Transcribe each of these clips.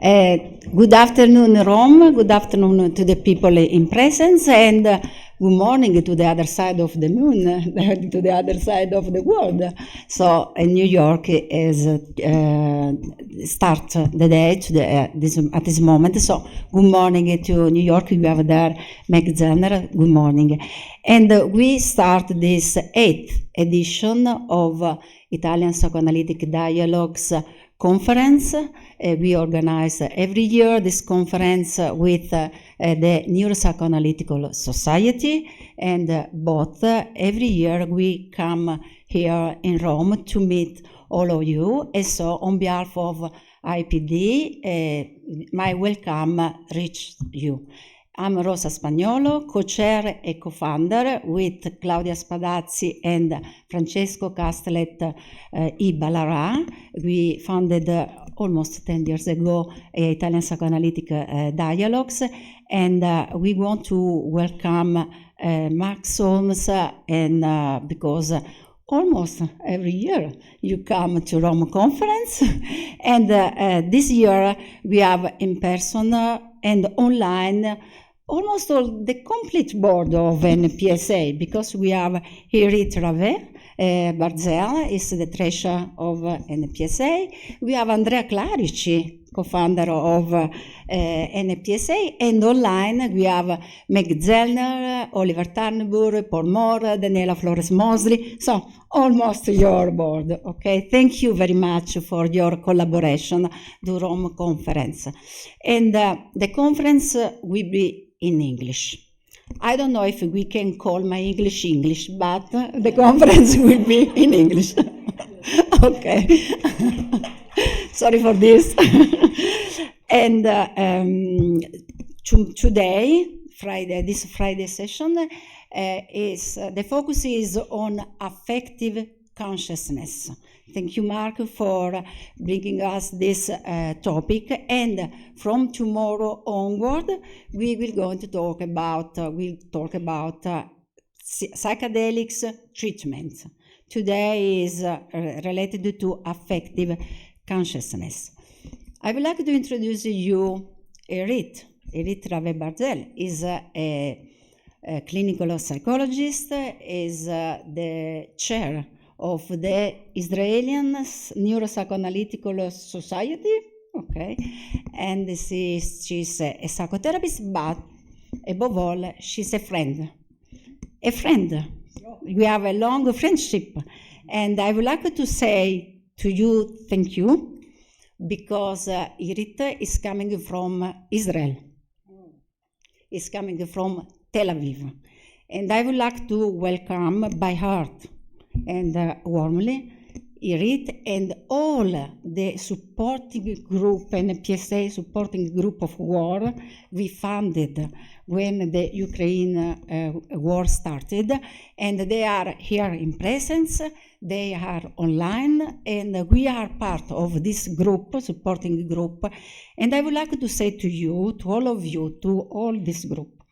Good afternoon, Rome. Good afternoon to the people in presence, and good morning to the other side of the moon, to the other side of the world. So, New York is start the day at this moment. So, good morning to New York. We have there Meg Zellner. Good morning, and we start this 8th edition of Italian Psychoanalytic Dialogues conference. We organize every year this conference with the Neuropsychoanalytical Society, and both every year we come here in Rome to meet all of you. And so on behalf of IPD, my welcome reaches you. I'm Rosa Spagnolo, co-chair and co-founder with Claudia Spadazzi and Francesco Castellet Balara. We founded almost 10 years ago Italian Psychoanalytic Dialogues, and we want to welcome Max Holmes, and because almost every year you come to Rome conference, and this year we have in person and online almost all the complete board of NPSA, because we have Irit Rave Barzel is the treasurer of NPSA. We have Andrea Clarici, co-founder of NPSA, and online we have Meg Zellner, Oliver Tarnbur, Paul Moore, Daniela Flores Mosley. So almost your board. Okay, thank you very much for your collaboration to Rome conference, and the conference will be in English. I don't know if we can call my English, but the conference will be in English. Okay. Sorry for this. And today, this Friday session, is the focus is on affective consciousness. Thank you, Mark, for bringing us this topic. And from tomorrow onward, we will going to talk about psychedelics treatment. Today is related to affective consciousness. I would like to introduce you Irit Rave Barzel. Is a clinical psychologist, is the chair of the Israeli Neuropsychoanalytical Society, okay, and she's a psychotherapist, but above all, she's a friend. We have a long friendship, and I would like to say to you, thank you, because Irit is coming from Israel. Is coming from Tel Aviv, and I would like to welcome by heart and warmly Irit and all the supporting group and PSA supporting group of war we founded when the Ukraine war started, and they are here in presence, they are online, and we are part of this group, supporting group. And I would like to say to you, to all of you, to all this group,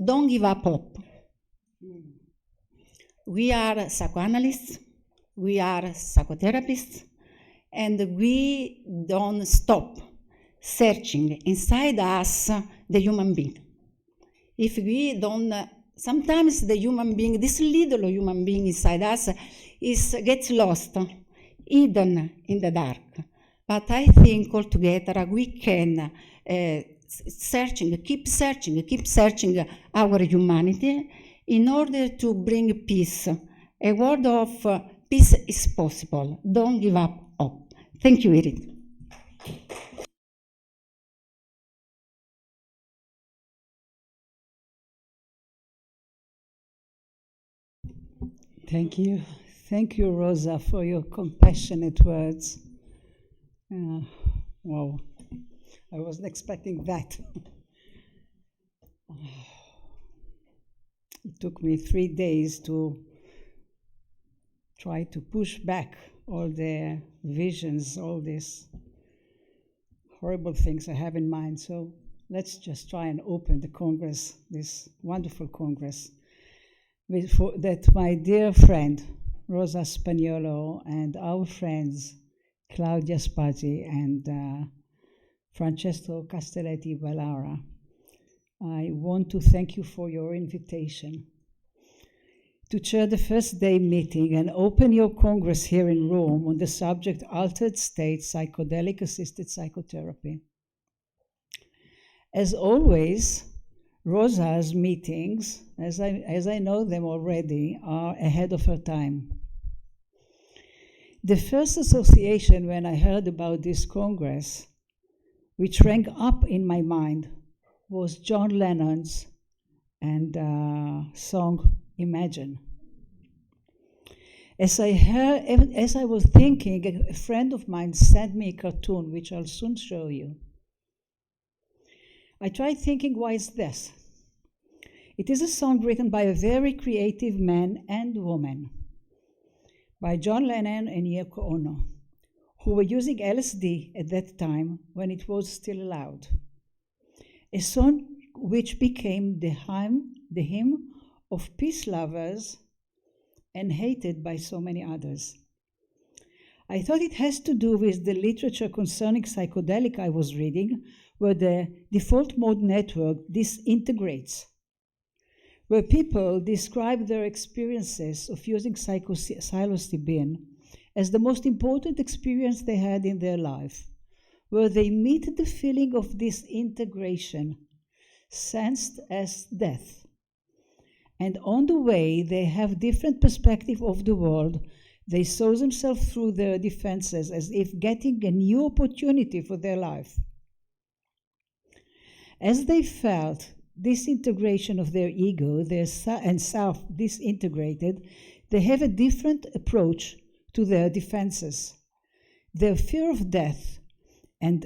don't give up hope. We are psychoanalysts, we are psychotherapists, and we don't stop searching inside us the human being. If we don't, sometimes the human being, this little human being inside us gets lost, hidden in the dark. But I think altogether we can keep searching our humanity in order to bring peace. A word of peace is possible. Don't give up hope. Thank you, Irit. Thank you. Thank you, Rosa, for your compassionate words. Wow, I wasn't expecting that. It took me 3 days to try to push back all the visions, all these horrible things I have in mind. So let's just try and open the Congress, this wonderful Congress, that my dear friend, Rosa Spagnolo, and our friends, Claudia Spazzi and Francesco Castelletti Ballara. I want to thank you for your invitation to chair the first day meeting and open your congress here in Rome on the subject Altered State Psychedelic Assisted Psychotherapy. As always, Rosa's meetings, as I know them already, are ahead of her time. The first association when I heard about this congress, which rang up in my mind, was John Lennon's song Imagine. As I was thinking, a friend of mine sent me a cartoon, which I'll soon show you. I tried thinking, why is this? It is a song written by a very creative man and woman, by John Lennon and Yoko Ono, who were using LSD at that time when it was still allowed. A song which became the hymn of peace lovers and hated by so many others. I thought it has to do with the literature concerning psychedelic I was reading, where the default mode network disintegrates, where people describe their experiences of using psilocybin as the most important experience they had in their life, where they meet the feeling of disintegration, sensed as death. And on the way, they have different perspective of the world. They saw themselves through their defenses as if getting a new opportunity for their life. As they felt disintegration of their ego, and self disintegrated, they have a different approach to their defenses. Their fear of death, and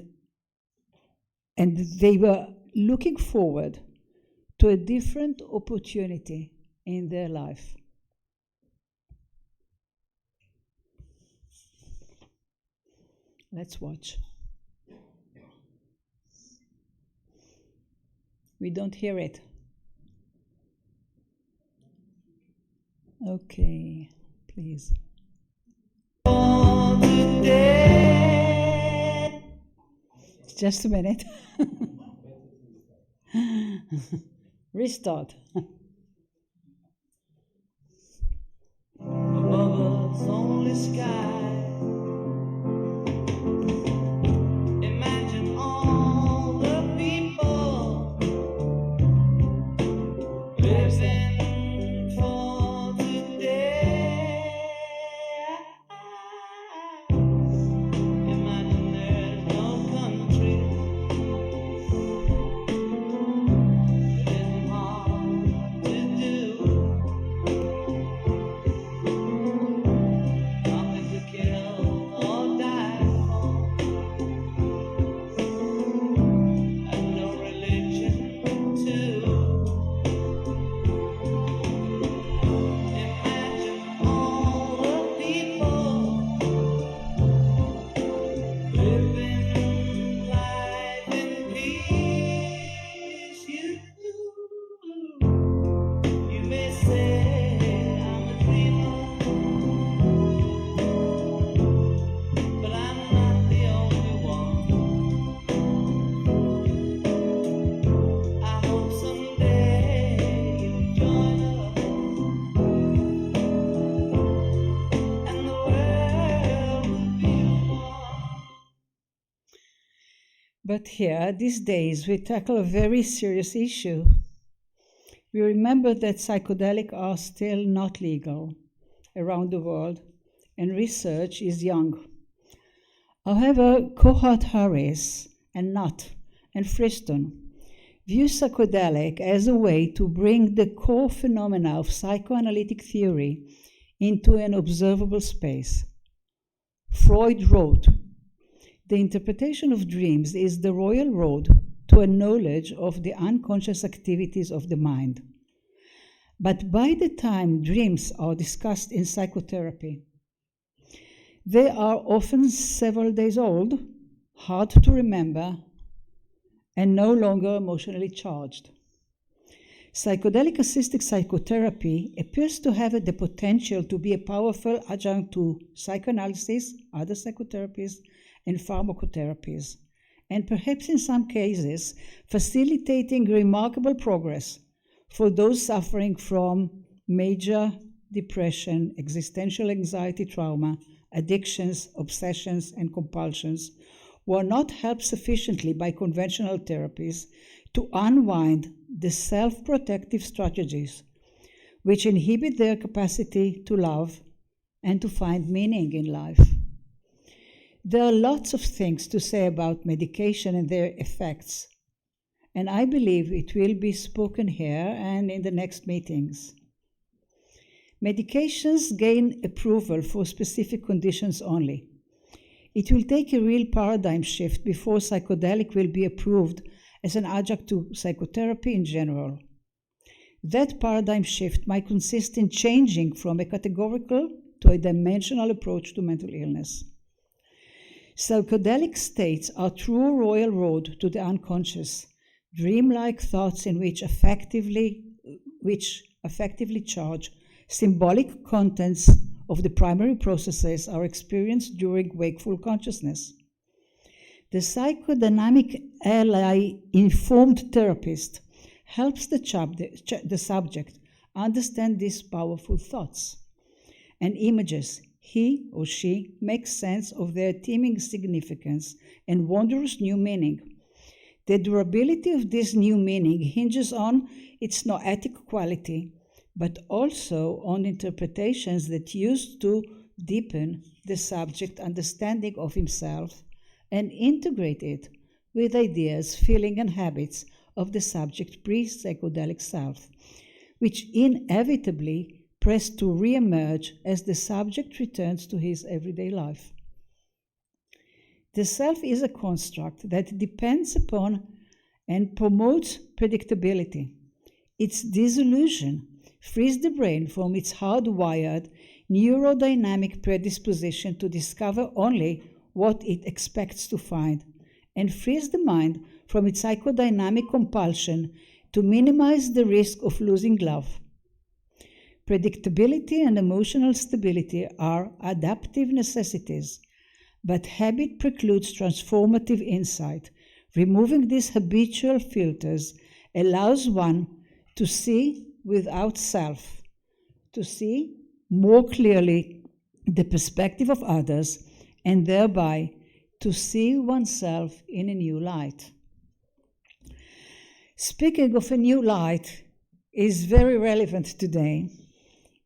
they were looking forward to a different opportunity in their life. Let's watch. We don't hear it. Okay, please. Just a minute. Restart. Above us only sky. Imagine all the people living for today. Imagine there's no country. It isn't hard to do. Nothing to kill or die for, and no religion too. Imagine all the people living life in peace. You may say I'm a dreamer, but I'm not the only one. I hope someday you'll join us, and the world will be one. But here, these days, we tackle a very serious issue. We remember that psychedelics are still not legal around the world, and research is young. However, Kohut Harris and Nutt and Friston view psychedelic as a way to bring the core phenomena of psychoanalytic theory into an observable space. Freud wrote, "The interpretation of dreams is the royal road to a knowledge of the unconscious activities of the mind." But by the time dreams are discussed in psychotherapy, they are often several days old, hard to remember, and no longer emotionally charged. Psychedelic assisted psychotherapy appears to have the potential to be a powerful adjunct to psychoanalysis, other psychotherapies, and pharmacotherapies, and perhaps in some cases facilitating remarkable progress for those suffering from major depression, existential anxiety trauma, addictions, obsessions, and compulsions, were not helped sufficiently by conventional therapies to unwind the self-protective strategies which inhibit their capacity to love and to find meaning in life. There are lots of things to say about medication and their effects, and I believe it will be spoken here and in the next meetings. Medications gain approval for specific conditions only. It will take a real paradigm shift before psychedelic will be approved as an adjunct to psychotherapy in general. That paradigm shift might consist in changing from a categorical to a dimensional approach to mental illness. Psychedelic states are true royal road to the unconscious, dreamlike thoughts in which effectively charge symbolic contents of the primary processes are experienced during wakeful consciousness. The psychodynamic ally-informed therapist helps the subject understand these powerful thoughts and images. He or she makes sense of their teeming significance and wondrous new meaning. The durability of this new meaning hinges on its noetic quality, but also on interpretations that used to deepen the subject's understanding of himself and integrate it with ideas, feelings, and habits of the subject's pre-psychedelic self, which inevitably press to re-emerge as the subject returns to his everyday life. The self is a construct that depends upon and promotes predictability. Its dissolution frees the brain from its hardwired neurodynamic predisposition to discover only what it expects to find, and frees the mind from its psychodynamic compulsion to minimize the risk of losing love. Predictability and emotional stability are adaptive necessities, but habit precludes transformative insight. Removing these habitual filters allows one to see without self, to see more clearly the perspective of others, and thereby to see oneself in a new light. Speaking of a new light is very relevant today,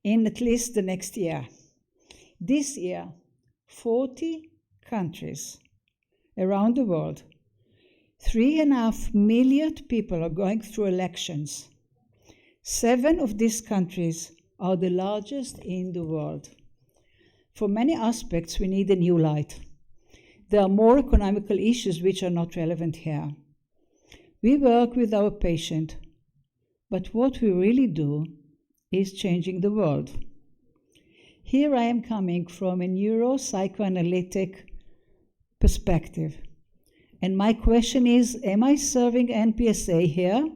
in at least the next year. This year, 40 countries around the world, 3.5 million people are going through elections. 7 of these countries are the largest in the world. For many aspects, we need a new light. There are more economical issues which are not relevant here. We work with our patient, but what we really do is changing the world. Here I am coming from a neuropsychoanalytic perspective. And my question is, am I serving NPSA here?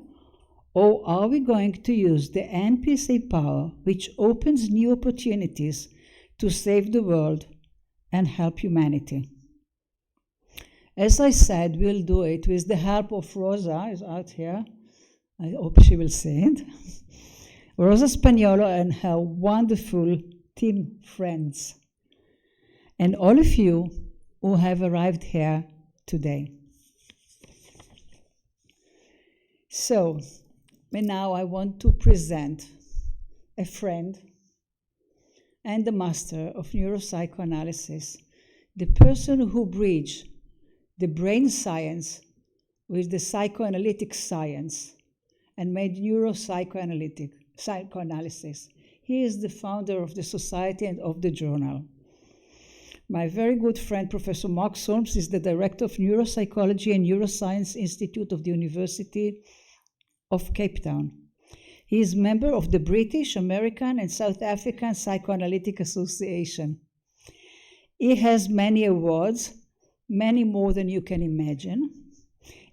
Or are we going to use the NPSA power, which opens new opportunities to save the world and help humanity? As I said, we'll do it with the help of Rosa, is out here. I hope she will say it. Rosa Spagnolo and her wonderful team friends, and all of you who have arrived here today. So, now I want to present a friend and the master of neuropsychoanalysis, the person who bridged the brain science with the psychoanalytic science and made psychoanalysis. He is the founder of the Society and of the Journal. My very good friend, Professor Mark Solms, is the director of Neuropsychology and Neuroscience Institute of the University of Cape Town. He is member of the British, American, and South African Psychoanalytic Association. He has many awards, many more than you can imagine,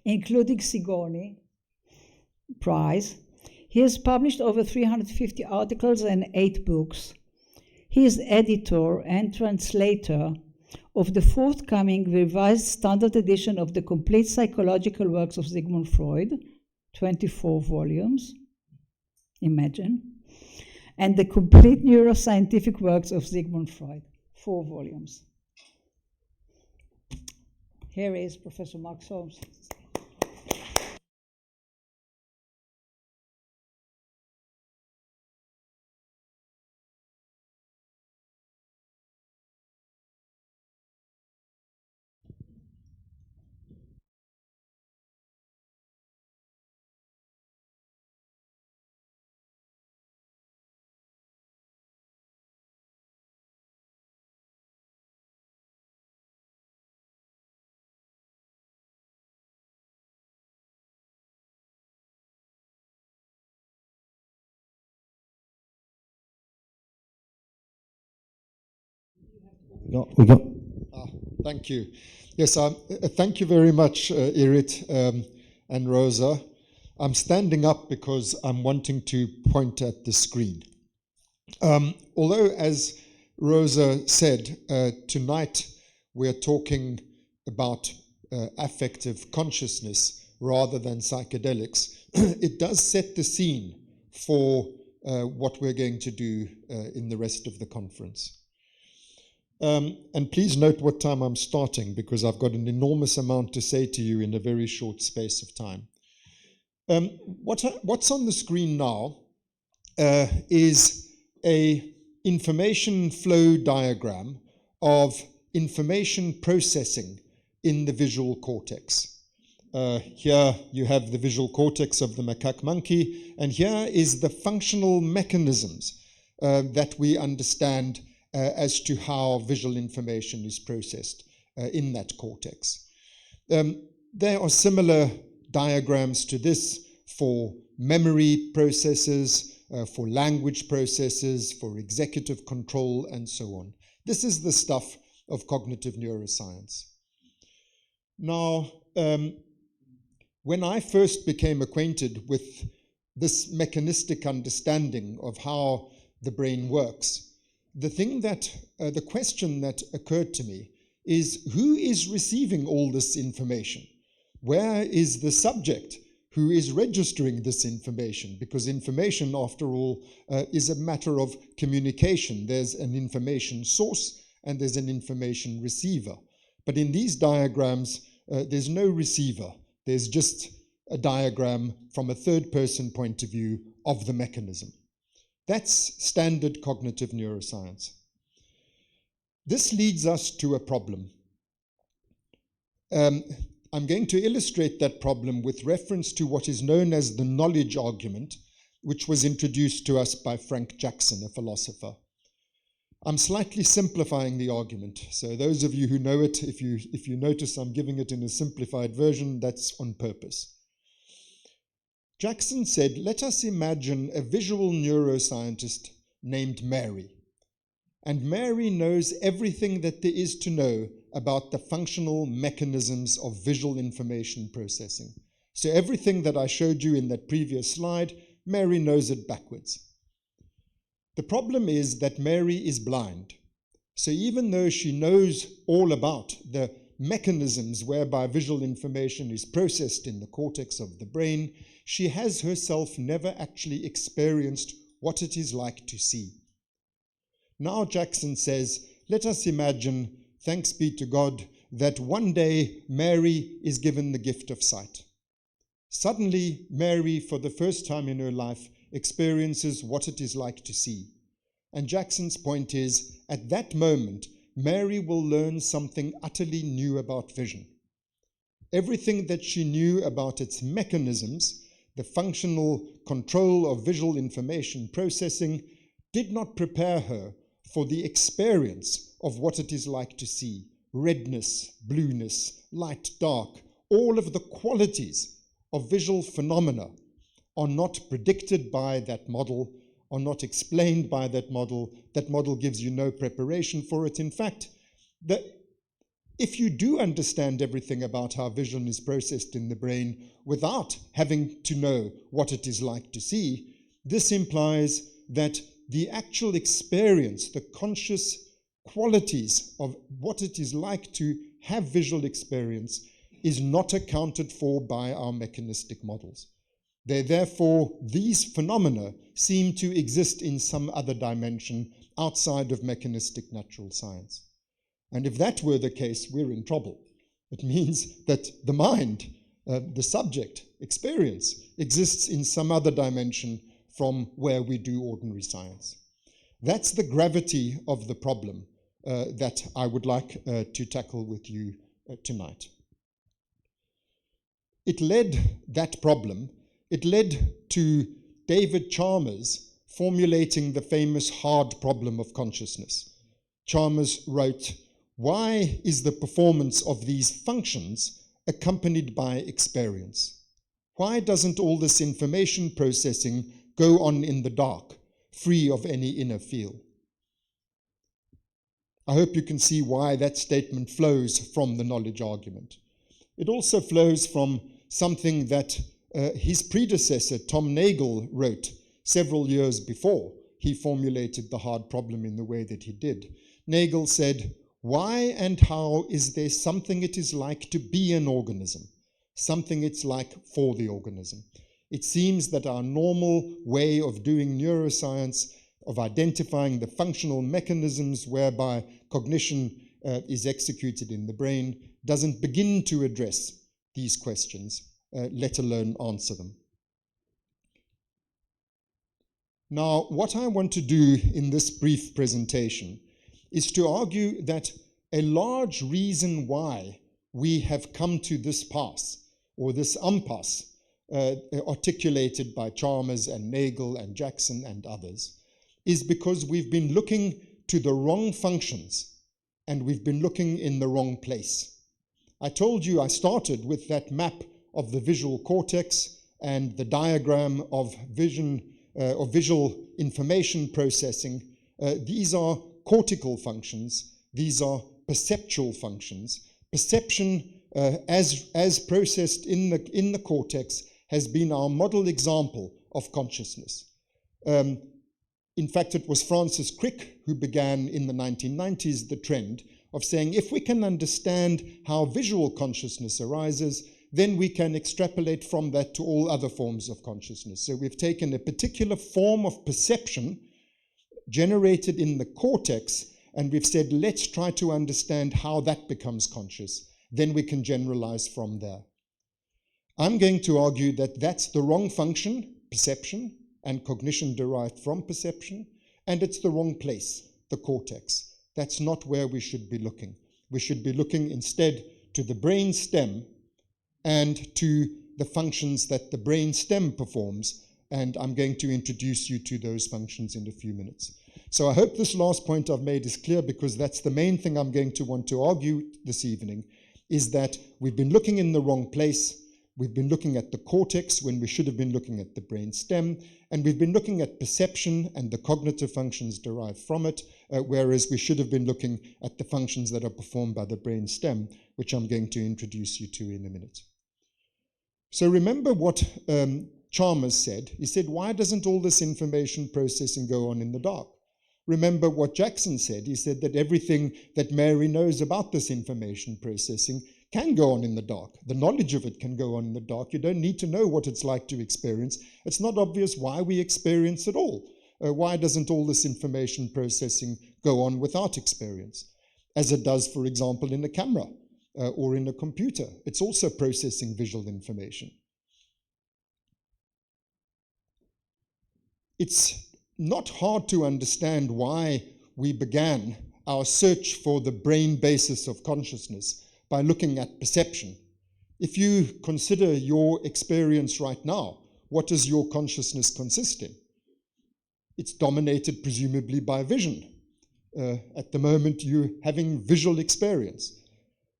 including Sigourney Prize. He has published over 350 articles and 8 books. He is editor and translator of the forthcoming revised standard edition of the complete psychological works of Sigmund Freud, 24 volumes, imagine, and the complete neuroscientific works of Sigmund Freud, 4 volumes. Here is Professor Mark Solms. Thank you. Yes, thank you very much, Irit and Rosa. I'm standing up because I'm wanting to point at the screen. Although, as Rosa said, tonight we're talking about affective consciousness rather than psychedelics, it does set the scene for what we're going to do in the rest of the conference. And please note what time I'm starting, because I've got an enormous amount to say to you in a very short space of time. What's on the screen now is a information flow diagram of information processing in the visual cortex. Here you have the visual cortex of the macaque monkey, and here is the functional mechanisms that we understand as to how visual information is processed in that cortex. There are similar diagrams to this for memory processes, for language processes, for executive control, and so on. This is the stuff of cognitive neuroscience. Now, when I first became acquainted with this mechanistic understanding of how the brain works, the question that occurred to me is, who is receiving all this information? Where is the subject who is registering this information? Because information, after all, is a matter of communication. There's an information source and there's an information receiver. But in these diagrams, there's no receiver. There's just a diagram from a third-person point of view of the mechanism. That's standard cognitive neuroscience. This leads us to a problem. I'm going to illustrate that problem with reference to what is known as the knowledge argument, which was introduced to us by Frank Jackson, a philosopher. I'm slightly simplifying the argument. So those of you who know it, if you notice I'm giving it in a simplified version, that's on purpose. Jackson said, let us imagine a visual neuroscientist named Mary. And Mary knows everything that there is to know about the functional mechanisms of visual information processing. So everything that I showed you in that previous slide, Mary knows it backwards. The problem is that Mary is blind. So even though she knows all about the mechanisms whereby visual information is processed in the cortex of the brain, she has herself never actually experienced what it is like to see. Now Jackson says, let us imagine, thanks be to God, that one day Mary is given the gift of sight. Suddenly, Mary, for the first time in her life, experiences what it is like to see. And Jackson's point is, at that moment, Mary will learn something utterly new about vision. Everything that she knew about its mechanisms, the functional control of visual information processing, did not prepare her for the experience of what it is like to see. Redness, blueness, light, dark, all of the qualities of visual phenomena are not predicted by that model, are not explained by that model. That model gives you no preparation for it. In fact, if you do understand everything about how vision is processed in the brain without having to know what it is like to see, this implies that the actual experience, the conscious qualities of what it is like to have visual experience is not accounted for by our mechanistic models. Therefore, these phenomena seem to exist in some other dimension outside of mechanistic natural science. And if that were the case, we're in trouble. It means that the mind, the subject, experience, exists in some other dimension from where we do ordinary science. That's the gravity of the problem that I would like to tackle with you tonight. It led to David Chalmers formulating the famous hard problem of consciousness. Chalmers wrote, "Why is the performance of these functions accompanied by experience? Why doesn't all this information processing go on in the dark, free of any inner feel?" I hope you can see why that statement flows from the knowledge argument. It also flows from something that his predecessor, Tom Nagel, wrote several years before he formulated the hard problem in the way that he did. Nagel said, "Why and how is there something it is like to be an organism, something it's like for the organism? It seems that our normal way of doing neuroscience, of identifying the functional mechanisms whereby cognition is executed in the brain, doesn't begin to address these questions, let alone answer them." Now, what I want to do in this brief presentation is to argue that a large reason why we have come to this pass, or this impasse, articulated by Chalmers and Nagel and Jackson and others, is because we've been looking to the wrong functions and we've been looking in the wrong place. I told you I started with that map of the visual cortex and the diagram of visual information processing. These are cortical functions. These are perceptual functions. Perception, as processed in the cortex, has been our model example of consciousness. In fact, it was Francis Crick who began in the 1990s the trend of saying, if we can understand how visual consciousness arises, then we can extrapolate from that to all other forms of consciousness. So we've taken a particular form of perception generated in the cortex, and we've said, let's try to understand how that becomes conscious. Then we can generalize from there. I'm going to argue that that's the wrong function, perception, and cognition derived from perception, and it's the wrong place, the cortex. That's not where we should be looking. We should be looking instead to the brain stem and to the functions that the brain stem performs, and I'm going to introduce you to those functions in a few minutes. So I hope this last point I've made is clear, because that's the main thing I'm going to want to argue this evening, is that we've been looking in the wrong place. We've been looking at the cortex when we should have been looking at the brain stem, and we've been looking at perception and the cognitive functions derived from it, whereas we should have been looking at the functions that are performed by the brain stem, which I'm going to introduce you to in a minute. So remember what Chalmers said. He said, why doesn't all this information processing go on in the dark? Remember what Jackson said. He said that everything that Mary knows about this information processing can go on in the dark. The knowledge of it can go on in the dark. You don't need to know what it's like to experience. It's not obvious why we experience at all. Why doesn't all this information processing go on without experience? As it does, for example, in a camera or in a computer. It's also processing visual information. It's not hard to understand why we began our search for the brain basis of consciousness by looking at perception. If you consider your experience right now, what does your consciousness consist in? It's dominated presumably by vision. At the moment, you're having visual experience.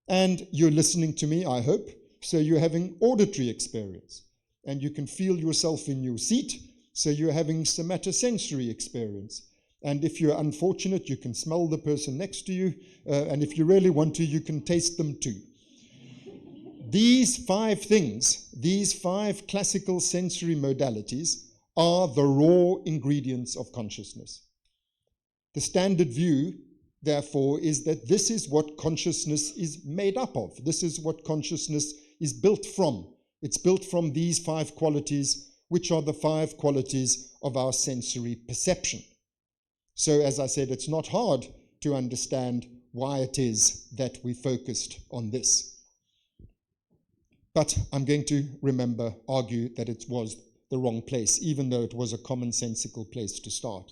And you're listening to me, I hope, so you're having auditory experience. And you can feel yourself in your seat, so you're having somatosensory experience. And if you're unfortunate, you can smell the person next to you, and if you really want to, you can taste them too. These 5 things, these 5 classical sensory modalities, are the raw ingredients of consciousness. The standard view therefore, is that this is what consciousness is made up of. This is what consciousness is built from. It's built from these 5 qualities, which are the 5 qualities of our sensory perception. So, as I said, it's not hard to understand why it is that we focused on this. But I'm going to argue that it was the wrong place, even though it was a commonsensical place to start.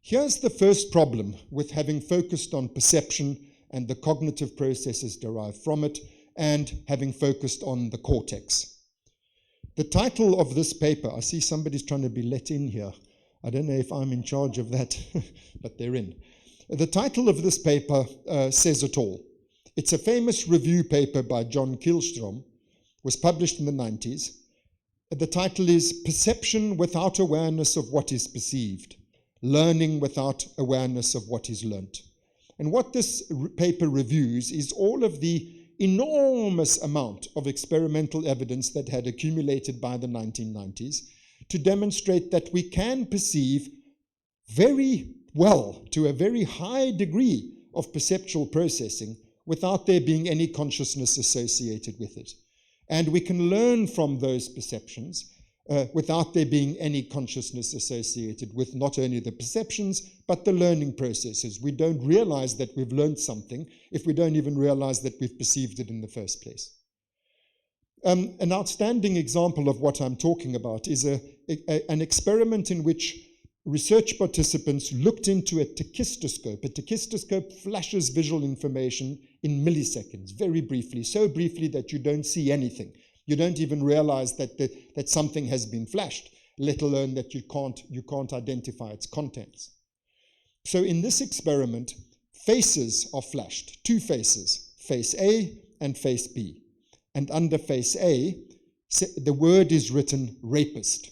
Here's the first problem with having focused on perception and the cognitive processes derived from it, and having focused on the cortex. The title of this paper, I see somebody's trying to be let in here. I don't know if I'm in charge of that, but they're in. The title of this paper says it all. It's a famous review paper by John Kihlstrom, was published in the 90s. The title is Perception Without Awareness of What is Perceived, Learning Without Awareness of What is Learnt. And what this paper reviews is all of the enormous amount of experimental evidence that had accumulated by the 1990s to demonstrate that we can perceive very well, to a very high degree of perceptual processing, without there being any consciousness associated with it. And we can learn from those perceptions without there being any consciousness associated with not only the perceptions, but the learning processes. We don't realize that we've learned something if we don't even realize that we've perceived it in the first place. An outstanding example of what I'm talking about is an experiment in which research participants looked into a tachistoscope. A tachistoscope flashes visual information in milliseconds, very briefly, so briefly that you don't see anything. You don't even realize that something has been flashed, let alone that you can't identify its contents. So in this experiment, faces are flashed, 2 faces, face A and face B. And under face A, the word is written rapist.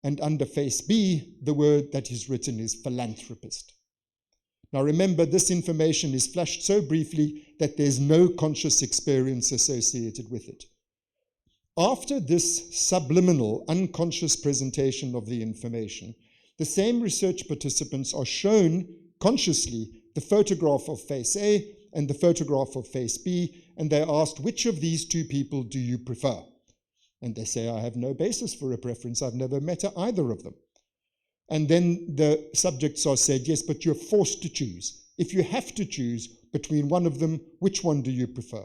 And under face B, the word that is written is philanthropist. Now remember, this information is flashed so briefly that there's no conscious experience associated with it. After this subliminal, unconscious presentation of the information, the same research participants are shown consciously the photograph of face A and the photograph of face B, and they're asked, which of these 2 people do you prefer? And they say, I have no basis for a preference. I've never met either of them. And then the subjects are said, yes, but you're forced to choose. If you have to choose between one of them, which one do you prefer?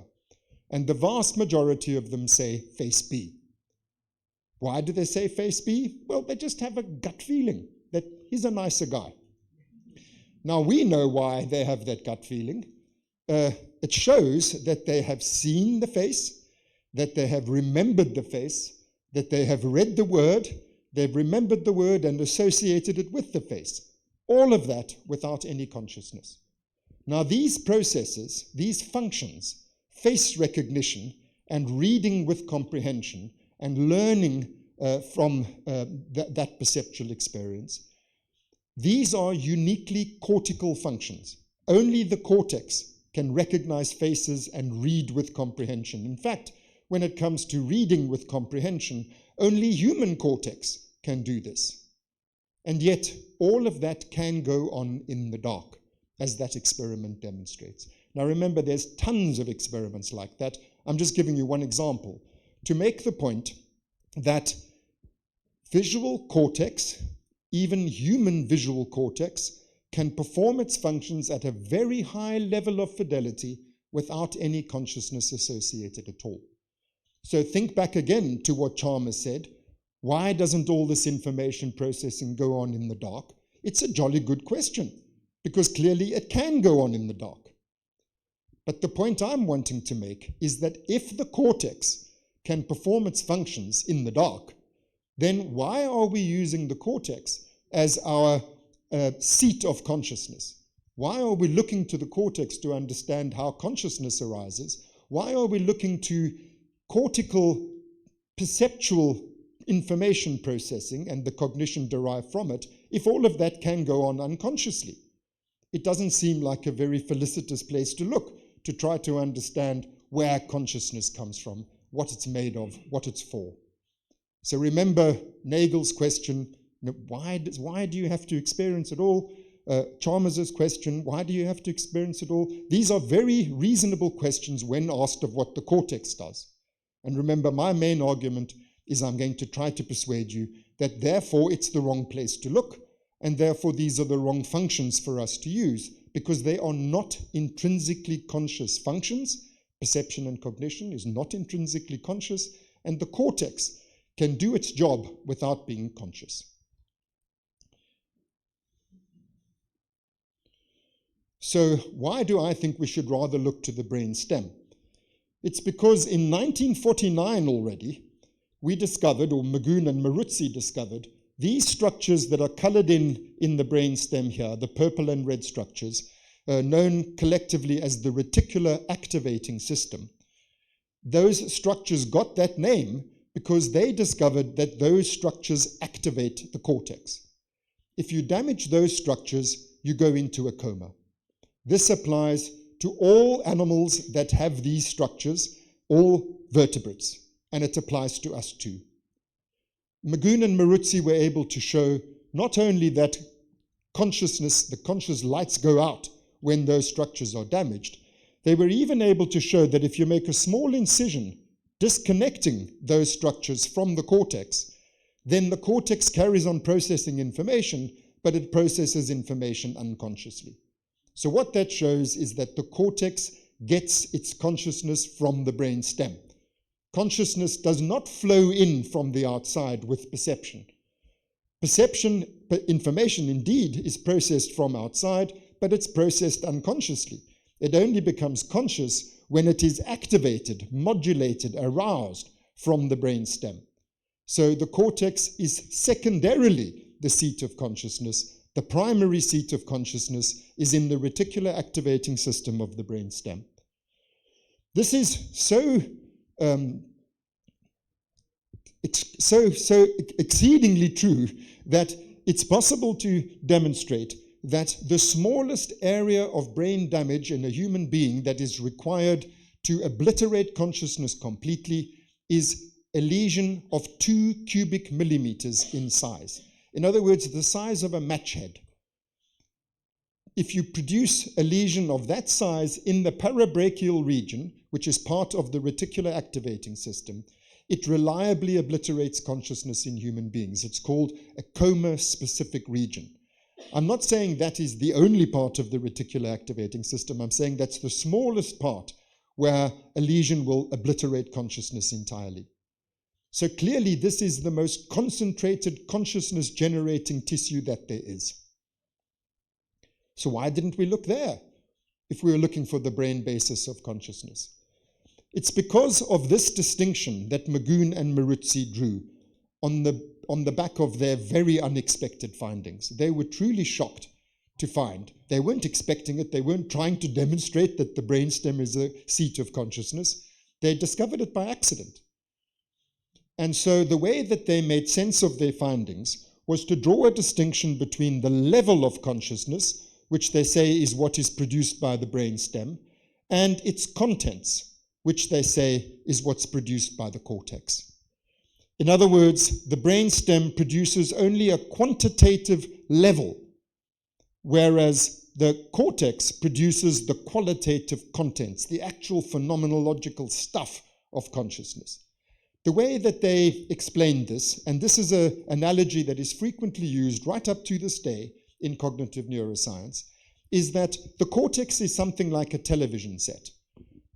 And the vast majority of them say face B. Why do they say face B? Well, they just have a gut feeling that he's a nicer guy. Now, we know why they have that gut feeling. It shows that they have seen the face, that they have remembered the face, that they have read the word, they've remembered the word and associated it with the face. All of that without any consciousness. Now, these processes, these functions, face recognition and reading with comprehension and learning from that perceptual experience, these are uniquely cortical functions. Only the cortex can recognize faces and read with comprehension. In fact, when it comes to reading with comprehension, only human cortex can do this. And yet, all of that can go on in the dark, as that experiment demonstrates. Now remember, there's tons of experiments like that. I'm just giving you one example to make the point that visual cortex, even human visual cortex, can perform its functions at a very high level of fidelity without any consciousness associated at all. So think back again to what Chalmers said. Why doesn't all this information processing go on in the dark? It's a jolly good question, because clearly it can go on in the dark. But the point I'm wanting to make is that if the cortex can perform its functions in the dark, then why are we using the cortex as our seat of consciousness? Why are we looking to the cortex to understand how consciousness arises? Why are we looking to cortical perceptual information processing and the cognition derived from it if all of that can go on unconsciously? It doesn't seem like a very felicitous place to look to try to understand where consciousness comes from, what it's made of, what it's for. So remember Nagel's question, why do you have to experience it all? Chalmers' question, why do you have to experience it all? These are very reasonable questions when asked of what the cortex does. And remember, my main argument is I'm going to try to persuade you that therefore it's the wrong place to look, and therefore these are the wrong functions for us to use, because they are not intrinsically conscious functions. Perception and cognition is not intrinsically conscious, and the cortex can do its job without being conscious. So why do I think we should rather look to the brain stem? It's because in 1949 already, we discovered, or Magoon and Maruzzi discovered, these structures that are colored in the brain stem here, the purple and red structures, known collectively as the reticular activating system. Those structures got that name because they discovered that those structures activate the cortex. If you damage those structures, you go into a coma. This applies to all animals that have these structures, all vertebrates, and it applies to us too. Magoon and Maruzzi were able to show not only that consciousness, the conscious lights go out when those structures are damaged, they were even able to show that if you make a small incision disconnecting those structures from the cortex, then the cortex carries on processing information, but it processes information unconsciously. So what that shows is that the cortex gets its consciousness from the brain stem. Consciousness does not flow in from the outside with perception. Perception, information indeed, is processed from outside, but it's processed unconsciously. It only becomes conscious when it is activated, modulated, aroused from the brain stem. So the cortex is secondarily the seat of consciousness. The primary seat of consciousness is in the reticular activating system of the brain stem. This is so exceedingly true that it's possible to demonstrate that the smallest area of brain damage in a human being that is required to obliterate consciousness completely is a lesion of 2 cubic millimeters in size. In other words, the size of a match head. If you produce a lesion of that size in the parabrachial region, which is part of the reticular activating system, it reliably obliterates consciousness in human beings. It's called a coma-specific region. I'm not saying that is the only part of the reticular activating system. I'm saying that's the smallest part where a lesion will obliterate consciousness entirely. So clearly, this is the most concentrated consciousness-generating tissue that there is. So why didn't we look there if we were looking for the brain basis of consciousness? It's because of this distinction that Magoon and Maruzzi drew on the back of their very unexpected findings. They were truly shocked to find. They weren't expecting it. They weren't trying to demonstrate that the brainstem is a seat of consciousness. They discovered it by accident. And so the way that they made sense of their findings was to draw a distinction between the level of consciousness, which they say is what is produced by the brainstem, and its contents, which they say is what's produced by the cortex. In other words, the brainstem produces only a quantitative level, whereas the cortex produces the qualitative contents, the actual phenomenological stuff of consciousness. The way that they explained this, and this is an analogy that is frequently used right up to this day in cognitive neuroscience, is that the cortex is something like a television set.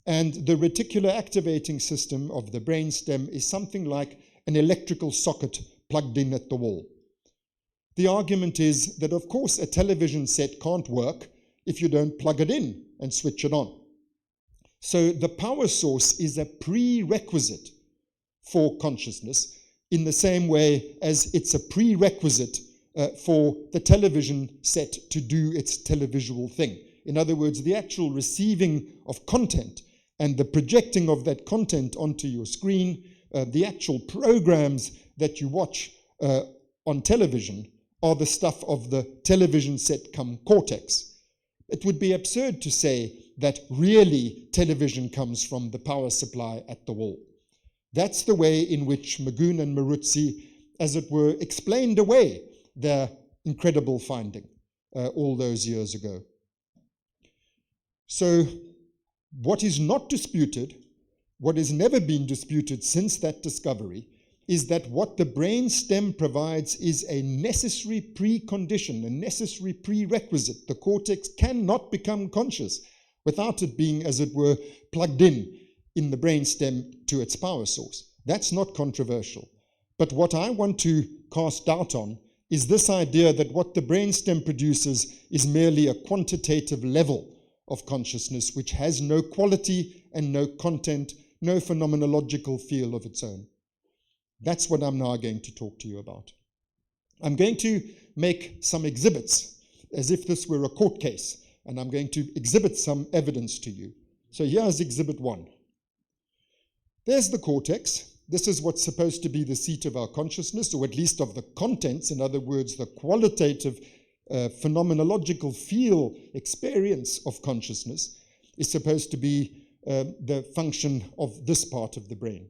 And the reticular activating system of the brainstem is something like an electrical socket plugged in at the wall. The argument is that, of course, a television set can't work if you don't plug it in and switch it on. So the power source is a prerequisite for consciousness, in the same way as it's a prerequisite for the television set to do its televisual thing. In other words, the actual receiving of content and the projecting of that content onto your screen, the actual programs that you watch on television are the stuff of the television set cum cortex. It would be absurd to say that really television comes from the power supply at the wall. That's the way in which Magoon and Maruzzi, as it were, explained away their incredible finding. all those years ago. So what is not disputed, what has never been disputed since that discovery, is that what the brain stem provides is a necessary precondition, a necessary prerequisite. The cortex cannot become conscious without it being, as it were, plugged in the brain stem to its power source. That's not controversial. But what I want to cast doubt on is this idea that what the brain stem produces is merely a quantitative level of consciousness which has no quality and no content, no phenomenological feel of its own. That's what I'm now going to talk to you about. I'm going to make some exhibits as if this were a court case, and I'm going to exhibit some evidence to you. So here's exhibit 1. There's the cortex. This is what's supposed to be the seat of our consciousness, or at least of the contents, in other words, the qualitative phenomenological feel experience of consciousness is supposed to be the function of this part of the brain.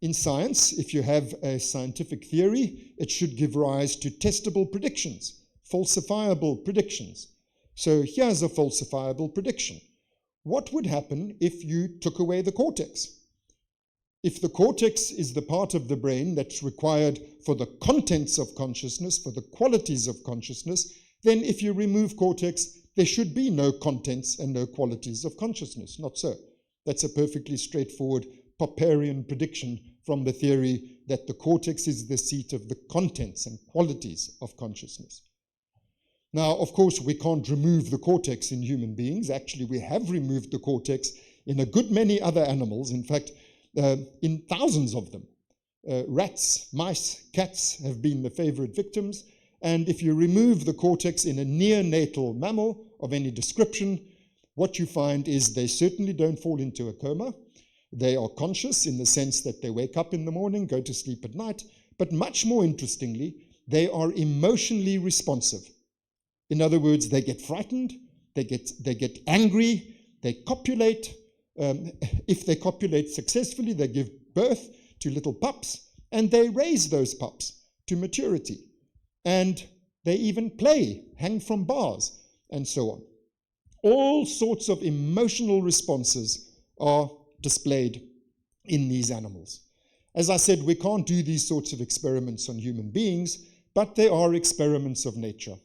In science, if you have a scientific theory, it should give rise to testable predictions, falsifiable predictions. So here's a falsifiable prediction. What would happen if you took away the cortex? If the cortex is the part of the brain that's required for the contents of consciousness, for the qualities of consciousness, then if you remove cortex, there should be no contents and no qualities of consciousness. Not so. That's a perfectly straightforward Popperian prediction from the theory that the cortex is the seat of the contents and qualities of consciousness. Now, of course, we can't remove the cortex in human beings. Actually, we have removed the cortex in a good many other animals. In fact, in thousands of them. Rats, mice, cats have been the favorite victims. And if you remove the cortex in a neonatal mammal of any description, what you find is they certainly don't fall into a coma. They are conscious in the sense that they wake up in the morning, go to sleep at night, but much more interestingly, they are emotionally responsive. In other words, they get frightened, they get angry, they copulate. If they copulate successfully, they give birth to little pups, and they raise those pups to maturity. And they even play, hang from bars, and so on. All sorts of emotional responses are displayed in these animals. As I said, we can't do these sorts of experiments on human beings, but they are experiments of nature.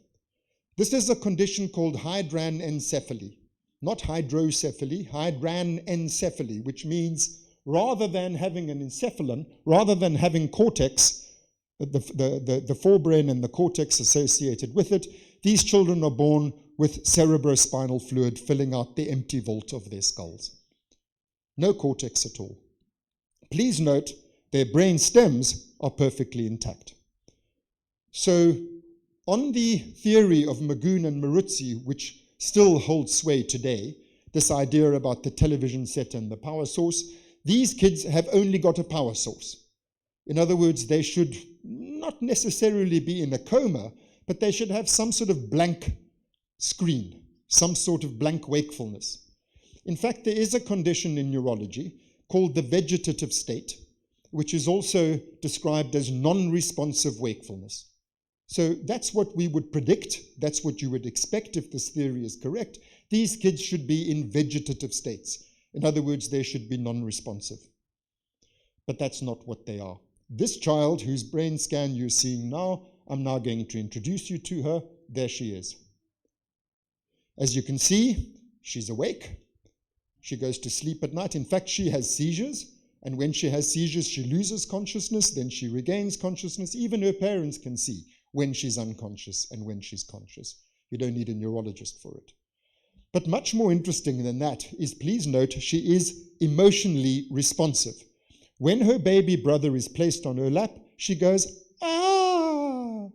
This is a condition called hydranencephaly. Not hydrocephaly, hydranencephaly, which means rather than having an encephalon, rather than having cortex, the forebrain and the cortex associated with it, these children are born with cerebrospinal fluid filling out the empty vault of their skulls. No cortex at all. Please note, their brain stems are perfectly intact. So, on the theory of Magoon and Maruzzi, which still holds sway today, this idea about the television set and the power source, these kids have only got a power source. In other words, they should not necessarily be in a coma, but they should have some sort of blank screen, some sort of blank wakefulness. In fact, there is a condition in neurology called the vegetative state, which is also described as non-responsive wakefulness. So that's what we would predict. That's what you would expect if this theory is correct. These kids should be in vegetative states. In other words, they should be non-responsive. But that's not what they are. This child, whose brain scan you're seeing now, I'm now going to introduce you to her. There she is. As you can see, she's awake. She goes to sleep at night. In fact, she has seizures. And when she has seizures, she loses consciousness. Then she regains consciousness. Even her parents can see when she's unconscious and when she's conscious. You don't need a neurologist for it. But much more interesting than that is, please note, she is emotionally responsive. When her baby brother is placed on her lap, she goes, ah!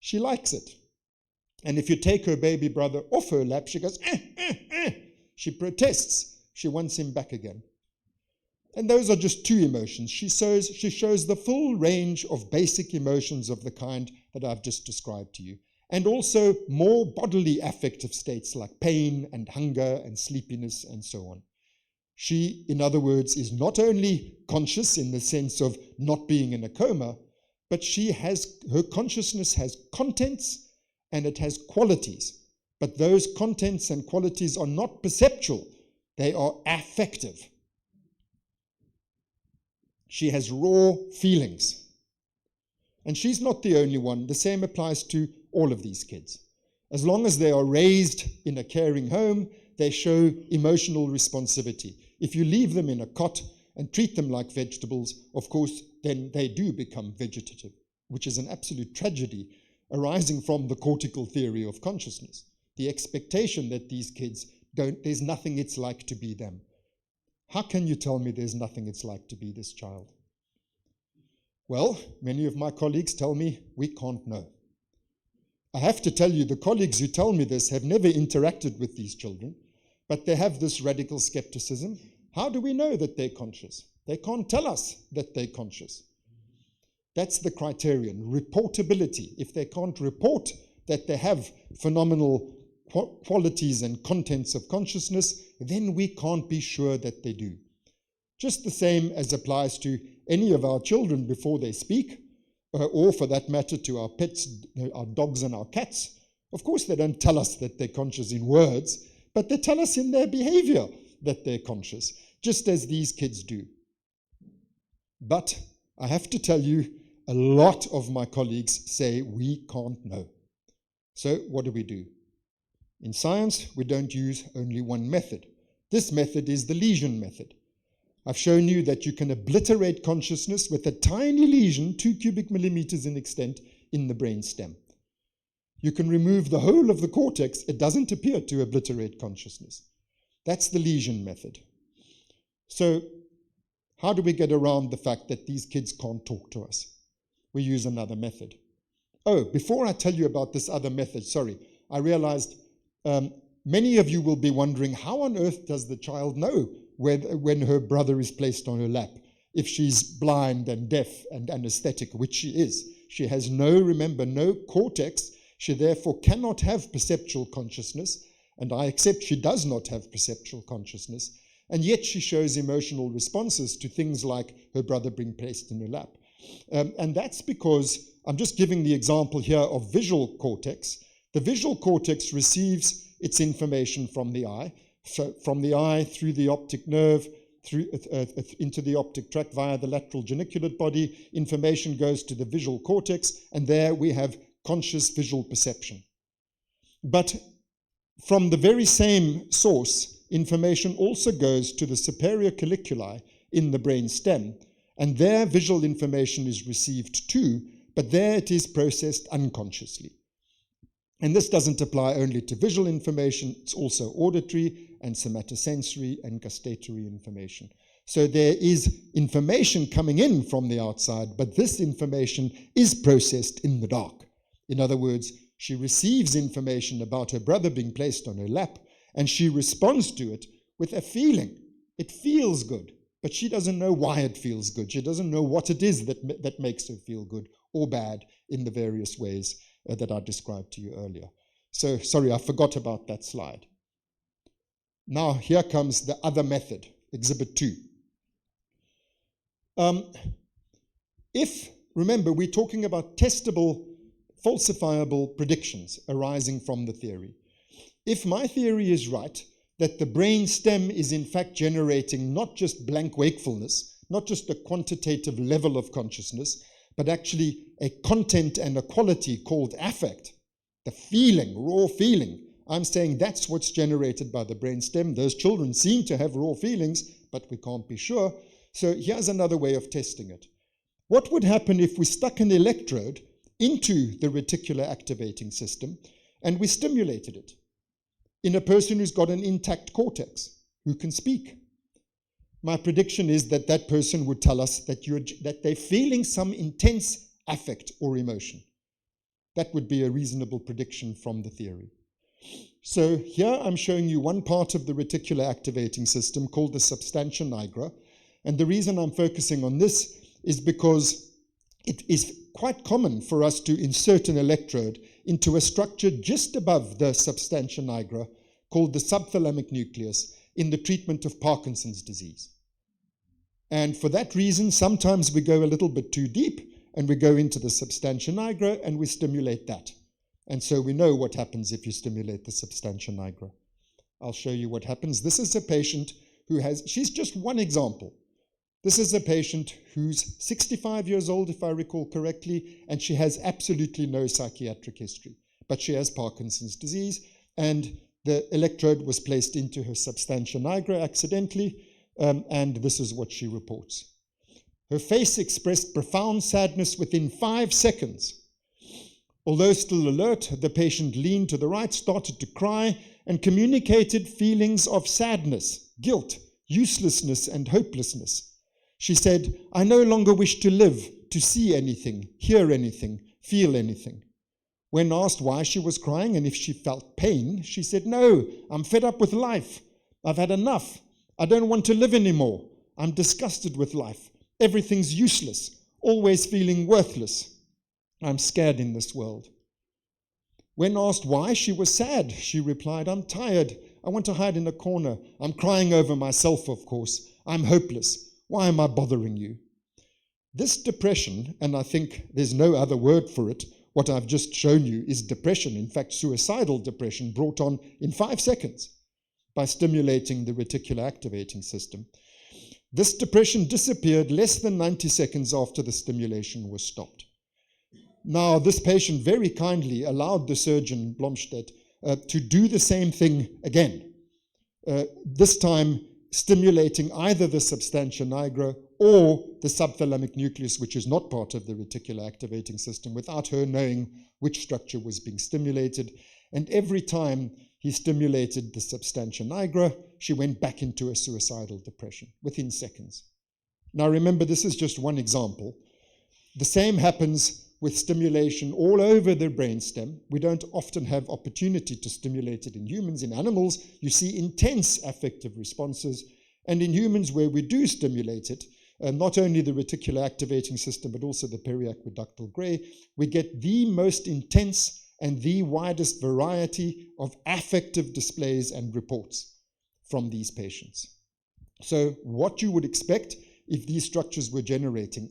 She likes it. And if you take her baby brother off her lap, she goes, She protests. She wants him back again. And those are just two emotions. She shows the full range of basic emotions of the kind that I've just described to you. And also more bodily affective states like pain and hunger and sleepiness and so on. She, in other words, is not only conscious in the sense of not being in a coma, but her consciousness has contents and it has qualities. But those contents and qualities are not perceptual, they are affective. She has raw feelings. And she's not the only one. The same applies to all of these kids. As long as they are raised in a caring home, they show emotional responsivity. If you leave them in a cot and treat them like vegetables, of course, then they do become vegetative, which is an absolute tragedy arising from the cortical theory of consciousness. The expectation that these kids there's nothing it's like to be them. How can you tell me there's nothing it's like to be this child? Well, many of my colleagues tell me we can't know. I have to tell you, the colleagues who tell me this have never interacted with these children, but they have this radical skepticism. How do we know that they're conscious? They can't tell us that they're conscious. That's the criterion, reportability. If they can't report that they have phenomenal qualities and contents of consciousness, then we can't be sure that they do. Just the same as applies to any of our children before they speak, or for that matter to our pets, our dogs and our cats. Of course, they don't tell us that they're conscious in words, but they tell us in their behavior that they're conscious, just as these kids do. But I have to tell you, a lot of my colleagues say we can't know. So what do? In science, we don't use only one method. This method is the lesion method. I've shown you that you can obliterate consciousness with a tiny lesion, 2 cubic millimeters in extent, in the brain stem. You can remove the whole of the cortex. It doesn't appear to obliterate consciousness. That's the lesion method. So how do we get around the fact that these kids can't talk to us? We use another method. Oh, before I tell you about this other method, sorry, I realized many of you will be wondering, how on earth does the child know when her brother is placed on her lap? If she's blind and deaf and anesthetic, which she is. She has remember, no cortex. She therefore cannot have perceptual consciousness, and I accept she does not have perceptual consciousness, and yet she shows emotional responses to things like her brother being placed in her lap. And that's because, I'm just giving the example here of visual cortex. The visual cortex receives its information from the eye, so from the eye through the optic nerve, through into the optic tract via the lateral geniculate body. Information goes to the visual cortex, and there we have conscious visual perception. But from the very same source, information also goes to the superior colliculi in the brain stem, and there visual information is received too, but there it is processed unconsciously. And this doesn't apply only to visual information, it's also auditory and somatosensory and gustatory information. So there is information coming in from the outside, but this information is processed in the dark. In other words, she receives information about her brother being placed on her lap, and she responds to it with a feeling. It feels good, but she doesn't know why it feels good. She doesn't know what it is that makes her feel good or bad in the various ways that I described to you earlier. So, sorry, I forgot about that slide. Now, here comes the other method, Exhibit 2. Remember, we're talking about testable, falsifiable predictions arising from the theory. If my theory is right, that the brain stem is in fact generating not just blank wakefulness, not just a quantitative level of consciousness, but actually a content and a quality called affect, the feeling, raw feeling. I'm saying that's what's generated by the brain stem. Those children seem to have raw feelings, but we can't be sure. So here's another way of testing it. What would happen if we stuck an electrode into the reticular activating system and we stimulated it in a person who's got an intact cortex, who can speak? My prediction is that that person would tell us that they're feeling some intense affect or emotion. That would be a reasonable prediction from the theory. So here I'm showing you one part of the reticular activating system called the substantia nigra. And the reason I'm focusing on this is because it is quite common for us to insert an electrode into a structure just above the substantia nigra called the subthalamic nucleus in the treatment of Parkinson's disease. And for that reason, sometimes we go a little bit too deep and we go into the substantia nigra and we stimulate that. And so we know what happens if you stimulate the substantia nigra. I'll show you what happens. This is a patient who has, she's just one example. This is a patient who's 65 years old, if I recall correctly, and she has absolutely no psychiatric history. But she has Parkinson's disease, and the electrode was placed into her substantia nigra accidentally, and this is what she reports. Her face expressed profound sadness within 5 seconds. Although still alert, the patient leaned to the right, started to cry, and communicated feelings of sadness, guilt, uselessness, and hopelessness. She said, "I no longer wish to live, to see anything, hear anything, feel anything." When asked why she was crying and if she felt pain, she said, "No, I'm fed up with life. I've had enough. I don't want to live anymore. I'm disgusted with life. Everything's useless, always feeling worthless. I'm scared in this world." When asked why she was sad, she replied, "I'm tired. I want to hide in a corner. I'm crying over myself, of course. I'm hopeless. Why am I bothering you?" This depression, and I think there's no other word for it, what I've just shown you is depression, in fact suicidal depression, brought on in 5 seconds by stimulating the reticular activating system. This depression disappeared less than 90 seconds after the stimulation was stopped. Now, this patient very kindly allowed the surgeon, Blomstedt, to do the same thing again, this time stimulating either the substantia nigra or the subthalamic nucleus, which is not part of the reticular activating system, without her knowing which structure was being stimulated. And every time he stimulated the substantia nigra, she went back into a suicidal depression within seconds. Now remember, this is just one example. The same happens with stimulation all over the brainstem. We don't often have opportunity to stimulate it in humans. In animals, you see intense affective responses. And in humans, where we do stimulate it, not only the reticular activating system, but also the periaqueductal gray, we get the most intense and the widest variety of affective displays and reports from these patients. So what you would expect if these structures were generating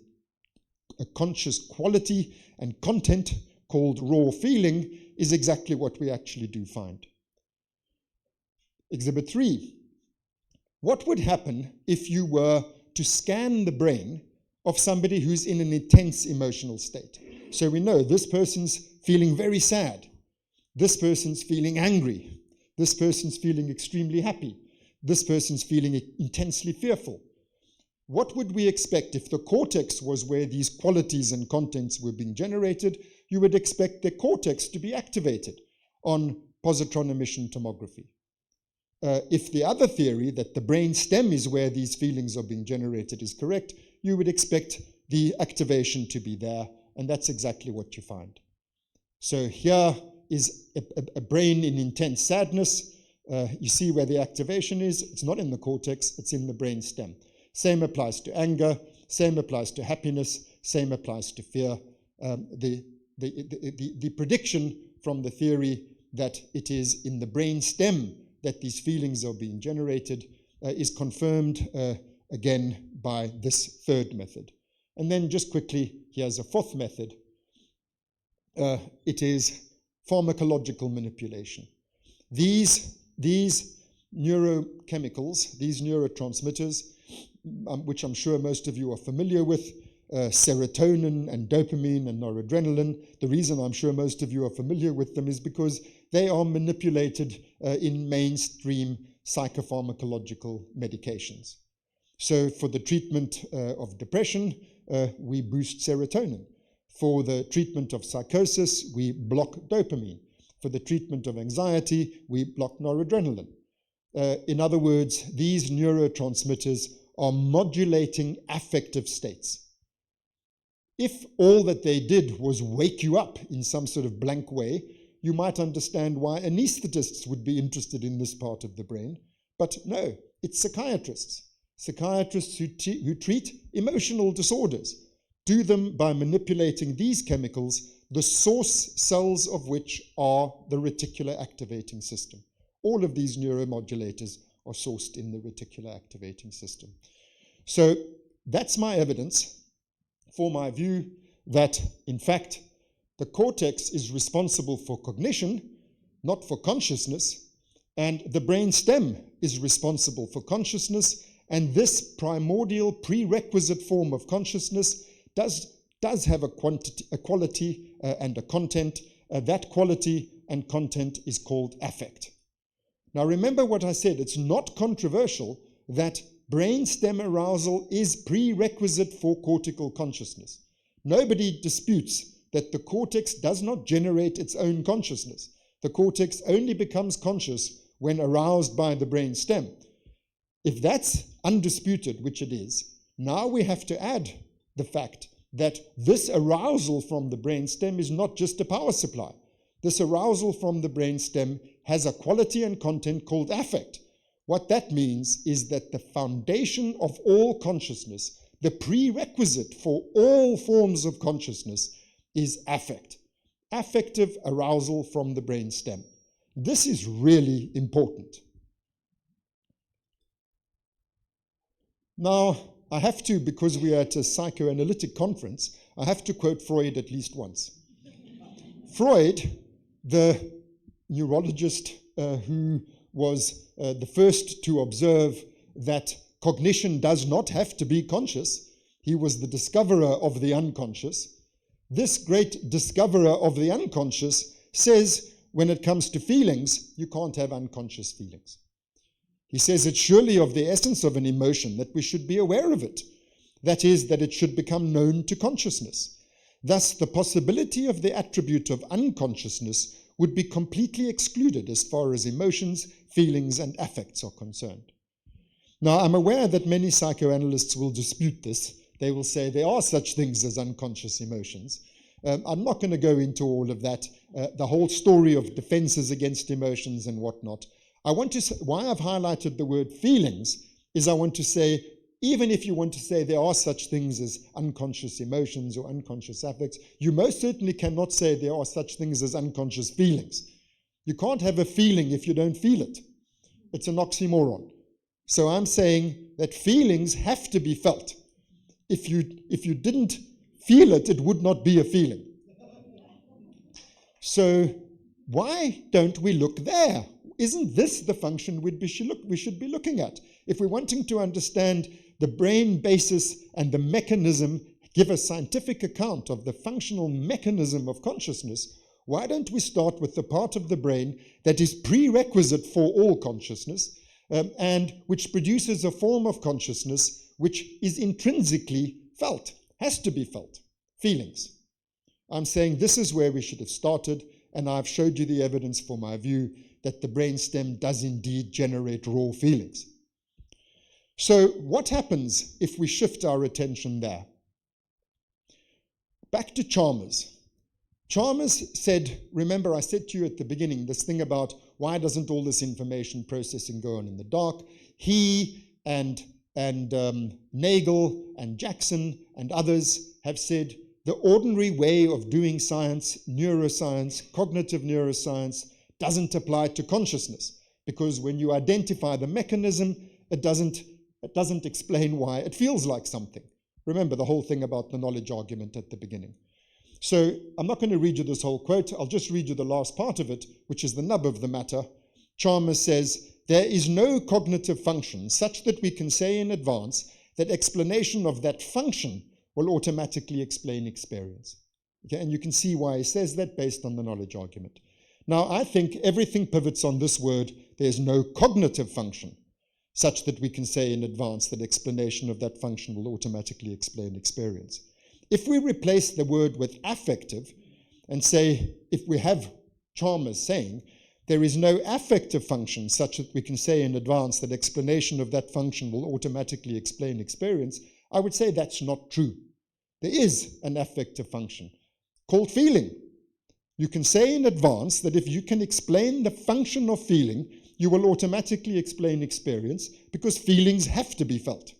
a conscious quality and content called raw feeling is exactly what we actually do find. Exhibit 3. What would happen if you were to scan the brain of somebody who's in an intense emotional state? So we know this person's feeling very sad. This person's feeling angry. This person's feeling extremely happy. This person's feeling intensely fearful. What would we expect if the cortex was where these qualities and contents were being generated? You would expect the cortex to be activated on positron emission tomography. If the other theory, that the brain stem is where these feelings are being generated, is correct, you would expect the activation to be there, and that's exactly what you find. So here is a brain in intense sadness. You see where the activation is. It's not in the cortex, it's in the brain stem. Same applies to anger, same applies to happiness, same applies to fear. The prediction from the theory that it is in the brain stem that these feelings are being generated is confirmed again by this third method. And then just quickly, here's a fourth method. It is pharmacological manipulation. These neurochemicals, these neurotransmitters, which I'm sure most of you are familiar with, serotonin and dopamine and noradrenaline. The reason I'm sure most of you are familiar with them is because they are manipulated in mainstream psychopharmacological medications. So for the treatment of depression, we boost serotonin. For the treatment of psychosis, we block dopamine. For the treatment of anxiety, we block noradrenaline. In other words, these neurotransmitters are modulating affective states. If all that they did was wake you up in some sort of blank way, you might understand why anesthetists would be interested in this part of the brain. But no, it's psychiatrists. Psychiatrists who treat emotional disorders do them by manipulating these chemicals, the source cells of which are the reticular activating system. All of these neuromodulators are sourced in the reticular activating system. So that's my evidence for my view that, in fact, The cortex is responsible for cognition, not for consciousness, and the brain stem is responsible for consciousness, and this primordial prerequisite form of consciousness does have a quality and a content. That quality and content is called affect. Now remember what I said, it's not controversial that brain stem arousal is prerequisite for cortical consciousness. Nobody disputes that the cortex does not generate its own consciousness. The cortex only becomes conscious when aroused by the brain stem. If that's undisputed, which it is, now we have to add the fact that this arousal from the brain stem is not just a power supply. This arousal from the brain stem has a quality and content called affect. What that means is that the foundation of all consciousness, the prerequisite for all forms of consciousness, is affect. Affective arousal from the brain stem. This is really important. Now, I have to, because we are at a psychoanalytic conference, I have to quote Freud at least once. Freud, the neurologist who was the first to observe that cognition does not have to be conscious, he was the discoverer of the unconscious. This great discoverer of the unconscious says, when it comes to feelings, you can't have unconscious feelings. He says it's surely of the essence of an emotion that we should be aware of it. That is, that it should become known to consciousness. Thus, the possibility of the attribute of unconsciousness would be completely excluded as far as emotions, feelings, and affects are concerned. Now, I'm aware that many psychoanalysts will dispute this. They will say there are such things as unconscious emotions. I'm not going to go into all of that, the whole story of defenses against emotions and whatnot. I want to say, why I've highlighted the word feelings is I want to say, even if you want to say there are such things as unconscious emotions or unconscious affects, you most certainly cannot say there are such things as unconscious feelings. You can't have a feeling if you don't feel it. It's an oxymoron. So I'm saying that feelings have to be felt. If you didn't feel it, it would not be a feeling. So why don't we look there? Isn't this the function we should be looking at? If we're wanting to understand the brain basis and the mechanism, give a scientific account of the functional mechanism of consciousness, why don't we start with the part of the brain that is prerequisite for all consciousness and which produces a form of consciousness which is intrinsically felt, has to be felt, feelings. I'm saying this is where we should have started, and I've showed you the evidence for my view that the brainstem does indeed generate raw feelings. So what happens if we shift our attention there? Back to Chalmers. Chalmers said, remember I said to you at the beginning, this thing about why doesn't all this information processing go on in the dark? He and Nagel and Jackson and others have said the ordinary way of doing science, neuroscience, cognitive neuroscience, doesn't apply to consciousness, because when you identify the mechanism, it doesn't explain why it feels like something. Remember the whole thing about the knowledge argument at the beginning. So I'm not going to read you this whole quote. I'll just read you the last part of it, which is the nub of the matter. Chalmers says, there is no cognitive function such that we can say in advance that explanation of that function will automatically explain experience. Okay? And you can see why he says that based on the knowledge argument. Now, I think everything pivots on this word, there's no cognitive function such that we can say in advance that explanation of that function will automatically explain experience. If we replace the word with affective and say, if we have Chalmers saying, there is no affective function such that we can say in advance that explanation of that function will automatically explain experience, I would say that's not true. There is an affective function called feeling. You can say in advance that if you can explain the function of feeling, you will automatically explain experience because feelings have to be felt.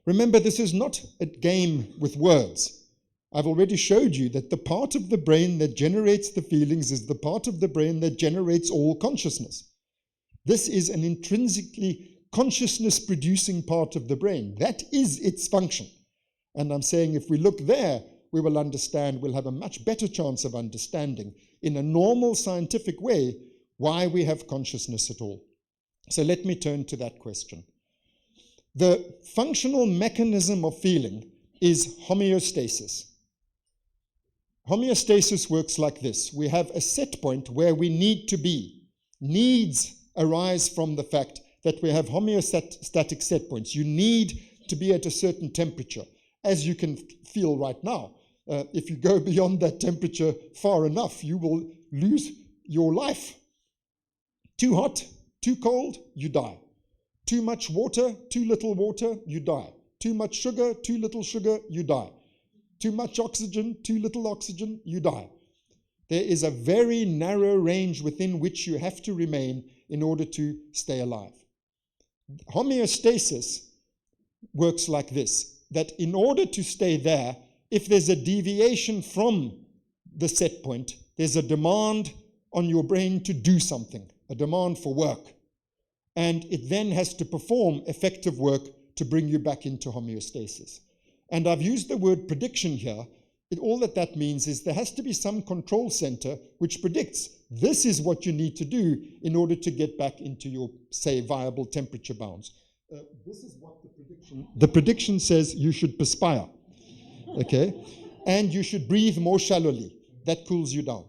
Remember, this is not a game with words. I've already showed you that the part of the brain that generates the feelings is the part of the brain that generates all consciousness. This is an intrinsically consciousness-producing part of the brain. That is its function. And I'm saying if we look there, we will understand, we'll have a much better chance of understanding in a normal scientific way why we have consciousness at all. So let me turn to that question. The functional mechanism of feeling is homeostasis. Homeostasis works like this. We have a set point where we need to be. Needs arise from the fact that we have homeostatic set points. You need to be at a certain temperature, as you can feel right now. If you go beyond that temperature far enough, you will lose your life. Too hot, too cold, you die. Too much water, too little water, you die. Too much sugar, too little sugar, you die. Too much oxygen, too little oxygen, you die. There is a very narrow range within which you have to remain in order to stay alive. Homeostasis works like this, that in order to stay there, if there's a deviation from the set point, there's a demand on your brain to do something, a demand for work. And it then has to perform effective work to bring you back into homeostasis. And I've used the word prediction here. All that means is there has to be some control center which predicts this is what you need to do in order to get back into your, say, viable temperature bounds. This is what the prediction says you should perspire, okay? And you should breathe more shallowly. That cools you down.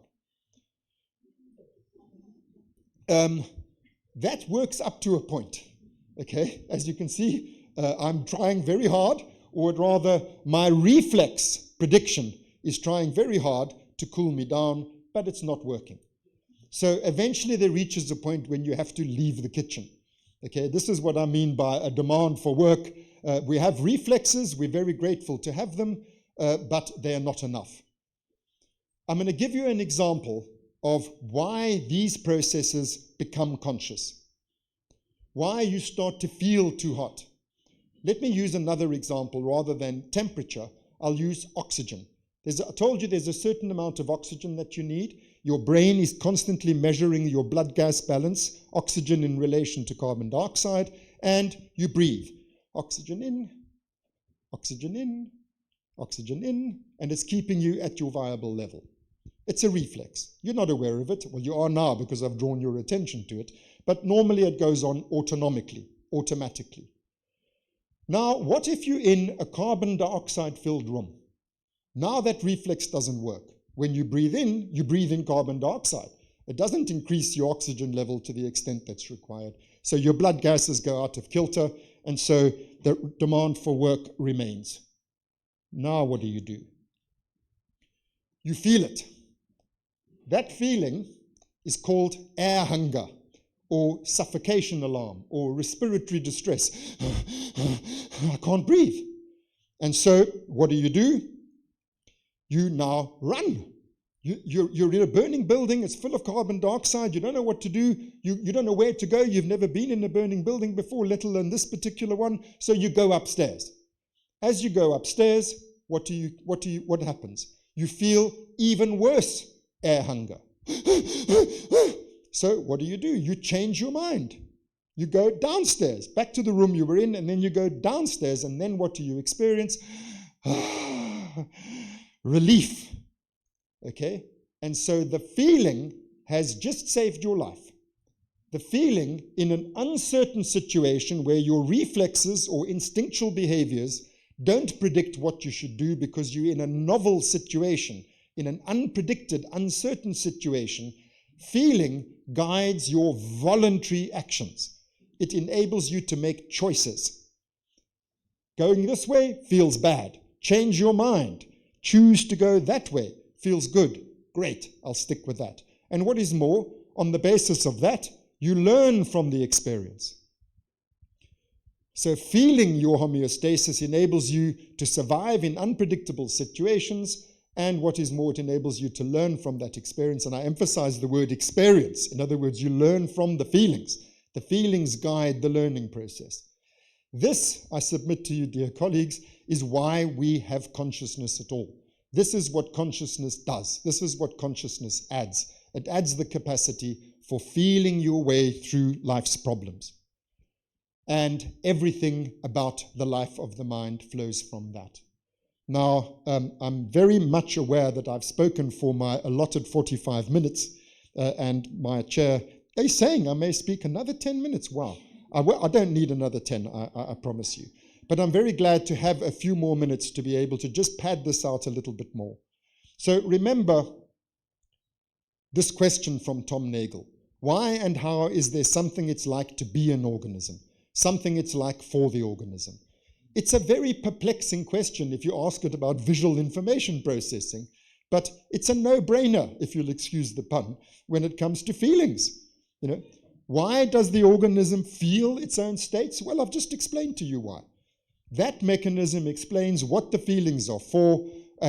That works up to a point, okay? As you can see, I'm trying very hard, or rather my reflex prediction is trying very hard to cool me down, but it's not working. So eventually there reaches a point when you have to leave the kitchen. Okay, this is what I mean by a demand for work. We have reflexes, we're very grateful to have them, but they are not enough. I'm going to give you an example of why these processes become conscious. Why you start to feel too hot. Let me use another example rather than temperature. I'll use oxygen. I told you there's a certain amount of oxygen that you need. Your brain is constantly measuring your blood gas balance, oxygen in relation to carbon dioxide, and you breathe. Oxygen in, oxygen in, oxygen in, and it's keeping you at your viable level. It's a reflex. You're not aware of it. Well, you are now because I've drawn your attention to it, but normally it goes on autonomically, automatically. Now, what if you're in a carbon dioxide-filled room? Now that reflex doesn't work. When you breathe in carbon dioxide. It doesn't increase your oxygen level to the extent that's required. So your blood gases go out of kilter, and so the demand for work remains. Now what do? You feel it. That feeling is called air hunger, or suffocation alarm, or respiratory distress. I can't breathe. And so what do? You now run. You're in a burning building, it's full of carbon dioxide, you don't know what to do, you don't know where to go, you've never been in a burning building before, let alone this particular one, so you go upstairs. As you go upstairs, what happens? You feel even worse air hunger. So what do? You change your mind. You go downstairs, back to the room you were in, and then you go downstairs, and then what do you experience? Relief. Okay? And so the feeling has just saved your life. The feeling in an uncertain situation where your reflexes or instinctual behaviors don't predict what you should do because you're in a novel situation, in an unpredicted, uncertain situation, feeling guides your voluntary actions. It enables you to make choices. Going this way feels bad. Change your mind. Choose to go that way. Feels good. Great, I'll stick with that. And what is more, on the basis of that, you learn from the experience. So feeling your homeostasis enables you to survive in unpredictable situations, and what is more, it enables you to learn from that experience. And I emphasize the word experience. In other words, you learn from the feelings. The feelings guide the learning process. This, I submit to you, dear colleagues, is why we have consciousness at all. This is what consciousness does. This is what consciousness adds. It adds the capacity for feeling your way through life's problems. And everything about the life of the mind flows from that. Now, I'm very much aware that I've spoken for my allotted 45 minutes, and my chair is saying I may speak another 10 minutes. Wow. I don't need another 10, I promise you. But I'm very glad to have a few more minutes to be able to just pad this out a little bit more. So remember this question from Tom Nagel. Why and how is there something it's like to be an organism? Something it's like for the organism? It's a very perplexing question if you ask it about visual information processing, but it's a no-brainer, if you'll excuse the pun, when it comes to feelings. You know, why does the organism feel its own states? Well, I've just explained to you why. That mechanism explains what the feelings are for.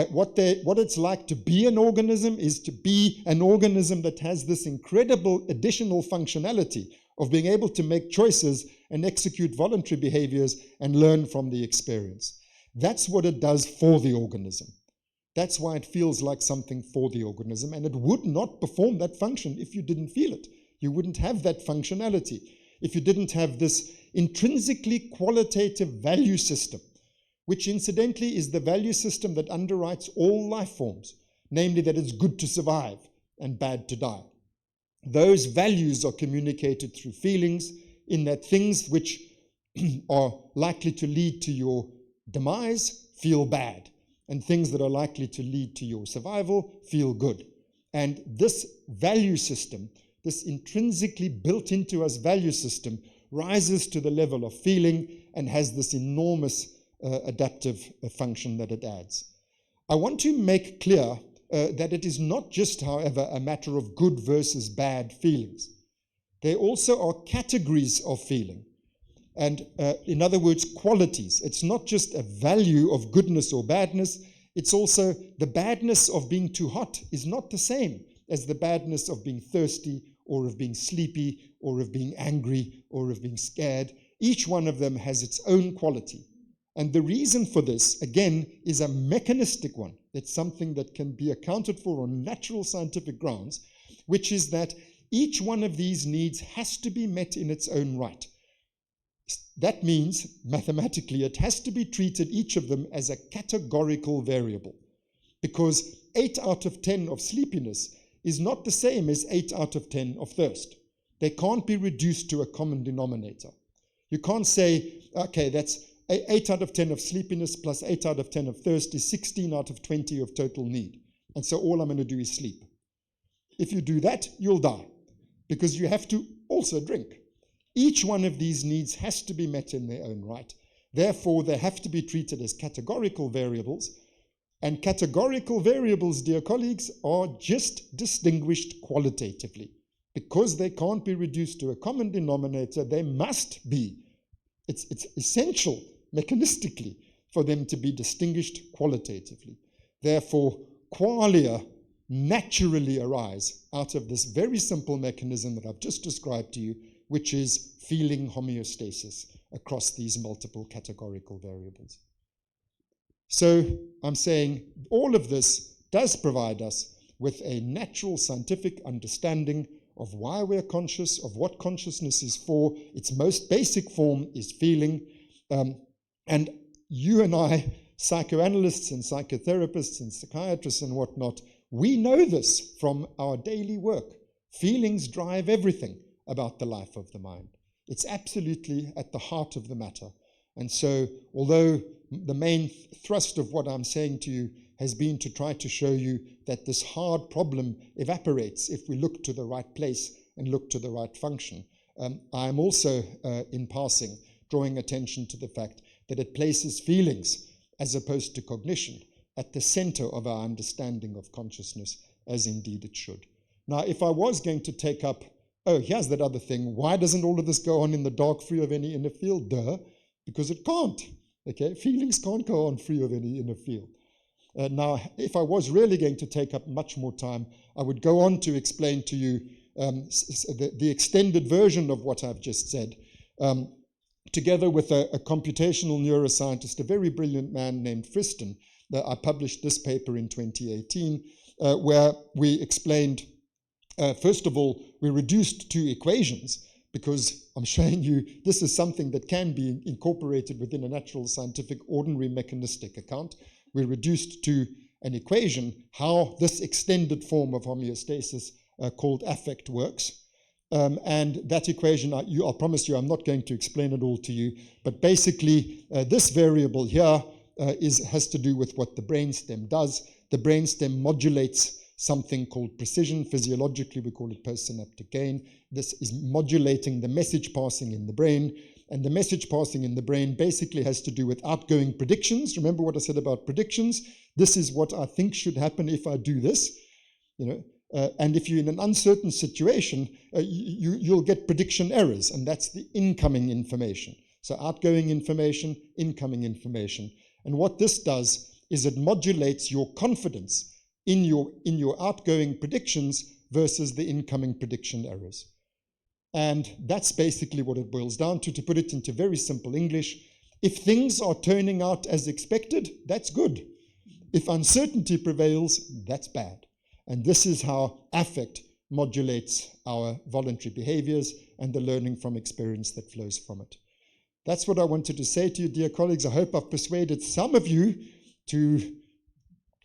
What it's like to be an organism is to be an organism that has this incredible additional functionality of being able to make choices and execute voluntary behaviors and learn from the experience. That's what it does for the organism. That's why it feels like something for the organism, and it would not perform that function if you didn't feel it. You wouldn't have that functionality if you didn't have this intrinsically qualitative value system, which incidentally is the value system that underwrites all life forms, namely that it's good to survive and bad to die. Those values are communicated through feelings, in that things which are likely to lead to your demise feel bad, and things that are likely to lead to your survival feel good. And this value system, this intrinsically built into us value system, rises to the level of feeling and has this enormous adaptive function that it adds. I want to make clear that it is not just, however, a matter of good versus bad feelings. There also are categories of feeling, and in other words, qualities. It's not just a value of goodness or badness, it's also the badness of being too hot is not the same as the badness of being thirsty or of being sleepy or of being angry or of being scared. Each one of them has its own quality. And the reason for this, again, is a mechanistic one. It's something that can be accounted for on natural scientific grounds, which is that each one of these needs has to be met in its own right. That means, mathematically, it has to be treated, each of them, as a categorical variable, because 8 out of 10 of sleepiness is not the same as 8 out of 10 of thirst. They can't be reduced to a common denominator. You can't say, okay, that's 8 out of 10 of sleepiness plus 8 out of 10 of thirst is 16 out of 20 of total need. And so all I'm going to do is sleep. If you do that, you'll die, because you have to also drink. Each one of these needs has to be met in their own right. Therefore, they have to be treated as categorical variables. And categorical variables, dear colleagues, are just distinguished qualitatively. Because they can't be reduced to a common denominator, they must be. It's essential mechanistically for them to be distinguished qualitatively. Therefore, qualia naturally arise out of this very simple mechanism that I've just described to you, which is feeling homeostasis across these multiple categorical variables. So I'm saying all of this does provide us with a natural scientific understanding of why we're conscious, of what consciousness is for. Its most basic form is feeling. And you and I, psychoanalysts and psychotherapists and psychiatrists and whatnot, we know this from our daily work. Feelings drive everything about the life of the mind. It's absolutely at the heart of the matter. And so, although the main thrust of what I'm saying to you has been to try to show you that this hard problem evaporates if we look to the right place and look to the right function, I'm also, in passing, drawing attention to the fact that it places feelings, as opposed to cognition, at the center of our understanding of consciousness, as indeed it should. Now, if I was going to take up, oh, here's that other thing, why doesn't all of this go on in the dark, free of any inner field? Duh, because it can't. Okay, feelings can't go on free of any inner field. Now, if I was really going to take up much more time, I would go on to explain to you the extended version of what I've just said, together with a computational neuroscientist, a very brilliant man named Friston. I published this paper in 2018, where we explained, first of all, we reduced two equations because I'm showing you this is something that can be incorporated within a natural, scientific, ordinary mechanistic account. We're reduced to an equation how this extended form of homeostasis called affect works. And that equation, I'll promise you, I'm not going to explain it all to you, but basically this variable here has to do with what the brainstem does. The brainstem modulates something called precision. Physiologically, we call it postsynaptic gain. This is modulating the message passing in the brain. And the message passing in the brain basically has to do with outgoing predictions. Remember what I said about predictions? This is what I think should happen if I do this. And if you're in an uncertain situation, you'll get prediction errors, and that's the incoming information. So outgoing information, incoming information. And what this does is it modulates your confidence in your outgoing predictions versus the incoming prediction errors. And that's basically what it boils down to put it into very simple English. If things are turning out as expected, that's good. If uncertainty prevails, that's bad. And this is how affect modulates our voluntary behaviors and the learning from experience that flows from it. That's what I wanted to say to you, dear colleagues. I hope I've persuaded some of you to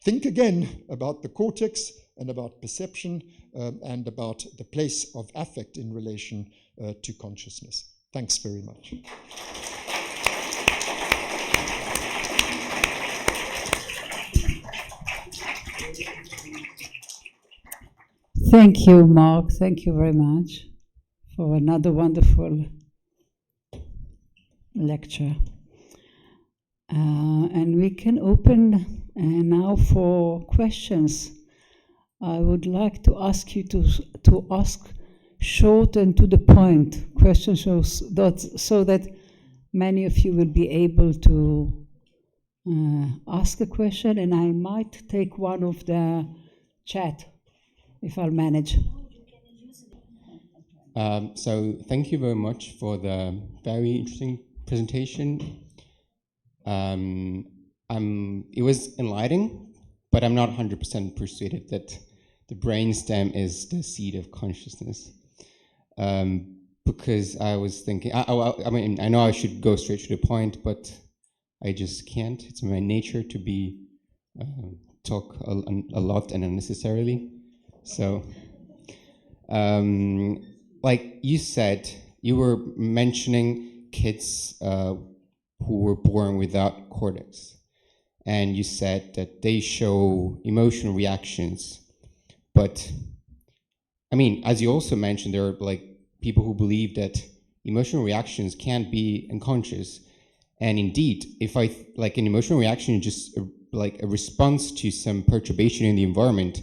think again about the cortex and about perception and about the place of affect in relation to consciousness. Thanks very much. Thank you, Mark. Thank you very much for another wonderful lecture. And we can open now for questions. I would like to ask you to ask short and to the point questions so that many of you will be able to ask a question, and I might take one of the chat if I'll manage. So thank you very much for the very interesting presentation. It was enlightening, but I'm not 100% persuaded that the brainstem is the seat of consciousness. Because I was thinking, I mean, I know I should go straight to the point, but I just can't. It's my nature to be talk a lot and unnecessarily. So, like you said, you were mentioning kids who were born without cortex, and you said that they show emotional reactions. But, I mean, as you also mentioned, there are like people who believe that emotional reactions can't be unconscious. And indeed, if like an emotional reaction is just like a response to some perturbation in the environment,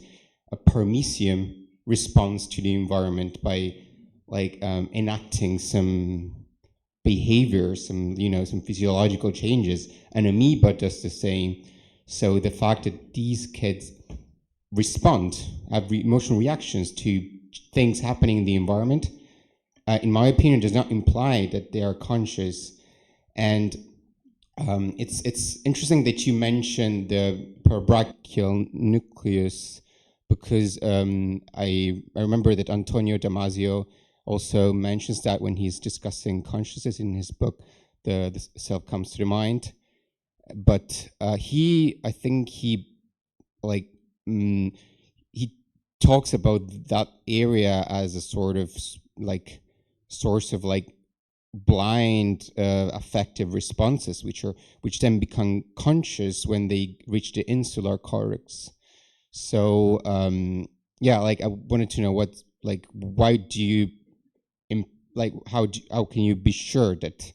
a paramecium responds to the environment by like enacting some behavior, some physiological changes. An amoeba does the same. So the fact that these kids have emotional reactions to things happening in the environment, in my opinion, does not imply that they are conscious. And it's interesting that you mentioned the parabrachial nucleus, because I remember that Antonio Damasio also mentions that when he's discussing consciousness in his book, the Self Comes to the Mind. But I think he talks about that area as a sort of like source of like blind affective responses, which then become conscious when they reach the insular cortex. So yeah, like I wanted to know why do you how can you be sure that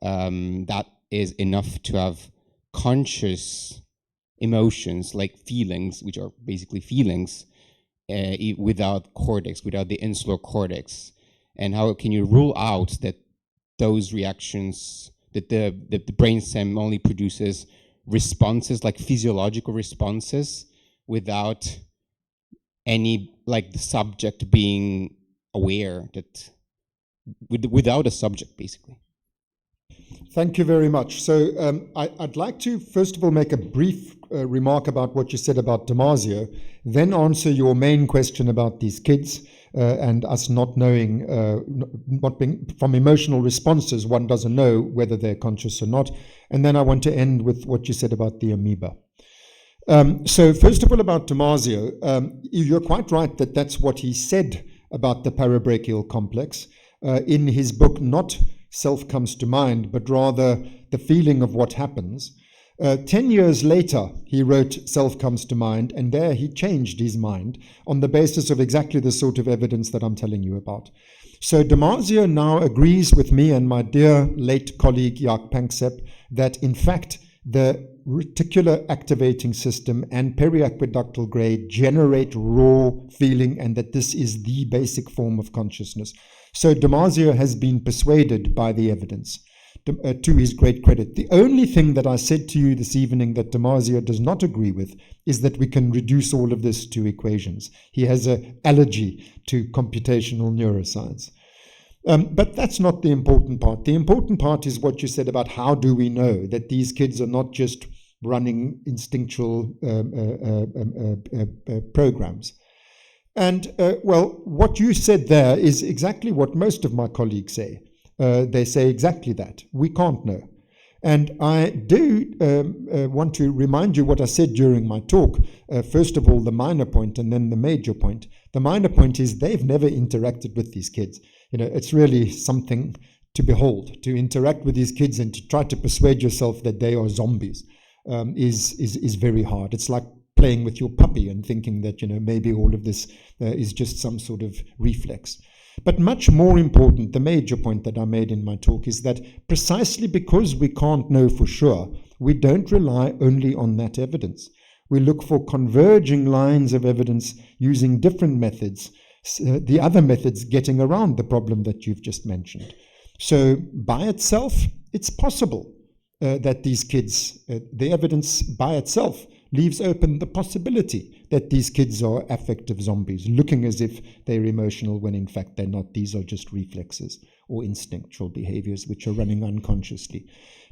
that is enough to have conscious emotions, like feelings, which are basically feelings, without cortex, without the insular cortex? And how can you rule out that those reactions, that the brainstem only produces responses, like physiological responses, without any, like the subject being aware, that without a subject, basically? Thank you very much. So I'd like to, first of all, make a brief remark about what you said about Damasio, then answer your main question about these kids. and us not knowing, not being, from emotional responses, one doesn't know whether they're conscious or not. And then I want to end with what you said about the amoeba. So first of all, about Damasio, you're quite right that that's what he said about the parabrachial complex. In his book, not Self Comes to Mind, but rather The Feeling of What Happens. 10 years later, he wrote Self Comes to Mind, and there he changed his mind on the basis of exactly the sort of evidence that I'm telling you about. So Damasio now agrees with me and my dear late colleague Jaak Panksepp that in fact the reticular activating system and periaqueductal grade generate raw feeling, and that this is the basic form of consciousness. So Damasio has been persuaded by the evidence, to his great credit. The only thing that I said to you this evening that Damasio does not agree with is that we can reduce all of this to equations. He has an allergy to computational neuroscience. But that's not the important part. The important part is what you said about how do we know that these kids are not just running instinctual programs. And well, what you said there is exactly what most of my colleagues say. They say exactly that. We can't know. And I do want to remind you what I said during my talk. First of all, the minor point and then the major point. The minor point is they've never interacted with these kids. You know, it's really something to behold, to interact with these kids and to try to persuade yourself that they are zombies is very hard. It's like playing with your puppy and thinking that, you know, maybe all of this is just some sort of reflex. But much more important, the major point that I made in my talk is that precisely because we can't know for sure, we don't rely only on that evidence. We look for converging lines of evidence using different methods, the other methods getting around the problem that you've just mentioned. So by itself, it's possible that these kids, the evidence by itself leaves open the possibility that these kids are affective zombies, looking as if they're emotional when in fact they're not. These are just reflexes or instinctual behaviors which are running unconsciously.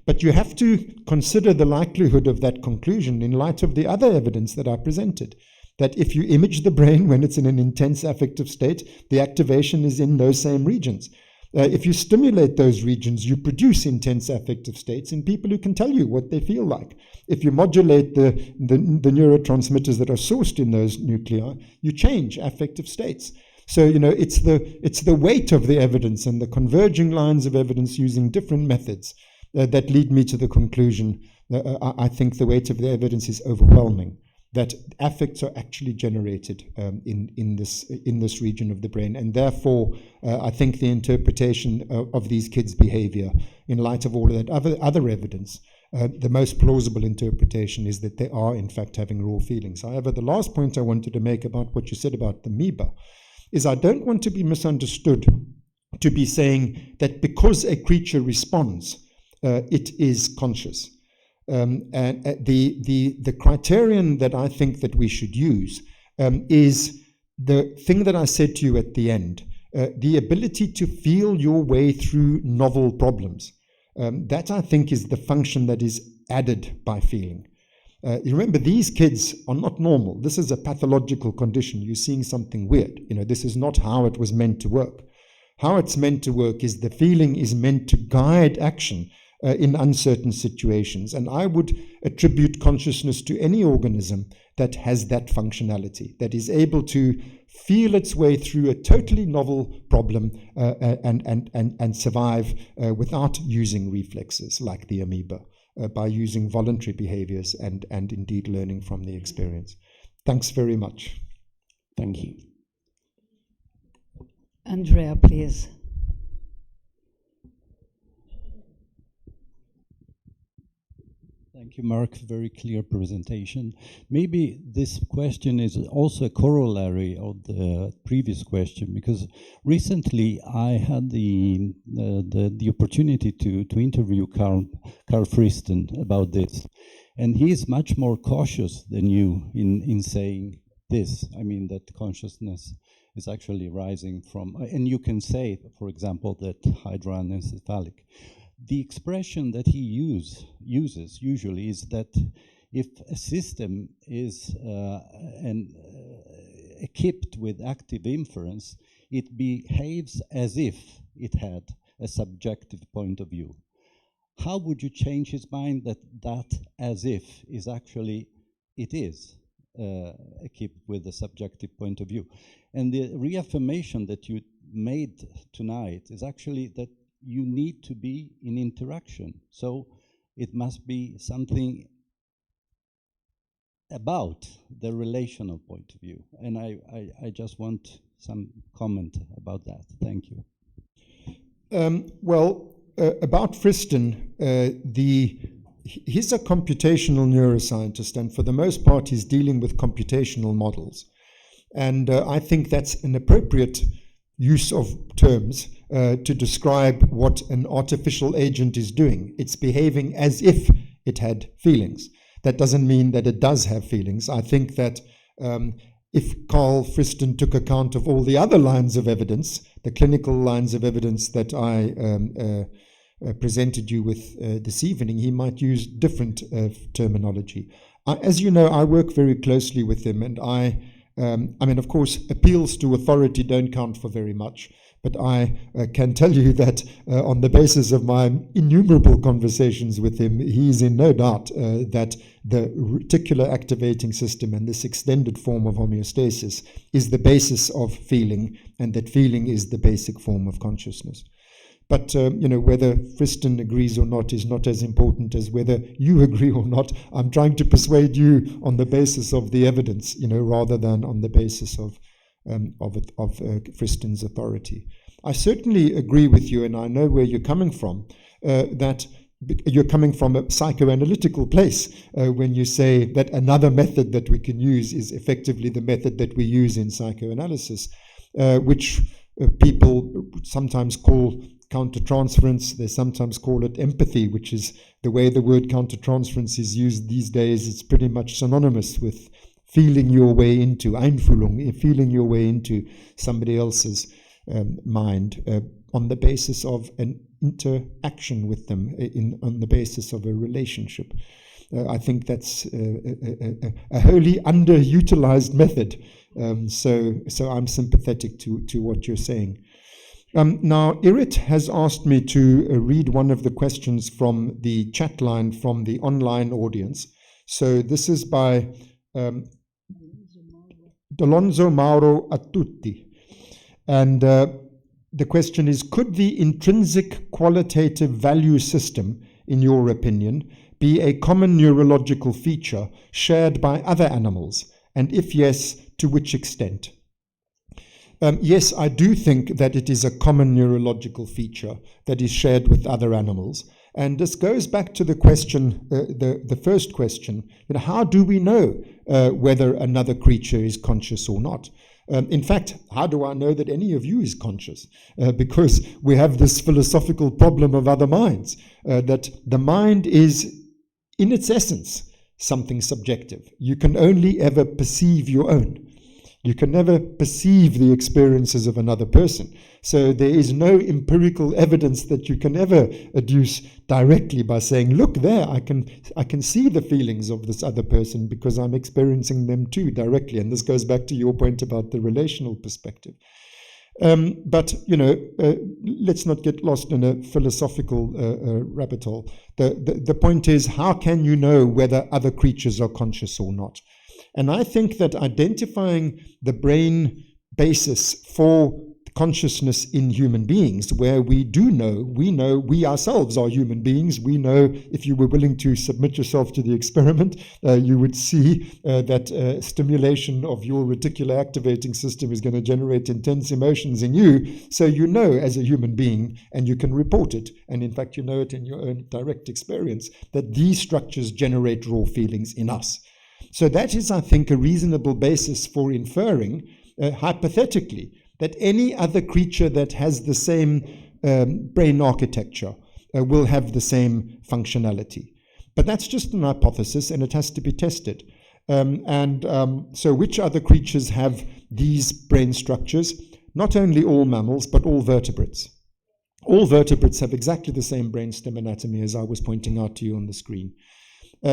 But you have to consider the likelihood of that conclusion in light of the other evidence that I presented, that if you image the brain when it's in an intense affective state, the activation is in those same regions. If you stimulate those regions, you produce intense affective states in people who can tell you what they feel like. If you modulate the neurotransmitters that are sourced in those nuclei, you change affective states. So, you know, it's the weight of the evidence and the converging lines of evidence using different methods that lead me to the conclusion that I think the weight of the evidence is overwhelming, that affects are actually generated in this region of the brain. And therefore, I think the interpretation of these kids' behavior in light of all of that other evidence, the most plausible interpretation is that they are in fact having raw feelings. However, the last point I wanted to make about what you said about the amoeba is I don't want to be misunderstood to be saying that because a creature responds, it is conscious. And the criterion that I think that we should use is the thing that I said to you at the end, the ability to feel your way through novel problems. That I think is the function that is added by feeling. You remember, these kids are not normal. This is a pathological condition. You're seeing something weird. You know, this is not how it was meant to work. How it's meant to work is the feeling is meant to guide action in uncertain situations. And I would attribute consciousness to any organism that has that functionality, that is able to feel its way through a totally novel problem and survive without using reflexes like the amoeba, by using voluntary behaviors and indeed learning from the experience. Thanks very much. Thank you. Andrea, please. Thank you, Mark. Very clear presentation. Maybe this question is also a corollary of the previous question, because recently I had the opportunity to interview Carl Friston about this, and he is much more cautious than you in saying this. I mean, that consciousness is actually rising from, and you can say, for example, that hydroanencephalic. The expression that he uses usually is that if a system is equipped with active inference, it behaves as if it had a subjective point of view. How would you change his mind that as if is actually, it is equipped with a subjective point of view? And the reaffirmation that you made tonight is actually that you need to be in interaction. So it must be something about the relational point of view. And I just want some comment about that. Thank you. About Friston, he's a computational neuroscientist, and for the most part, he's dealing with computational models. And I think that's an appropriate use of terms to describe what an artificial agent is doing. It's behaving as if it had feelings. That doesn't mean that it does have feelings. I think that if Carl Friston took account of all the other lines of evidence, the clinical lines of evidence that I presented you with this evening, he might use different terminology. As you know, I work very closely with him, and I mean, of course, appeals to authority don't count for very much, but I can tell you that on the basis of my innumerable conversations with him, he's in no doubt that the reticular activating system and this extended form of homeostasis is the basis of feeling, and that feeling is the basic form of consciousness. But, you know, whether Friston agrees or not is not as important as whether you agree or not. I'm trying to persuade you on the basis of the evidence, you know, rather than on the basis of Friston's authority. I certainly agree with you, and I know where you're coming from, that you're coming from a psychoanalytical place when you say that another method that we can use is effectively the method that we use in psychoanalysis, which people sometimes call countertransference. They sometimes call it empathy, which is the way the word countertransference is used these days. It's pretty much synonymous with feeling your way into, Einfühlung, feeling your way into somebody else's mind on the basis of an interaction with them, on the basis of a relationship. I think that's a wholly underutilized method. So I'm sympathetic to what you're saying. Now, Irit has asked me to read one of the questions from the chat line from the online audience. So this is by Dolonzo Mauro Attutti. And the question is, could the intrinsic qualitative value system, in your opinion, be a common neurological feature shared by other animals? And if yes, to which extent? Yes, I do think that it is a common neurological feature that is shared with other animals. And this goes back to the question, the first question, you know, how do we know whether another creature is conscious or not? In fact, how do I know that any of you is conscious? Because we have this philosophical problem of other minds, that the mind is, in its essence, something subjective. You can only ever perceive your own. You can never perceive the experiences of another person. So there is no empirical evidence that you can ever adduce directly by saying, look there, I can see the feelings of this other person because I'm experiencing them too directly. And this goes back to your point about the relational perspective. But, you know, let's not get lost in a philosophical rabbit hole. The point is, how can you know whether other creatures are conscious or not? And I think that identifying the brain basis for consciousness in human beings, where we know we ourselves are human beings. We know, if you were willing to submit yourself to the experiment, you would see that stimulation of your reticular activating system is going to generate intense emotions in you. So you know as a human being, and you can report it, and in fact you know it in your own direct experience, that these structures generate raw feelings in us. So that is, I think, a reasonable basis for inferring, hypothetically, that any other creature that has the same brain architecture will have the same functionality. But that's just an hypothesis, and it has to be tested. So which other creatures have these brain structures? Not only all mammals, but all vertebrates. All vertebrates have exactly the same brainstem anatomy as I was pointing out to you on the screen.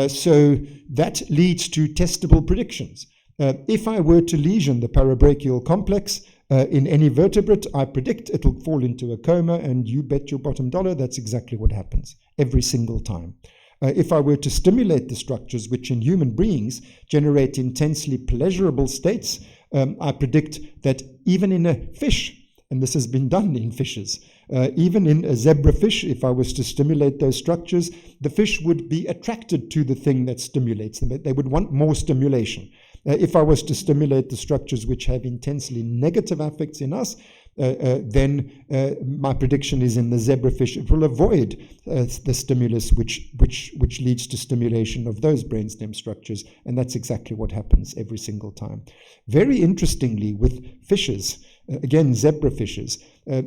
So that leads to testable predictions. If I were to lesion the parabrachial complex, In any vertebrate, I predict it'll fall into a coma, and you bet your bottom dollar that's exactly what happens every single time. If I were to stimulate the structures which in human beings generate intensely pleasurable states, I predict that even in a fish, and this has been done in fishes, even in a zebrafish, if I was to stimulate those structures, the fish would be attracted to the thing that stimulates them. They would want more stimulation. If I was to stimulate the structures which have intensely negative affects in us, then my prediction is in the zebrafish, it will avoid the stimulus which leads to stimulation of those brainstem structures, and that's exactly what happens every single time. Very interestingly, with fishes, again zebrafishes,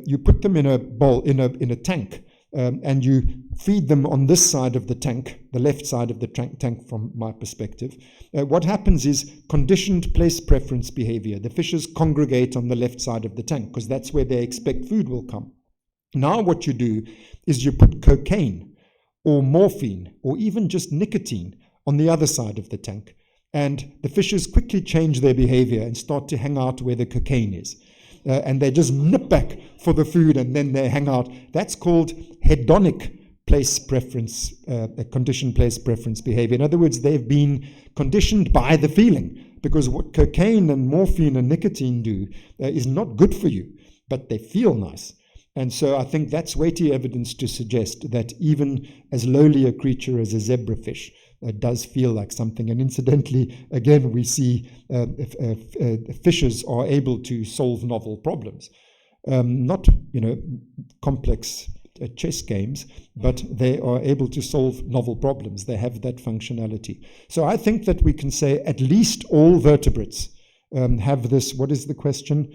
you put them in a bowl, in a tank, and you feed them on this side of the tank, the left side of the tank from my perspective. What happens is conditioned place preference behavior. The fishes congregate on the left side of the tank because that's where they expect food will come. Now what you do is you put cocaine or morphine or even just nicotine on the other side of the tank, and the fishes quickly change their behavior and start to hang out where the cocaine is. And they just nip back for the food, and then they hang out. That's called hedonic place preference, conditioned place preference behavior. In other words, they've been conditioned by the feeling, because what cocaine and morphine and nicotine do is not good for you, but they feel nice. And so I think that's weighty evidence to suggest that even as lowly a creature as a zebrafish does feel like something. And incidentally, again, we see fishes are able to solve novel problems. Not, complex chess games, but they are able to solve novel problems. They have that functionality. So I think that we can say at least all vertebrates have this, what is the question?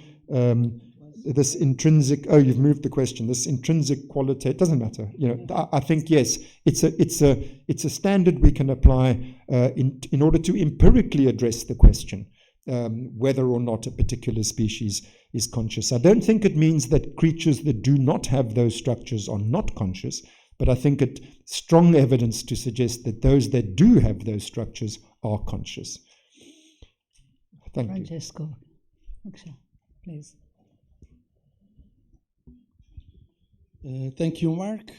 This intrinsic, you've moved the question, this intrinsic quality, it doesn't matter. I think, yes, it's a standard we can apply in order to empirically address the question, whether or not a particular species is conscious. I don't think it means that creatures that do not have those structures are not conscious, but I think it's strong evidence to suggest that those that do have those structures are conscious. Thank you. Francesco, please. Thank you, Mark.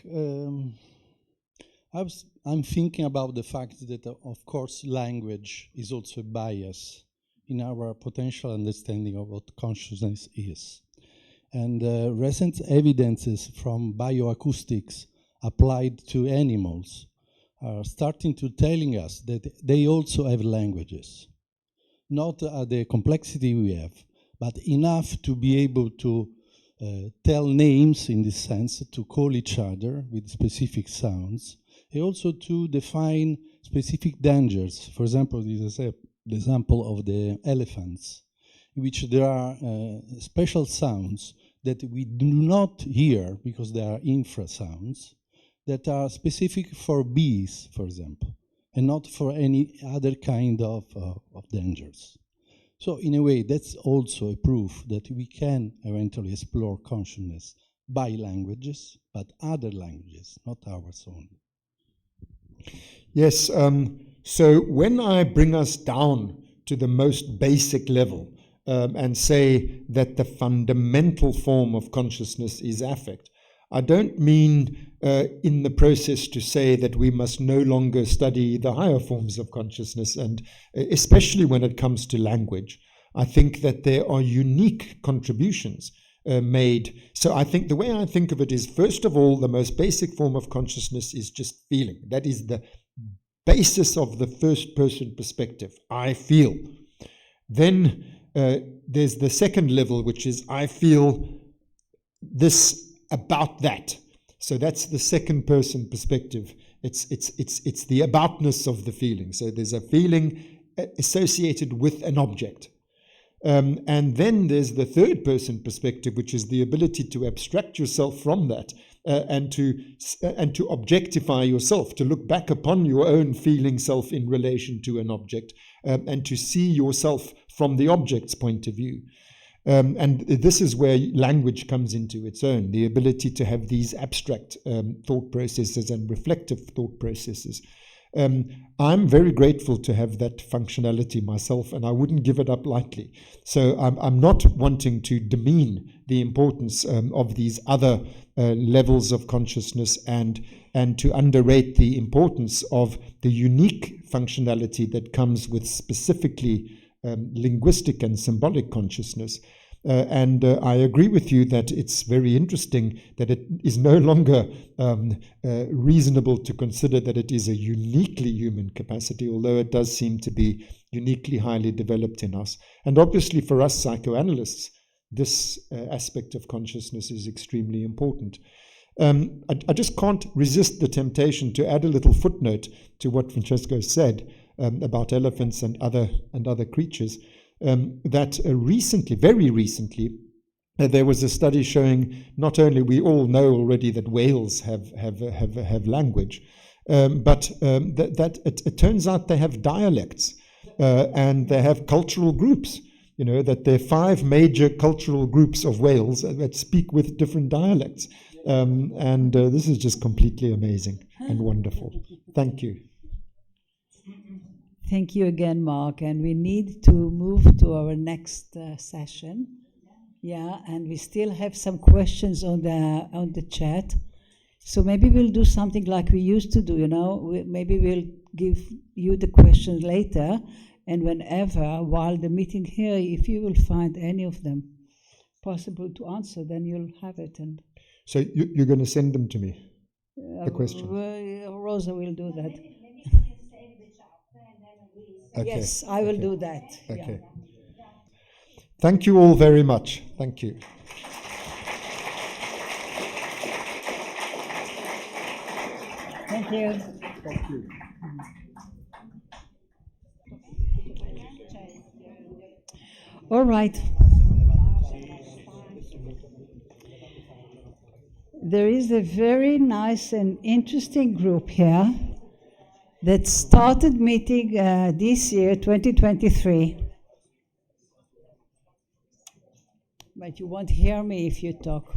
I'm thinking about the fact that, of course, language is also a bias in our potential understanding of what consciousness is. And recent evidences from bioacoustics applied to animals are starting to telling us that they also have languages. Not at the complexity we have, but enough to be able to tell names in this sense, to call each other with specific sounds, and also to define specific dangers. For example, this is the example of the elephants, in which there are special sounds that we do not hear because they are infrasounds, that are specific for bees, for example, and not for any other kind of dangers. So in a way, that's also a proof that we can eventually explore consciousness by languages, but other languages, not ours only. Yes, so when I bring us down to the most basic level and say that the fundamental form of consciousness is affect, I don't mean in the process to say that we must no longer study the higher forms of consciousness, and especially when it comes to language. I think that there are unique contributions made. So I think the way I think of it is, first of all, the most basic form of consciousness is just feeling. That is the basis of the first person perspective. I feel. Then there's the second level, which is I feel this about that. So that's the second person perspective. It's the aboutness of the feeling. So there's a feeling associated with an object. And then there's the third person perspective, which is the ability to abstract yourself from that and to objectify yourself, to look back upon your own feeling self in relation to an object, and to see yourself from the object's point of view. And this is where language comes into its own, the ability to have these abstract thought processes and reflective thought processes. I'm very grateful to have that functionality myself, and I wouldn't give it up lightly. So I'm not wanting to demean the importance of these other levels of consciousness and to underrate the importance of the unique functionality that comes with specifically linguistic and symbolic consciousness. I agree with you that it's very interesting that it is no longer reasonable to consider that it is a uniquely human capacity, although it does seem to be uniquely highly developed in us. And obviously for us psychoanalysts, this aspect of consciousness is extremely important. I just can't resist the temptation to add a little footnote to what Francesco said about elephants and other creatures. That recently, very recently, there was a study showing not only we all know already that whales have language, but that it turns out they have dialects and they have cultural groups. You know, that there are 5 major cultural groups of whales that speak with different dialects. This is just completely amazing and wonderful. Thank you. Thank you again, Mark. And we need to move to our next session. Yeah, and we still have some questions on the chat. So maybe we'll do something like we used to do, you know. Maybe we'll give you the questions later, and whenever, while the meeting here, if you will find any of them possible to answer, then you'll have it. And so you're going to send them to me, the question? Rosa will do that. Okay. Yes, I will do that. Okay. Yeah. Thank you all very much. Thank you. Thank you. Thank you. All right. There is a very nice and interesting group here that started meeting this year, 2023. But you won't hear me if you talk.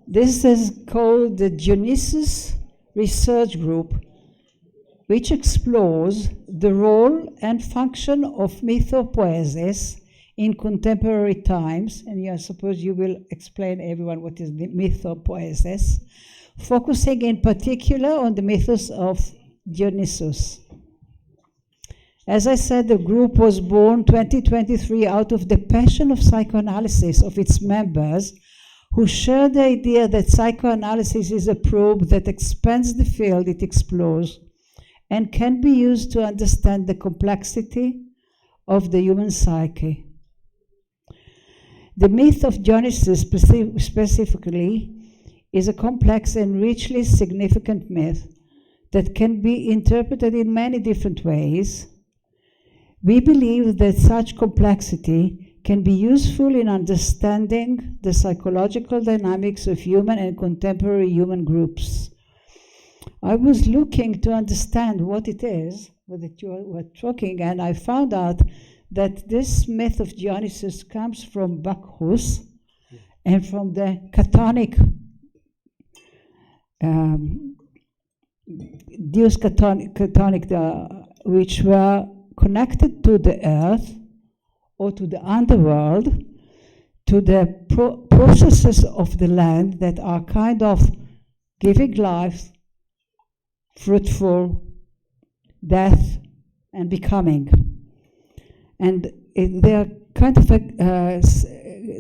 This is called the Dionysus Research Group, which explores the role and function of mythopoiesis in contemporary times. And I suppose you will explain everyone what is the mythopoiesis, focusing in particular on the mythos of Dionysus. As I said, the group was born 2023 out of the passion of psychoanalysis of its members, who share the idea that psychoanalysis is a probe that expands the field it explores and can be used to understand the complexity of the human psyche. The myth of Dionysus specifically is a complex and richly significant myth that can be interpreted in many different ways. We believe that such complexity can be useful in understanding the psychological dynamics of human and contemporary human groups. I was looking to understand what it is that you were talking, and I found out that this myth of Dionysus comes from Bacchus and from the Catonic Deus Catonic, which were connected to the earth or to the underworld, to the processes of the land that are kind of giving life, fruitful, death, and becoming. And they are kind of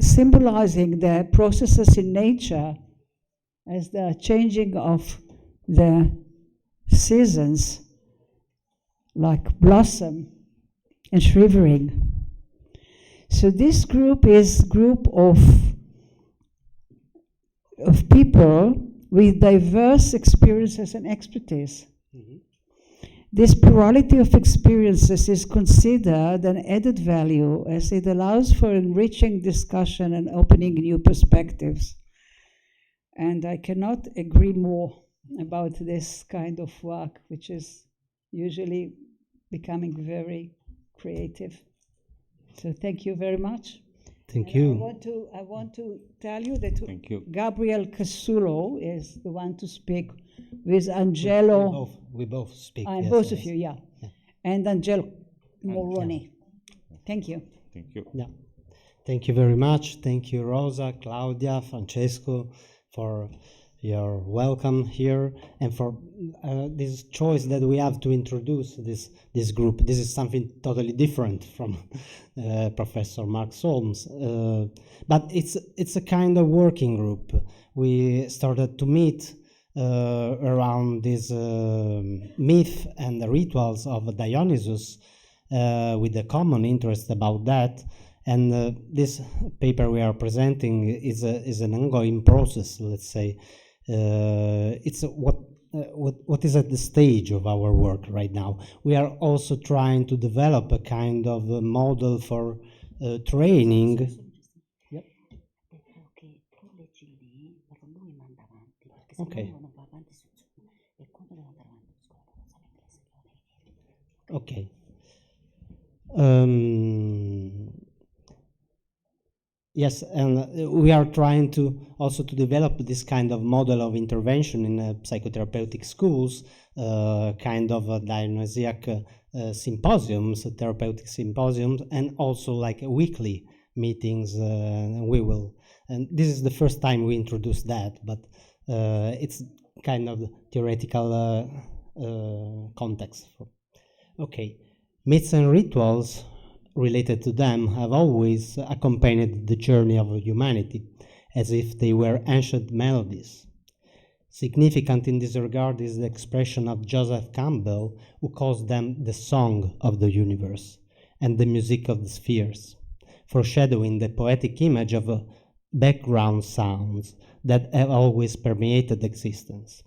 symbolizing the processes in nature as the changing of the seasons, like blossom and shivering. So this group is a group of people with diverse experiences and expertise. Mm-hmm. This plurality of experiences is considered an added value as it allows for enriching discussion and opening new perspectives. And I cannot agree more about this kind of work, which is usually becoming very creative. So thank you very much. Thank And you. I want to tell you that Thank you. Gabriel Casulo is the one to speak with Angelo. We both speak. And yes, both yes. of you, yeah. And Angelo Moroni. Thank you. Thank you. Yeah. Thank you very much. Thank you, Rosa, Claudia, Francesco, for your welcome here and for this choice that we have to introduce this group. This is something totally different from Professor Mark Solms, but it's a kind of working group. We started to meet around this myth and the rituals of Dionysus with a common interest about that. And this paper we are presenting is an ongoing process, let's say. It's what is at the stage of our work right now. We are also trying to develop a kind of a model for training. Yep. Okay. Okay. Yes, and we are trying to also to develop this kind of model of intervention in psychotherapeutic schools, kind of Dionysiac symposiums, therapeutic symposiums, and also like weekly meetings. We will, and this is the first time we introduce that, but it's kind of theoretical context. Okay, myths and rituals related to them have always accompanied the journey of humanity, as if they were ancient melodies. Significant in this regard is the expression of Joseph Campbell, who calls them the song of the universe and the music of the spheres, foreshadowing the poetic image of background sounds that have always permeated existence.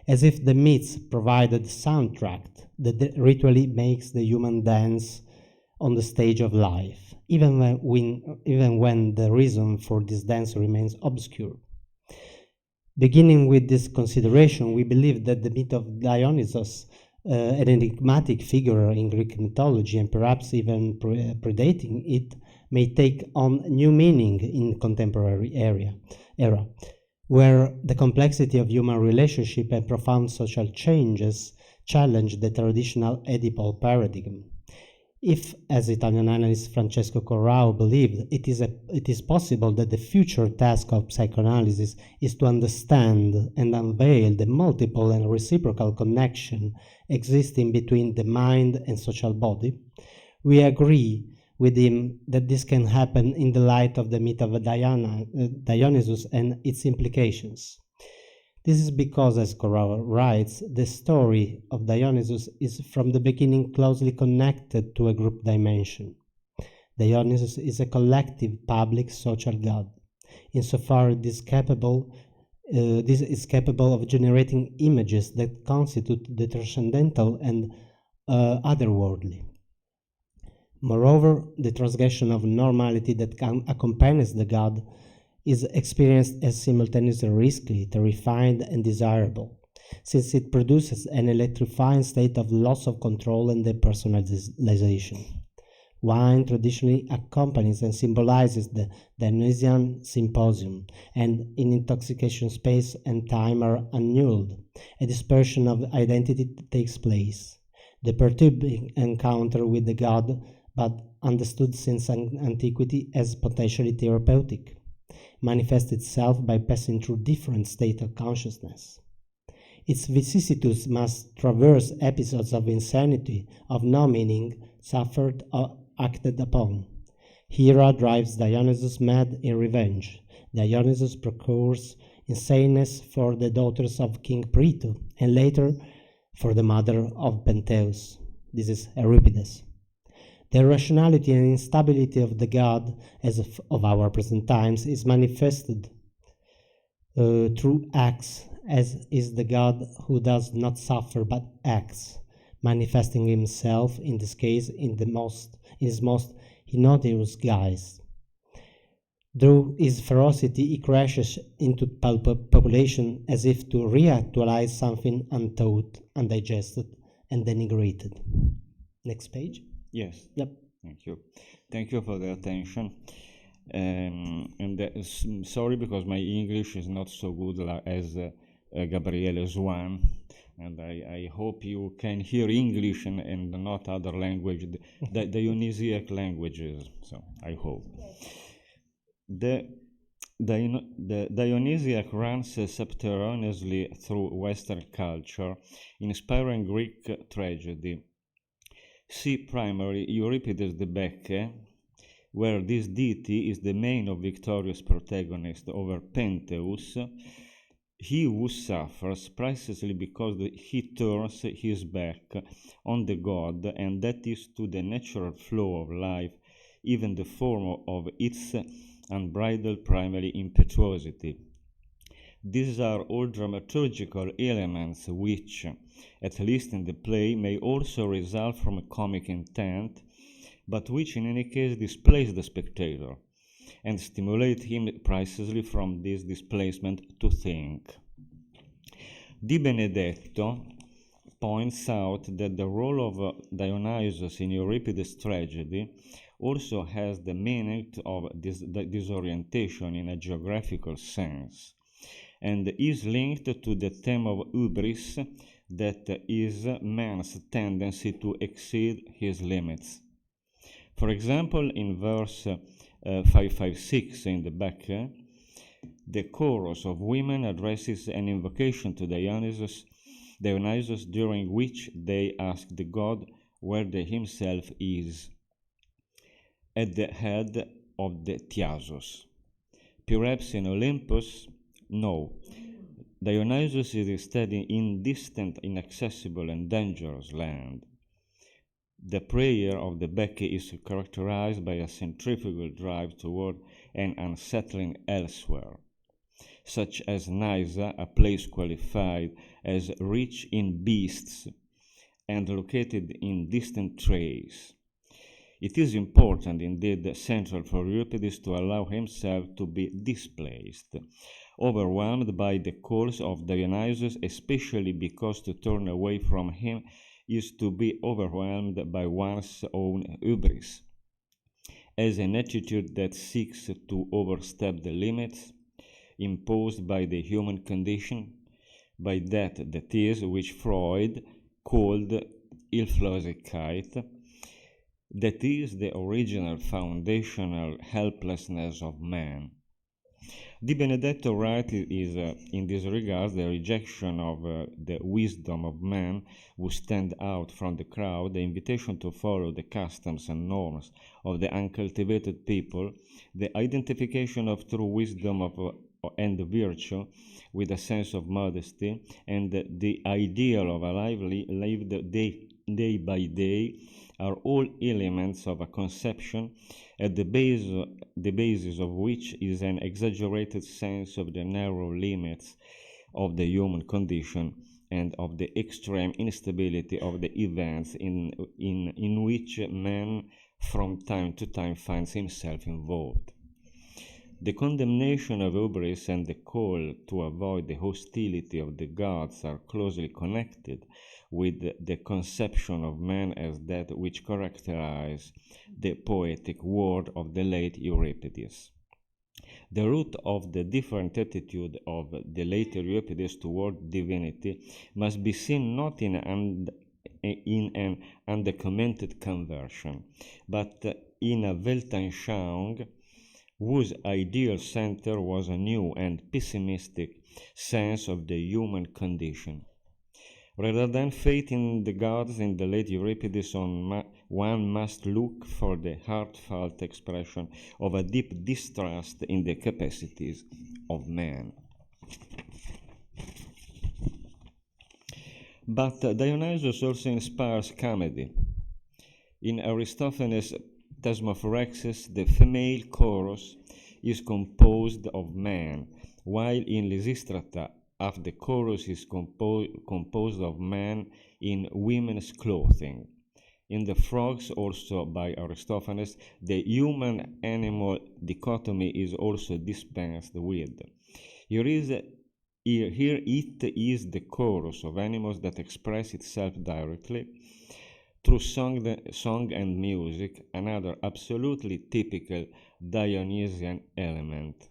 As if the myths provided soundtrack that ritually makes the human dance on the stage of life, even when the reason for this dance remains obscure. Beginning with this consideration, we believe that the myth of Dionysus, an enigmatic figure in Greek mythology and perhaps even predating it, may take on new meaning in contemporary era, where the complexity of human relationship and profound social changes challenge the traditional Oedipal paradigm. If, as Italian analyst Francesco Corrao believed, it is possible that the future task of psychoanalysis is to understand and unveil the multiple and reciprocal connection existing between the mind and social body, we agree with him that this can happen in the light of the myth of Dionysus and its implications. This is because, as Corrao writes, the story of Dionysus is from the beginning closely connected to a group dimension. Dionysus is a collective, public, social god. Insofar this is capable of generating images that constitute the transcendental and otherworldly. Moreover, the transgression of normality that accompanies the god is experienced as simultaneously risky, terrifying, and desirable, since it produces an electrifying state of loss of control and depersonalization. Wine traditionally accompanies and symbolizes the Dionysian symposium, and in intoxication space and time are annulled. A dispersion of identity takes place. The perturbing encounter with the god, but understood since antiquity as potentially therapeutic, manifests itself by passing through different states of consciousness. Its vicissitudes must traverse episodes of insanity, of no meaning, suffered or acted upon. Hera drives Dionysus mad in revenge. Dionysus procures insaneness for the daughters of King Prito, and later for the mother of Pentheus. This is Euripides. The irrationality and instability of the god, as of our present times, is manifested through acts, as is the god who does not suffer but acts, manifesting himself, in this case, in his most innocuous guise. Through his ferocity, he crashes into population as if to reactualize something untaught, undigested, and denigrated. Next page. Yes. Yep. Thank you. Thank you for the attention. Sorry because my English is not so good as Gabriele's one, and I hope you can hear English and not other language, the Dionysiac languages. So I hope. The Dionysiac runs subterraneously through Western culture, inspiring Greek tragedy. See primarily Euripides the Bacchae, where this deity is the main of victorious protagonist over Pentheus, he who suffers precisely because he turns his back on the god, and that is to the natural flow of life, even the form of its unbridled primary impetuosity. These are all dramaturgical elements which, at least in the play, may also result from a comic intent, but which in any case displace the spectator and stimulate him precisely from this displacement to think. Di Benedetto points out that the role of Dionysus in Euripides' tragedy also has the meaning of disorientation in a geographical sense, and is linked to the theme of hubris, that is man's tendency to exceed his limits. For example, in verse 556 in the Bacchae, the chorus of women addresses an invocation to Dionysus, during which they ask the god where he himself is, at the head of the Thiasos. Perhaps in Olympus? No. Dionysus is instead in distant, inaccessible, and dangerous land. The prayer of the Bacchae is characterized by a centrifugal drive toward an unsettling elsewhere, such as Nysa, a place qualified as rich in beasts and located in distant Thrace. It is important, indeed central for Euripides, to allow himself to be displaced, overwhelmed by the calls of Dionysus, especially because to turn away from him is to be overwhelmed by one's own hubris, as an attitude that seeks to overstep the limits imposed by the human condition, by that is which Freud called Hilflosigkeit, that is the original foundational helplessness of man. Di Benedetto writes is in this regard the rejection of the wisdom of man who stand out from the crowd, the invitation to follow the customs and norms of the uncultivated people, the identification of true wisdom and virtue with a sense of modesty, and the ideal of a life lived day by day are all elements of a conception at the basis of which is an exaggerated sense of the narrow limits of the human condition and of the extreme instability of the events in which man from time to time finds himself involved. The condemnation of hubris and the call to avoid the hostility of the gods are closely connected with the conception of man as that which characterized the poetic world of the late Euripides. The root of the different attitude of the later Euripides toward divinity must be seen not in an undocumented conversion, but in a Weltanschauung whose ideal center was a new and pessimistic sense of the human condition. Rather than faith in the gods in the late Euripides, one must look for the heartfelt expression of a deep distrust in the capacities of man. But Dionysus also inspires comedy. In Aristophanes' Thesmophorexis, the female chorus is composed of men, while in Lysistrata, half the chorus is composed of men in women's clothing. In the Frogs, also by Aristophanes, the human-animal dichotomy is also dispensed with. Here it is the chorus of animals that express itself directly, through song and music, another absolutely typical Dionysian element.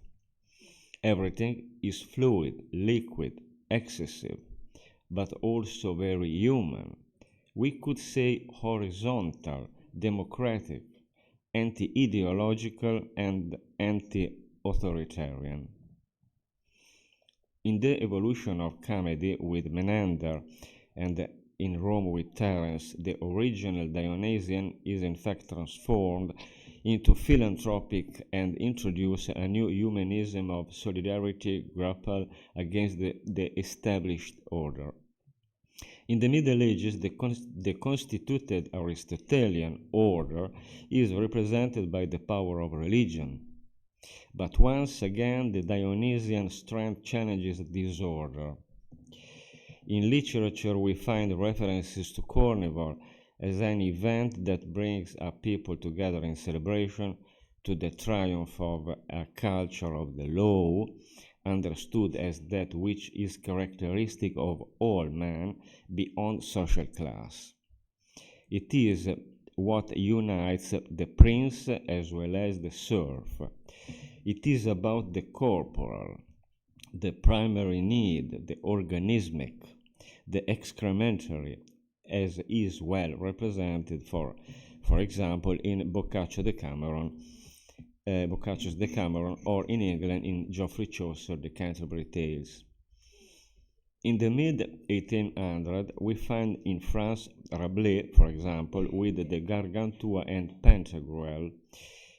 Everything is fluid, liquid, excessive, but also very human. We could say horizontal, democratic, anti-ideological, and anti-authoritarian. In the evolution of comedy with Menander and in Rome with Terence, the original Dionysian is in fact transformed into philanthropic and introduce a new humanism of solidarity grapple against the established order. In the Middle Ages, the constituted Aristotelian order is represented by the power of religion. But once again, the Dionysian strength challenges this order. In literature, we find references to Carnival as an event that brings a people together in celebration, to the triumph of a culture of the law, understood as that which is characteristic of all men beyond social class. It is what unites the prince as well as the serf. It is about the corporal, the primary need, the organismic, the excrementary, as is well represented, for example, in Boccaccio's Decameron, or in England in Geoffrey Chaucer, The Canterbury Tales. In the mid-1800s, we find in France Rabelais, for example, with the Gargantua and Pantagruel.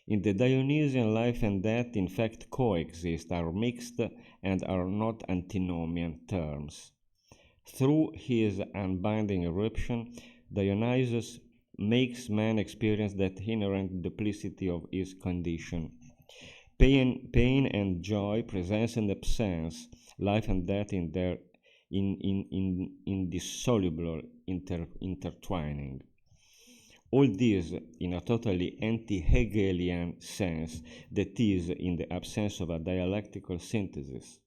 In the Dionysian, life and death in fact coexist, are mixed, and are not antinomian terms. Through his unbinding eruption, Dionysus makes man experience that inherent duplicity of his condition. Pain and joy, presence and absence, life and death in their indissoluble intertwining. All this in a totally anti-Hegelian sense, that is, in the absence of a dialectical synthesis.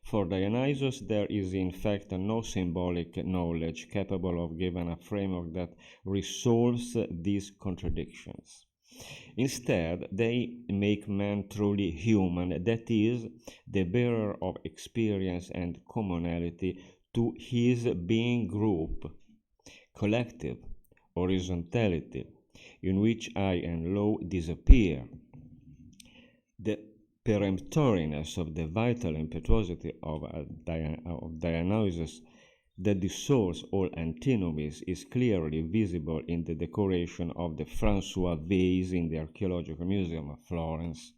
For Dionysus, there is in fact no symbolic knowledge capable of giving a framework that resolves these contradictions. Instead, they make man truly human, that is, the bearer of experience and commonality to his being group, collective, horizontality, in which I and law disappear. The peremptoriness of the vital impetuosity of Dionysus that dissolves all antinomies is clearly visible in the decoration of the François vase in the Archaeological Museum of Florence.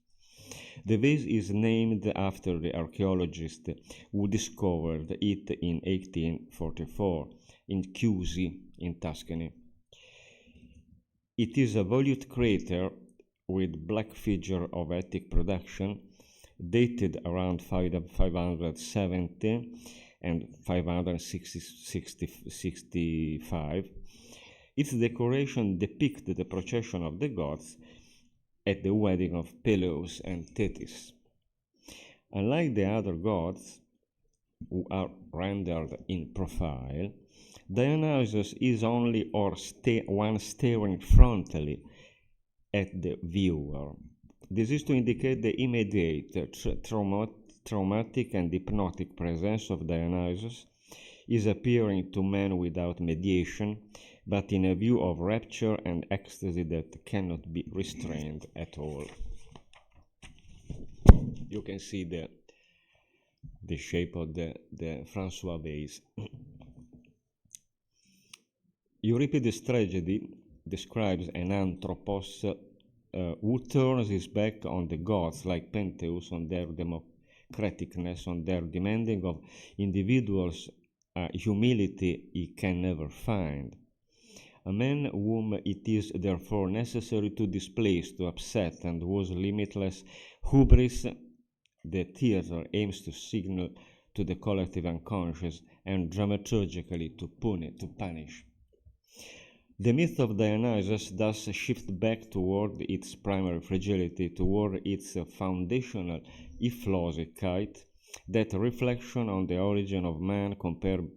The vase is named after the archaeologist who discovered it in 1844 in Chiusi in Tuscany. It is a volute crater with black figure of Attic production, dated around 570 and 565. Its decoration depicted the procession of the gods at the wedding of Peleus and Thetis. Unlike the other gods, who are rendered in profile, Dionysus is only one staring frontally at the viewer. This is to indicate the immediate, traumatic and hypnotic presence of Dionysus is appearing to man without mediation, but in a view of rapture and ecstasy that cannot be restrained at all. You can see the shape of the François vase. Euripides' tragedy describes an anthropos who turns his back on the gods, like Pentheus, on their democraticness, on their demanding of individuals humility he can never find. A man whom it is therefore necessary to displace, to upset, and whose limitless hubris the theatre aims to signal to the collective unconscious and dramaturgically to punish. The myth of Dionysus thus shifts back toward its primary fragility, toward its foundational Iphlosicite, that reflection on the origin of man compared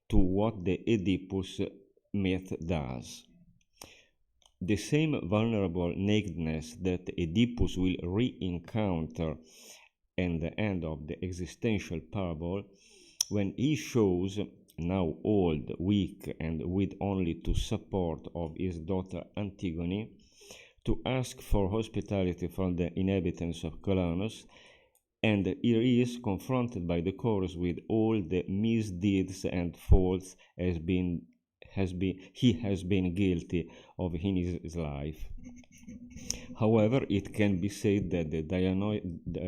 to what the Oedipus myth does. The same vulnerable nakedness that Oedipus will re-encounter at the end of the existential parable, when he shows, now old, weak, and with only to support of his daughter Antigone, to ask for hospitality from the inhabitants of Colonus, and he is confronted by the chorus with all the misdeeds and faults he has been guilty of in his life. However, it can be said that the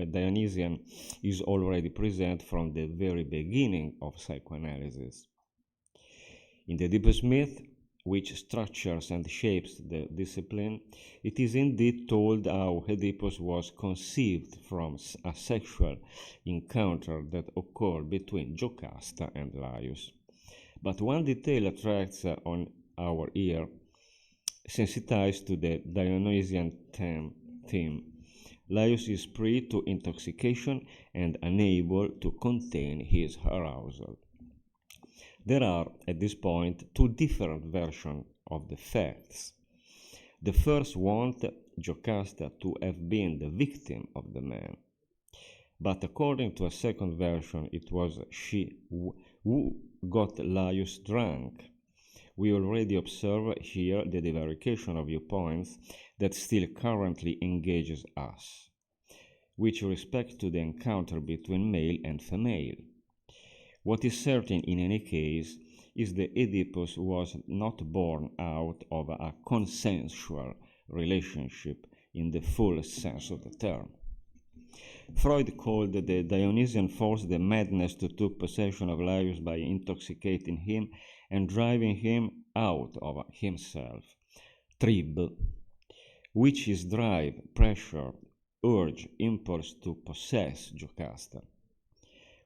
Dionysian is already present from the very beginning of psychoanalysis. In the Oedipus myth, which structures and shapes the discipline, it is indeed told how Oedipus was conceived from a sexual encounter that occurred between Jocasta and Laius. But one detail attracts on our ear, sensitized to the Dionysian theme. Laius is prey to intoxication and unable to contain his arousal. There are, at this point, two different versions of the facts. The first wants Jocasta to have been the victim of the man, but according to a second version, it was she who got Laius drunk. We already observe here the divarication of viewpoints that still currently engages us, with respect to the encounter between male and female. What is certain in any case is that Oedipus was not born out of a consensual relationship in the full sense of the term. Freud called the Dionysian force the madness that took possession of Laius by intoxicating him and driving him out of himself. Trib, which is drive, pressure, urge, impulse to possess Jocasta,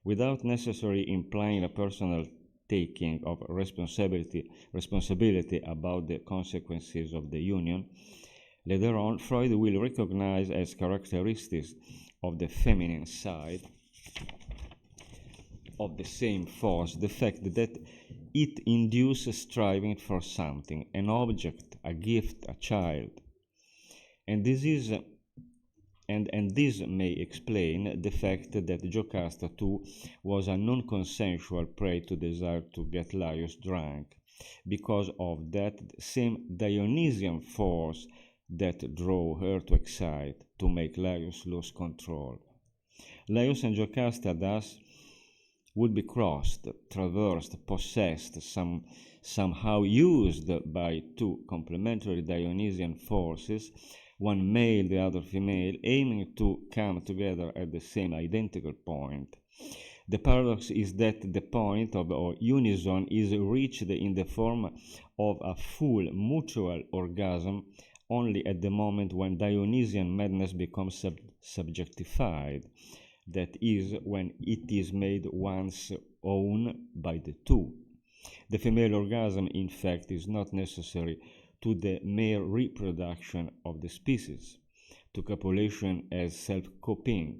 without necessarily implying a personal taking of responsibility about the consequences of the union. Later on, Freud will recognize as characteristics of the feminine side of the same force the fact that it induces striving for something, an object, a gift, a child. And this may explain the fact that Jocasta too was a non-consensual prey to desire to get Laius drunk, because of that same Dionysian force that drove her to excite, to make Laius lose control. Laius and Jocasta thus would be crossed, traversed, possessed, somehow used by two complementary Dionysian forces, one male, the other female, aiming to come together at the same identical point. The paradox is that the point of unison is reached in the form of a full mutual orgasm only at the moment when Dionysian madness becomes subjectified, that is, when it is made one's own by the two. The female orgasm, in fact, is not necessary to the mere reproduction of the species, to copulation as self-coping.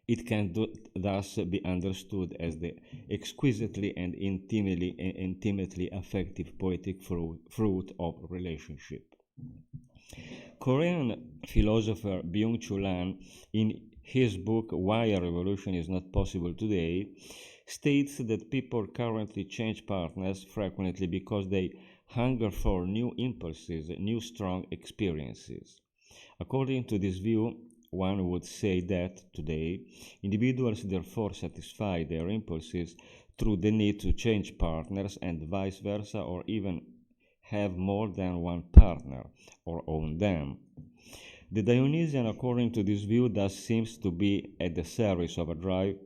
It can thus be understood as the exquisitely and intimately affective poetic fruit of relationship. Korean philosopher Byung-Chul Han, in his book Why a Revolution is Not Possible Today, states that people currently change partners frequently because they hunger for new impulses, new strong experiences. According to this view, one would say that today individuals therefore satisfy their impulses through the need to change partners and vice versa, or even have more than one partner or own them. The Dionysian, according to this view, thus seems to be at the service of a drive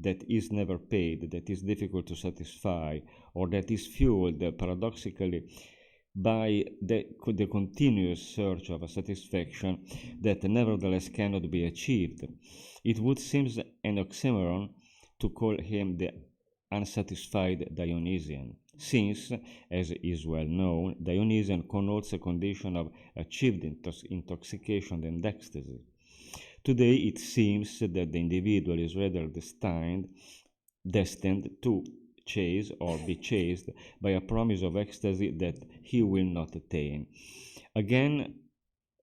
that is never paid, that is difficult to satisfy, or that is fueled paradoxically by the continuous search of a satisfaction that nevertheless cannot be achieved. It would seem an oxymoron to call him the unsatisfied Dionysian, since, as is well known, Dionysian connotes a condition of achieved intoxication and ecstasy. Today it seems that the individual is rather destined to chase or be chased by a promise of ecstasy that he will not attain. Again,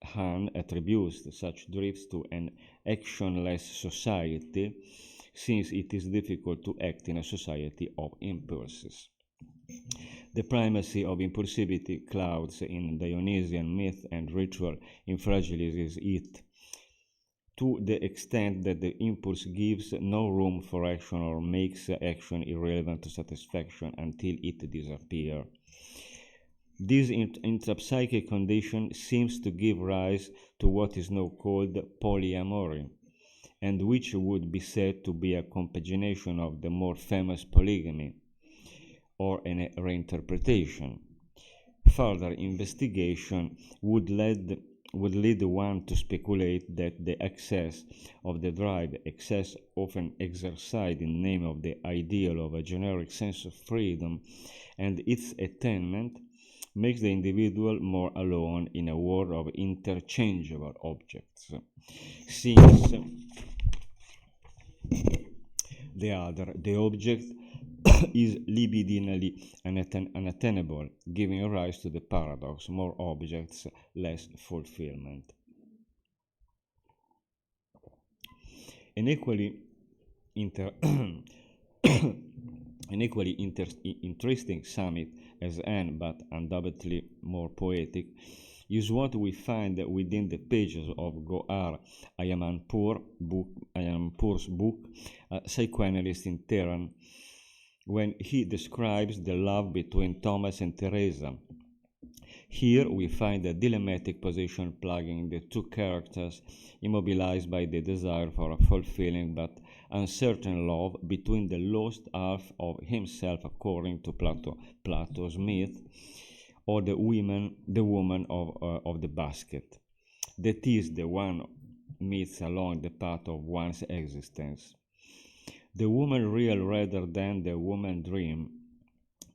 Hahn attributes such drifts to an actionless society, since it is difficult to act in a society of impulses. The primacy of impulsivity clouds in Dionysian myth and ritual infragilizes it to the extent that the impulse gives no room for action or makes action irrelevant to satisfaction until it disappears. This intrapsychic condition seems to give rise to what is now called polyamory, and which would be said to be a compagination of the more famous polygamy, or a reinterpretation. Further investigation would lead one to speculate that the excess of the drive, excess often exercised in the name of the ideal of a generic sense of freedom and its attainment, makes the individual more alone in a world of interchangeable objects, since the object, is libidinally unattainable, giving rise to the paradox: more objects, less fulfillment. An equally interesting summit as an, but undoubtedly more poetic, is what we find within the pages of Gohar Ayamanpour's book, Psychoanalyst in Tehran, when he describes the love between Thomas and Teresa. Here we find a dilemmatic position plugging the two characters, immobilized by the desire for a fulfilling but uncertain love between the lost half of himself, according to Plato's myth, or the woman of the basket. That is, the one meets along the path of one's existence. The woman real rather than the woman dream.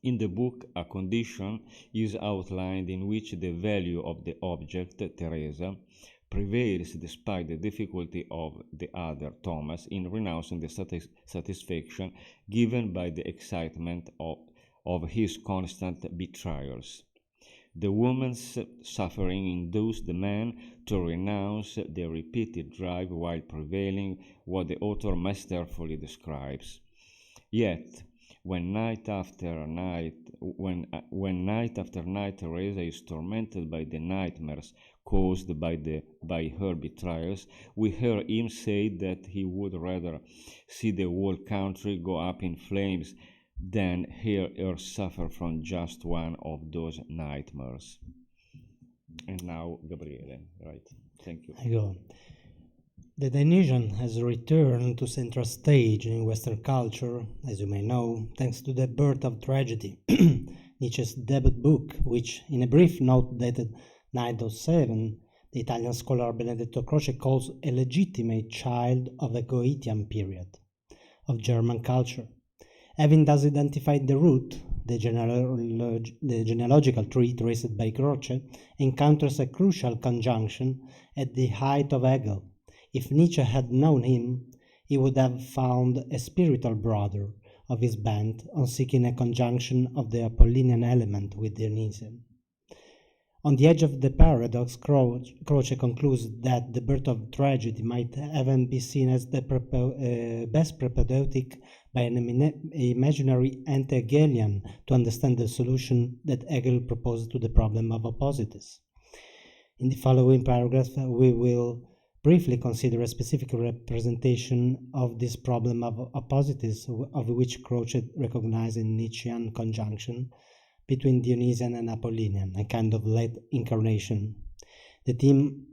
In the book, a condition is outlined in which the value of the object, Teresa, prevails despite the difficulty of the other, Thomas, in renouncing the satisfaction given by the excitement of his constant betrayals. The woman's suffering induced the man to renounce the repeated drive while prevailing what the author masterfully describes. Yet, when night after night Teresa is tormented by the nightmares caused by her betrayals, we hear him say that he would rather see the whole country go up in flames than hear her suffer from just one of those nightmares. And now, Gabriele, right? Thank you. I go. The Dionysian has returned to central stage in Western culture, as you may know, thanks to the birth of tragedy, Nietzsche's debut book, which, in a brief note dated 907, the Italian scholar Benedetto Croce calls a legitimate child of the Goethean period of German culture. Having thus identified the root, the genealogical tree traced by Croce encounters a crucial conjunction at the height of Hegel. If Nietzsche had known him, he would have found a spiritual brother of his bent on seeking a conjunction of the Apollinian element with Dionysian. On the edge of the paradox, Croce concludes that the birth of tragedy might even be seen as the best propedeutic by an imaginary anti-Hegelian to understand the solution that Hegel proposed to the problem of opposites. In the following paragraph, we will briefly consider a specific representation of this problem of opposites, of which Croce recognized in Nietzschean conjunction between Dionysian and Apollinian, a kind of late incarnation. The theme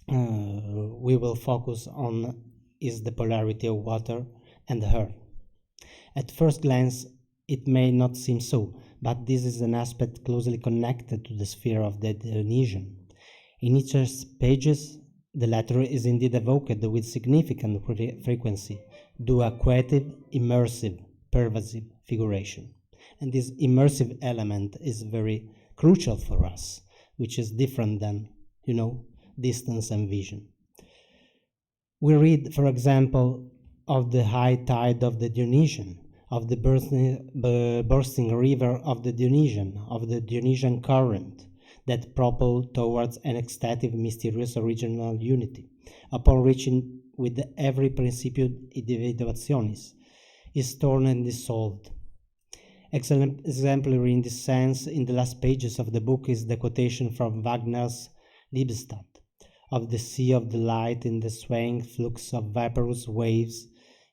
we will focus on is the polarity of water and earth. At first glance, it may not seem so, but this is an aspect closely connected to the sphere of the Dionysian. In Nietzsche's pages, the latter is indeed evoked with significant frequency, due a coetive, immersive, pervasive figuration. And this immersive element is very crucial for us, which is different than, distance and vision. We read, for example, of the high tide of the Dionysian, of the bursting river of the Dionysian current that propelled towards an ecstatic, mysterious original unity, upon reaching with every principio individuationis, is torn and dissolved. Exemplary in this sense, in the last pages of the book, is the quotation from Wagner's Liebestod, of the sea of delight in the swaying flux of vaporous waves,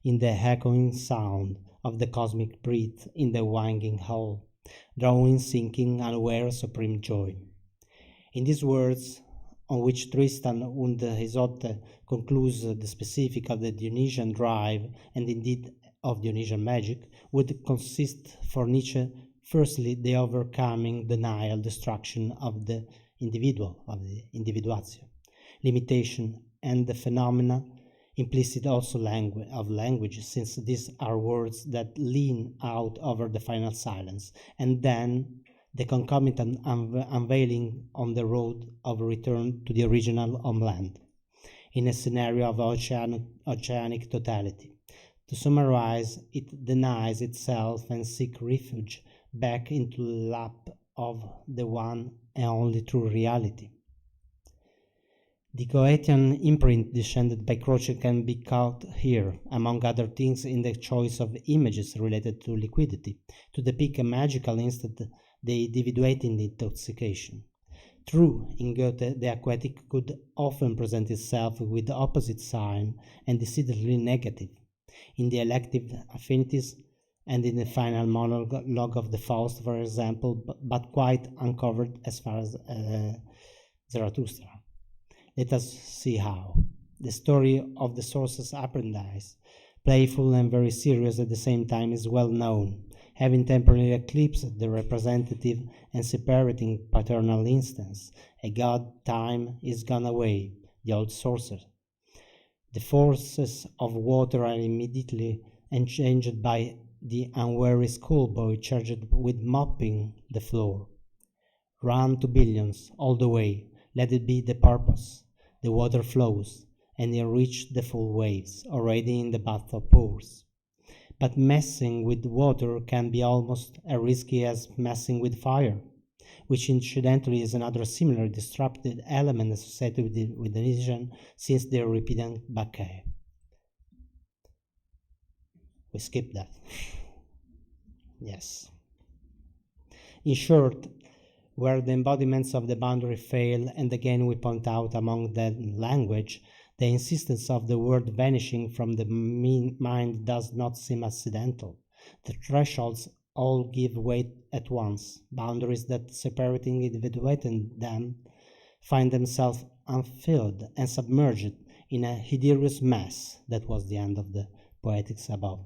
in the echoing sound of the cosmic breath in the winding hull, drawing, sinking, unaware supreme joy. In these words, on which Tristan und Isolde concludes the specific of the Dionysian drive, and indeed of Dionysian magic, would consist for Nietzsche firstly the overcoming denial, destruction of the individual, of the individuatio, limitation, and the phenomena implicit also of language, since these are words that lean out over the final silence, and then the concomitant unveiling on the road of return to the original homeland, in a scenario of oceanic totality. To summarize, it denies itself and seeks refuge back into the lap of the one and only true reality. The Goethean imprint descended by Croce can be caught here, among other things, in the choice of images related to liquidity, to depict a magical instant, the individuating intoxication. True, in Goethe, the aquatic could often present itself with the opposite sign and decidedly negative. In the elective affinities and in the final monologue of the Faust, for example, but quite uncovered as far as Zarathustra. Let us see how. The story of the sorcerer's apprentice, playful and very serious at the same time, is well known, having temporarily eclipsed the representative and separating paternal instance. A god time is gone away, the old sorcerer. The forces of water are immediately enchanged by the unwary schoolboy charged with mopping the floor. Run to billions all the way, let it be the purpose. The water flows, and you reach the full waves, already in the bath of pores. But messing with water can be almost as risky as messing with fire, which incidentally is another similar disruptive element associated with the Dionysian since the Euripidean Bacchae. We skip that. Yes. In short, where the embodiments of the boundary fail, and again we point out among them language, the insistence of the word vanishing from the mind does not seem accidental. The thresholds all give way at once, boundaries that, separating individuating them, find themselves unfilled and submerged in a hideous mess. That was the end of the Poetics above.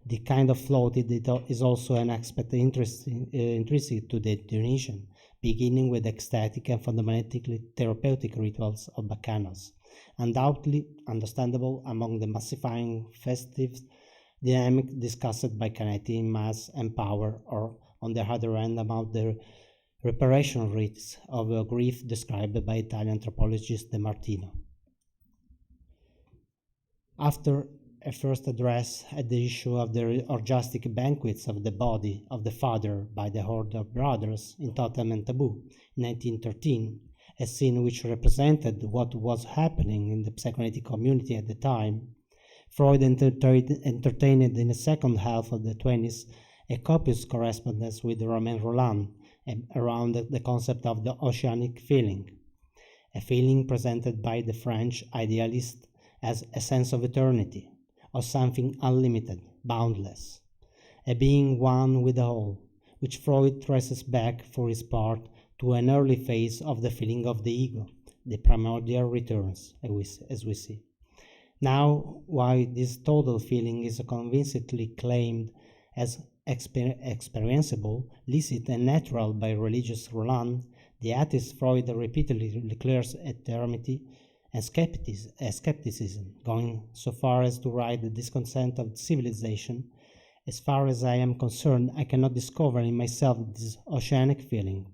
The kind of float is also an aspect intrinsic to the Dionysian, beginning with ecstatic and fundamentally therapeutic rituals of Bacchanals, undoubtedly understandable among the massifying festive dynamic discussed by Canetti, mass and power, or on the other hand about the reparation rites of grief described by Italian anthropologist De Martino. After a first address at the issue of the orgiastic banquets of the body of the father by the horde of brothers in Totem and Taboo in 1913, a scene which represented what was happening in the psychoanalytic community at the time, Freud entertained in the second half of the 20s a copious correspondence with Romain Rolland around the concept of the oceanic feeling, a feeling presented by the French idealist as a sense of eternity, of something unlimited, boundless, a being one with the whole, which Freud traces back for his part to an early phase of the feeling of the ego, the primordial returns, as we see. Now, while this total feeling is convincingly claimed as experienceable, licit and natural by religious Rolland, the atheist Freud repeatedly declares eternity and skepticism, going so far as to write the discontent of civilization. As far as I am concerned, I cannot discover in myself this oceanic feeling.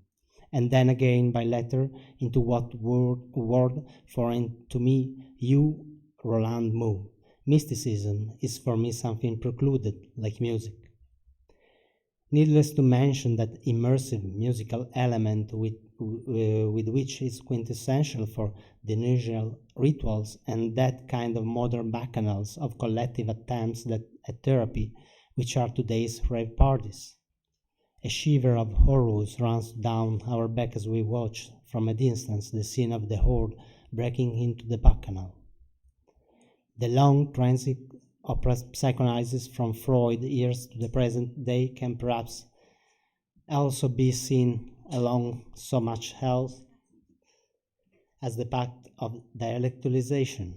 And then again by letter, into what word, for to me, you, Rolland, move. Mysticism is for me something precluded, like music. Needless to mention that immersive musical element with which is quintessential for Dionysian rituals and that kind of modern bacchanals of collective attempts at therapy, which are today's rave parties. A shiver of horrors runs down our back as we watch from a distance the scene of the horde breaking into the bacchanal. The long transit of psychoanalysis from Freud years to the present day can perhaps also be seen along so much health as the path of dialectalization,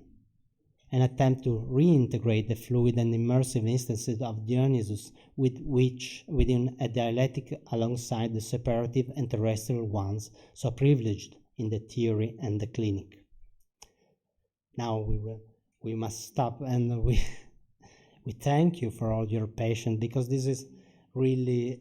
an attempt to reintegrate the fluid and immersive instances of Dionysus within a dialectic alongside the separative and terrestrial ones so privileged in the theory and the clinic. Now we must stop, and we thank you for all your patience, because this is really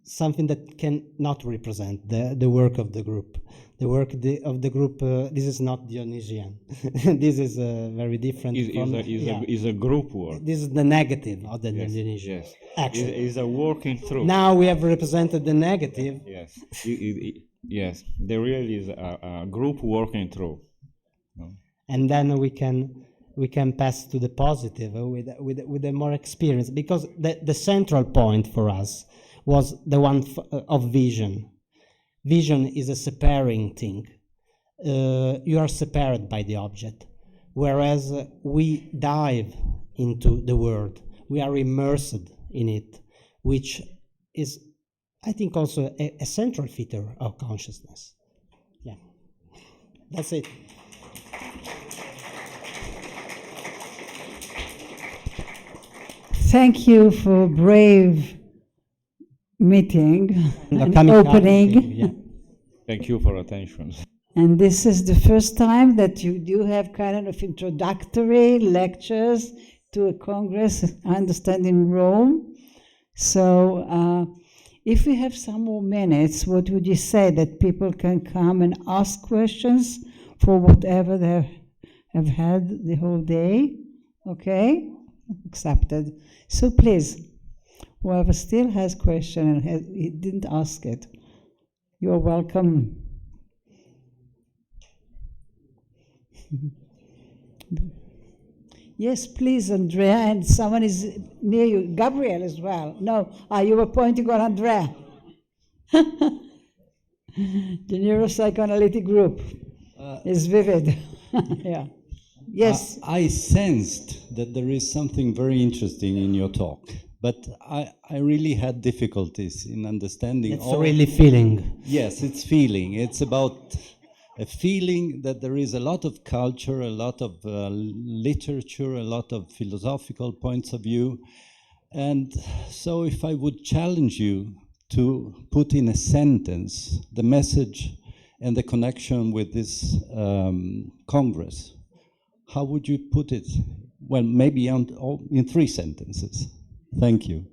something that cannot represent the work of the group. The work of the group, this is not Dionysian. This is very different. Is a group work. This is the negative of the Yes, Dionysian. yes. Actually, Is a working through. now we have represented the negative. Yes, yes. There really is a group working through. No? And then we can pass to the positive with a more experience, because the central point for us was the one of vision. Vision is a separating thing. You are separated by the object, whereas we dive into the world. We are immersed in it, which is, I think, also a central feature of consciousness. Yeah, that's it. Thank you for brave meeting and Coming up, opening. yeah. Thank you for attention. And this is the first time that you do have kind of introductory lectures to a congress, I understand, in Rome. So if we have some more minutes, what would you say, that people can come and ask questions for whatever they have had the whole day? Okay? Accepted. So please, whoever still has question and he didn't ask it, you're welcome. Yes, please, Andrea, and someone is near you. Gabriel as well. No, you were pointing on Andrea. The neuropsychoanalytic group is vivid. Yeah. Yes. I sensed that there is something very interesting in your talk, but I really had difficulties in understanding. It's really feeling. Yes, it's feeling. It's about a feeling that there is a lot of culture, a lot of literature, a lot of philosophical points of view. And so if I would challenge you to put in a sentence the message and the connection with this Congress, how would you put it? Well, maybe in 3 sentences. Thank you.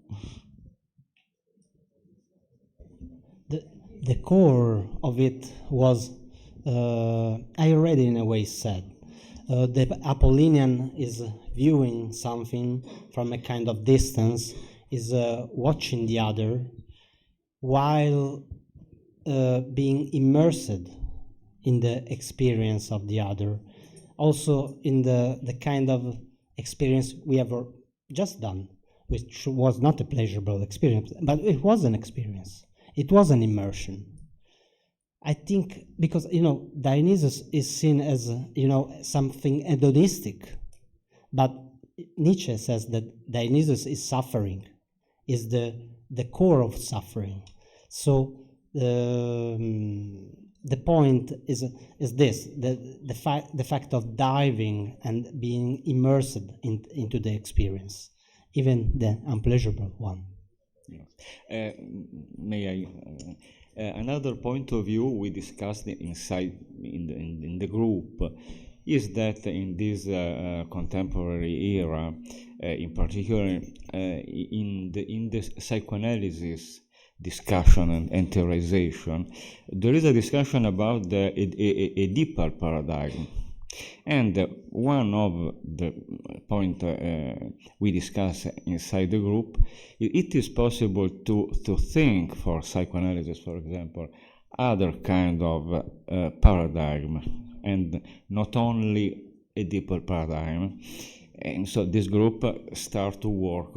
The core of it was, I already in a way said, the Apollinian is viewing something from a kind of distance, is watching the other, while being immersed in the experience of the other. Also in the kind of experience we have just done, which was not a pleasurable experience, but it was an experience. It was an immersion. I think because, Dionysus is seen as, something hedonistic, but Nietzsche says that Dionysus is suffering, is the core of suffering. So the point is this: the fact of diving and being immersed into the experience, even the unpleasurable one. May I? Another point of view we discussed inside in the group is that in this contemporary era, in particular in the psychoanalysis discussion and theorization, there is a discussion about a deeper paradigm, And one of the point we discuss inside the group, it is possible to think for psychoanalysis, for example, other kind of paradigm, and not only a deeper paradigm. And so this group start to work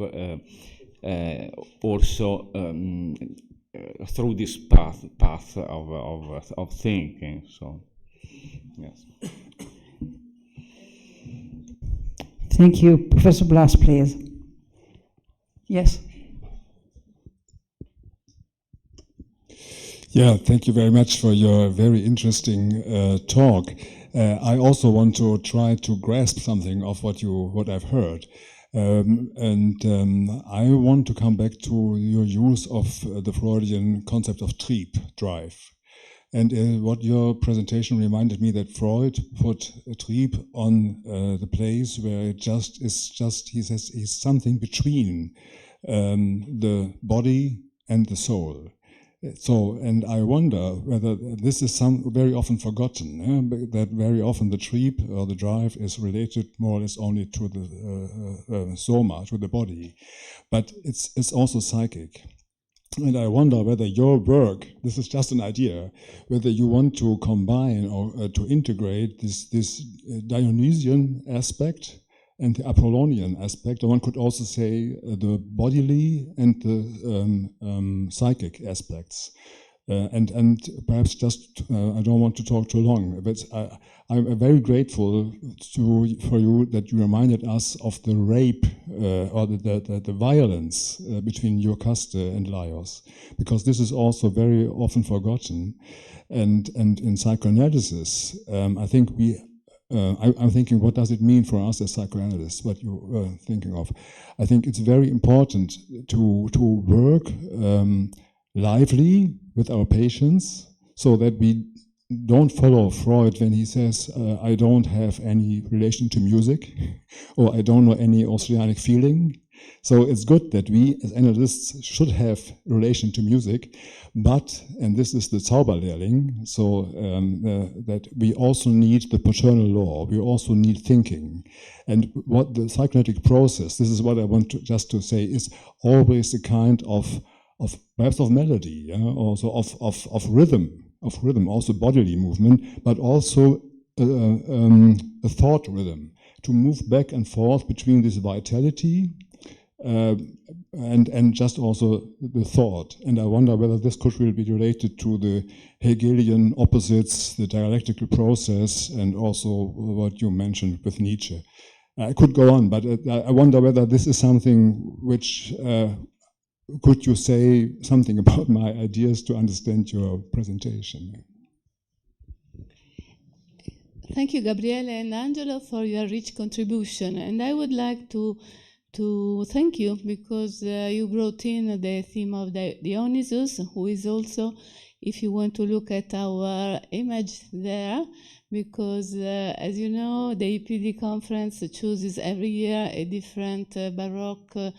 also through this path of thinking. So, yes. Thank you. Professor Blas, please. Yes. Yeah, thank you very much for your very interesting talk. I also want to try to grasp something of what I've heard. I want to come back to your use of the Freudian concept of Trieb, drive. And what your presentation reminded me, that Freud put Trieb on the place where it he says, is something between the body and the soul. So, and I wonder whether this is very often forgotten, that very often the Trieb or the drive is related more or less only to the soma, to the body, but it's also psychic. And I wonder whether your work, this is just an idea, whether you want to combine or to integrate this Dionysian aspect and the Apollonian aspect, or one could also say the bodily and the psychic aspects. And perhaps just, I don't want to talk too long, but I'm very grateful for you that you reminded us of the rape or the violence between Iocaste and Laios, because this is also very often forgotten. And in psychoanalysis, I think I'm thinking, what does it mean for us as psychoanalysts, what you're thinking of? I think it's very important to work lively with our patients, so that we don't follow Freud when he says, I don't have any relation to music, or I don't know any Oceanic feeling. So it's good that we as analysts should have relation to music, but, and this is the Zauberlehrling, so that we also need the paternal law, we also need thinking. And what the psychoanalytic process, this is what I want just to say, is always a kind of perhaps of melody, yeah? Also of rhythm, also bodily movement, but also a thought rhythm, to move back and forth between this vitality and just also the thought. And I wonder whether this could really be related to the Hegelian opposites, the dialectical process, and also what you mentioned with Nietzsche. I could go on, but I wonder whether this is something which could you say something about my ideas to understand your presentation? Thank you, Gabriele and Angelo, for your rich contribution. And I would like to thank you because you brought in the theme of Dionysus, who is also, if you want to look at our image there, because as you know, the EPD conference chooses every year a different Baroque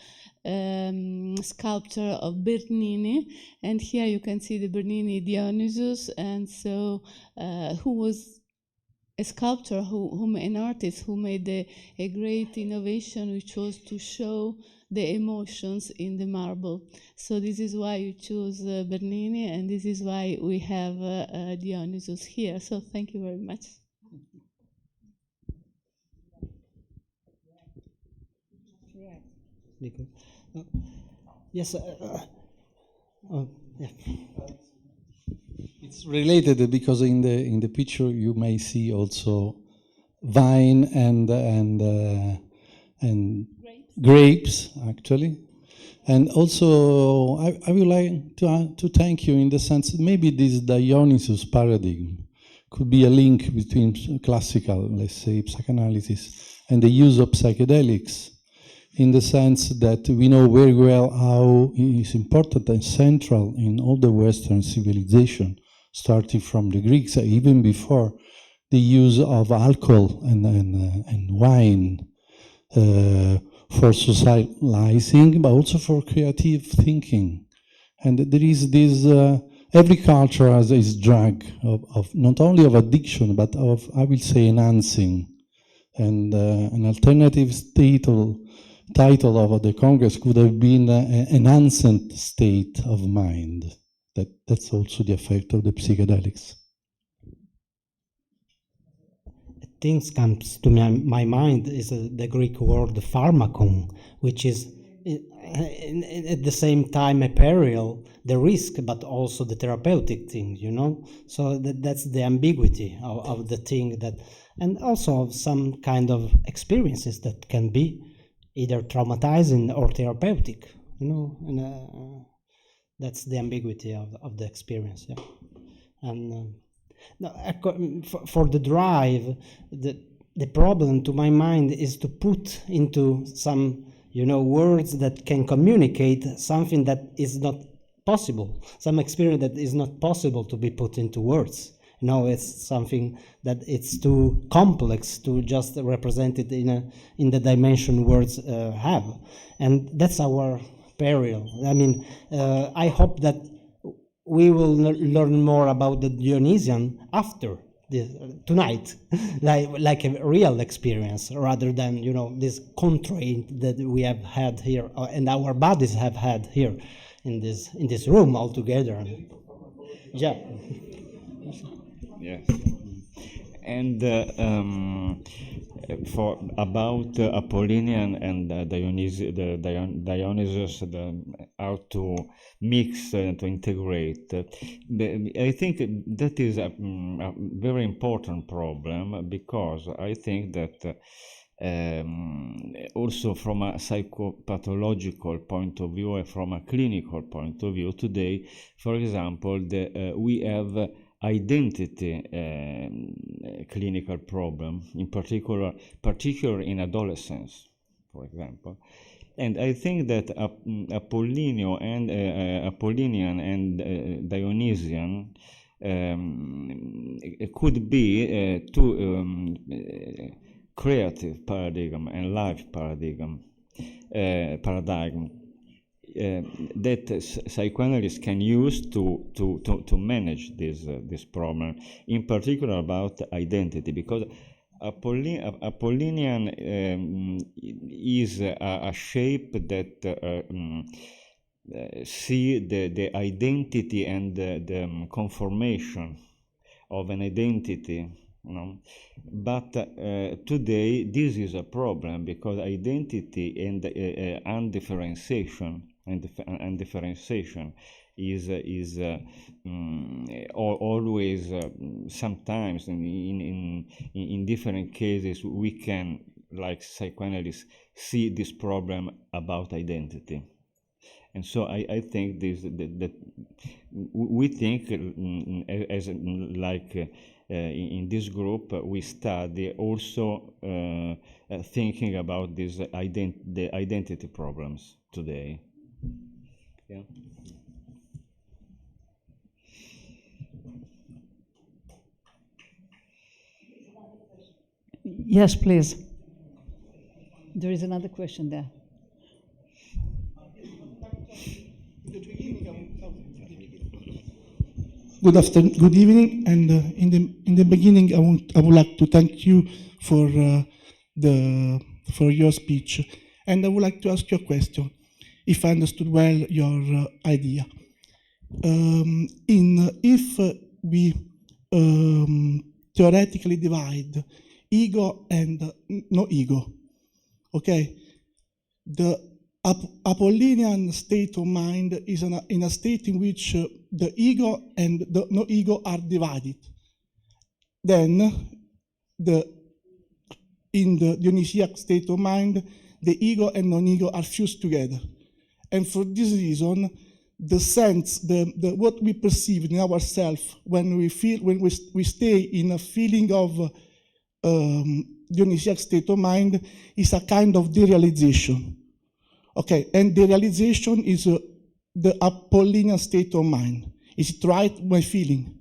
sculpture of Bernini, and here you can see the Bernini Dionysus, and so who was a sculptor, an artist who made a great innovation, which was to show the emotions in the marble. So this is why you choose Bernini, and this is why we have Dionysus here. So thank you very much. Nico. Yes. Yeah. It's related because in the picture you may see also vine and grapes actually, and also I would like to thank you in the sense that maybe this Dionysus paradigm could be a link between classical, let's say, psychoanalysis and the use of psychedelics, in the sense that we know very well how it is important and central in all the Western civilization, starting from the Greeks, even before the use of alcohol and wine for socializing, but also for creative thinking. And there is this every culture has its drag of not only of addiction, but of, I will say, enhancing. And an alternative title of the Congress could have been an enhanced state of mind. That's also the effect of the psychedelics. Things comes to my mind is the Greek word pharmakon, which is at the same time a peril, the risk, but also the therapeutic thing, you know. So that's the ambiguity of the thing that, and also of some kind of experiences that can be either traumatizing or therapeutic, you know. And that's the ambiguity of the experience, yeah. And no, for the drive, the problem to my mind is to put into some, you know, words that can communicate something that is not possible, some experience that is not possible to be put into words. You know, it's something that it's too complex to just represent it in the dimension words have, and that's our peril. I mean, I hope that we will learn more about the Dionysian after tonight, like a real experience, rather than, you know, this constraint that we have had here and our bodies have had here in this room altogether. Yeah. Yes. And for about Apollinian and Dionysius, how to mix to integrate. I think that is a very important problem, because I think that also from a psychopathological point of view and from a clinical point of view today, for example, we have identity clinical problem, in particular in adolescence, for example. And I think that Apollinian and Dionysian could be two creative paradigm and life paradigm that psychoanalysts can use to manage this problem, in particular about identity, because Apollinian is a shape that see the identity and the conformation of an identity. No? But today this is a problem, because identity and undifferentiation and differentiation is always sometimes in different cases we can, like psychoanalysts, see this problem about identity. And so I think that we think as like in this group we study also thinking about the identity problems today. Yeah. Yes, please. There is another question there. Good afternoon, good evening, and in the beginning, I would like to thank you for your speech, and I would like to ask you a question, if I understood well your idea. If we theoretically divide ego and no ego, okay, the Apollinian state of mind is in a state in which the ego and the no ego are divided. Then, in the Dionysiac state of mind, the ego and non-ego are fused together. And for this reason, the sense, what we perceive in ourselves when we stay in a feeling of Dionysiac state of mind is a kind of derealization. Okay, and the realization is the Apollinian state of mind. Is it right, my feeling?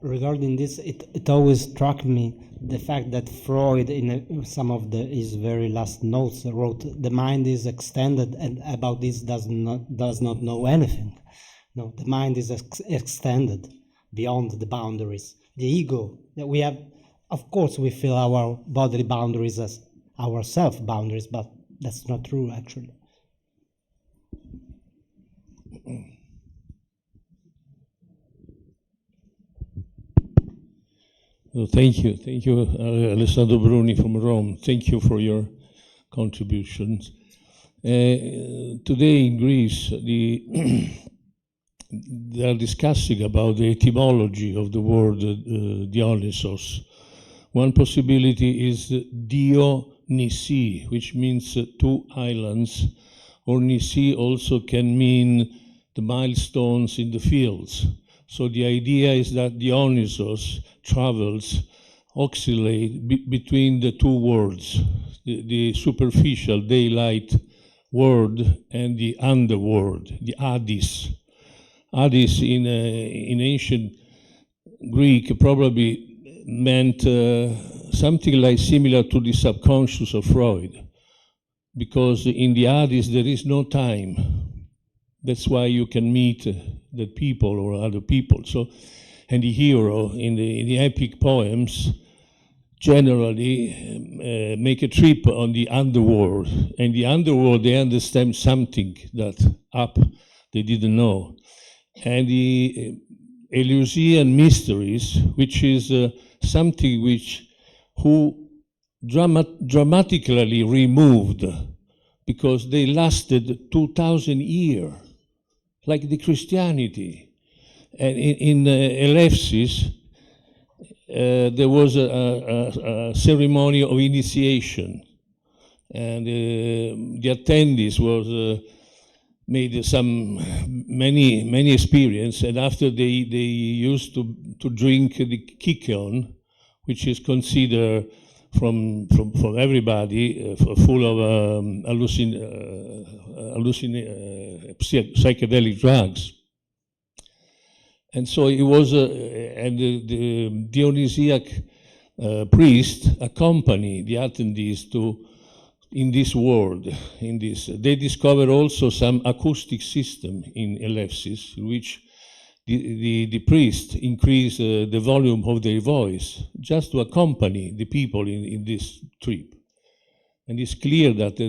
Regarding this, it always struck me the fact that Freud, in some of his very last notes, wrote, "The mind is extended, and about this does not know anything." No, the mind is extended beyond the boundaries. The ego that we have, of course, we feel our bodily boundaries as our self boundaries, but that's not true, actually. Well, thank you, Alessandro Bruni from Rome. Thank you for your contributions. Today in Greece, they are discussing about the etymology of the word Dionysos. One possibility is Dionysi, which means two islands, or Nisi also can mean the milestones in the fields. So the idea is that Dionysos travels, oscillate between the two worlds, the superficial daylight world and the underworld, the Hades. Hades in ancient Greek probably meant something like similar to the subconscious of Freud, because in the Hades there is no time. That's why you can meet the people or other people. So, and the hero in the epic poems generally make a trip on the underworld. And the underworld, they understand something that up they didn't know. And the Eleusinian mysteries, which is something who dramatically removed, because they lasted 2,000 years, like the Christianity. And in Eleusis, there was a ceremony of initiation, and the attendees was made many experience, and after they used to drink the kykeon, which is considered from everybody full of psychedelic drugs. And so it was, and the Dionysiac priest accompanied the attendees in this world. They discovered also some acoustic system in Eleusis, in which the priest increased the volume of their voice just to accompany the people in this trip. And it's clear that they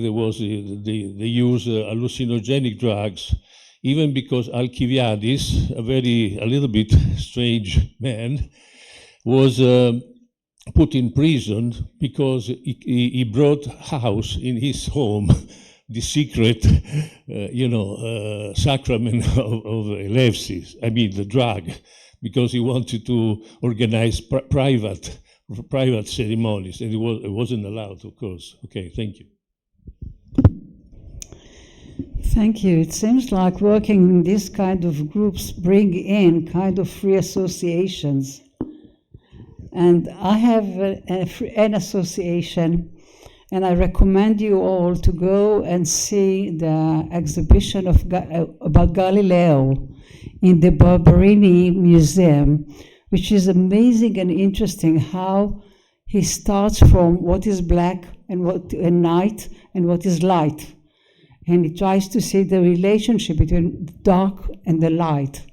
use hallucinogenic drugs, even because Alcibiades, a little bit strange man, was put in prison because he brought house in his home the secret, sacrament of Eleusis, I mean the drug, because he wanted to organize private ceremonies, and it wasn't allowed, of course. Okay, thank you. Thank you. It seems like working in this kind of groups bring in kind of free associations. And I have an association, and I recommend you all to go and see the exhibition about Galileo in the Barberini Museum, which is amazing and interesting how he starts from what is black and what and night and what is light. And he tries to see the relationship between the dark and the light.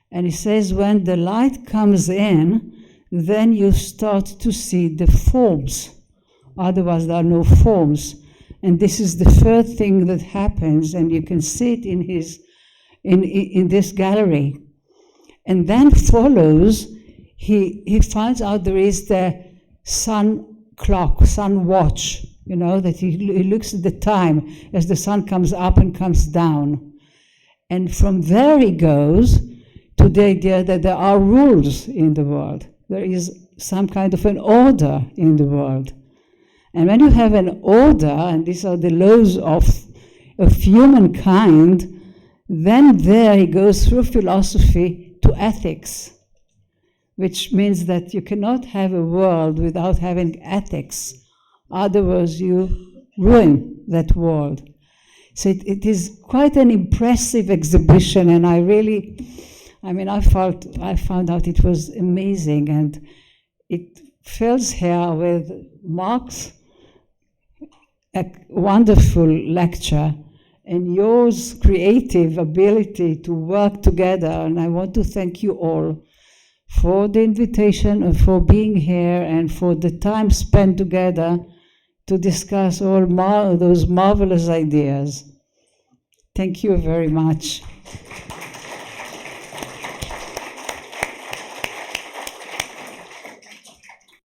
And he says when the light comes in, then you start to see the forms. Otherwise, there are no forms. And this is the third thing that happens, and you can see it in this gallery. And then follows, he finds out there is the sun clock, sun watch, that he looks at the time as the sun comes up and comes down. And from there he goes to the idea that there are rules in the world. There is some kind of an order in the world. And when you have an order, and these are the laws of humankind, then there he goes through philosophy to ethics, which means that you cannot have a world without having ethics. Otherwise, you ruin that world. So it is quite an impressive exhibition, and I found out it was amazing, and it fills here with Mark's a wonderful lecture and yours creative ability to work together. And I want to thank you all for the invitation and for being here and for the time spent together to discuss all those marvelous ideas. Thank you very much.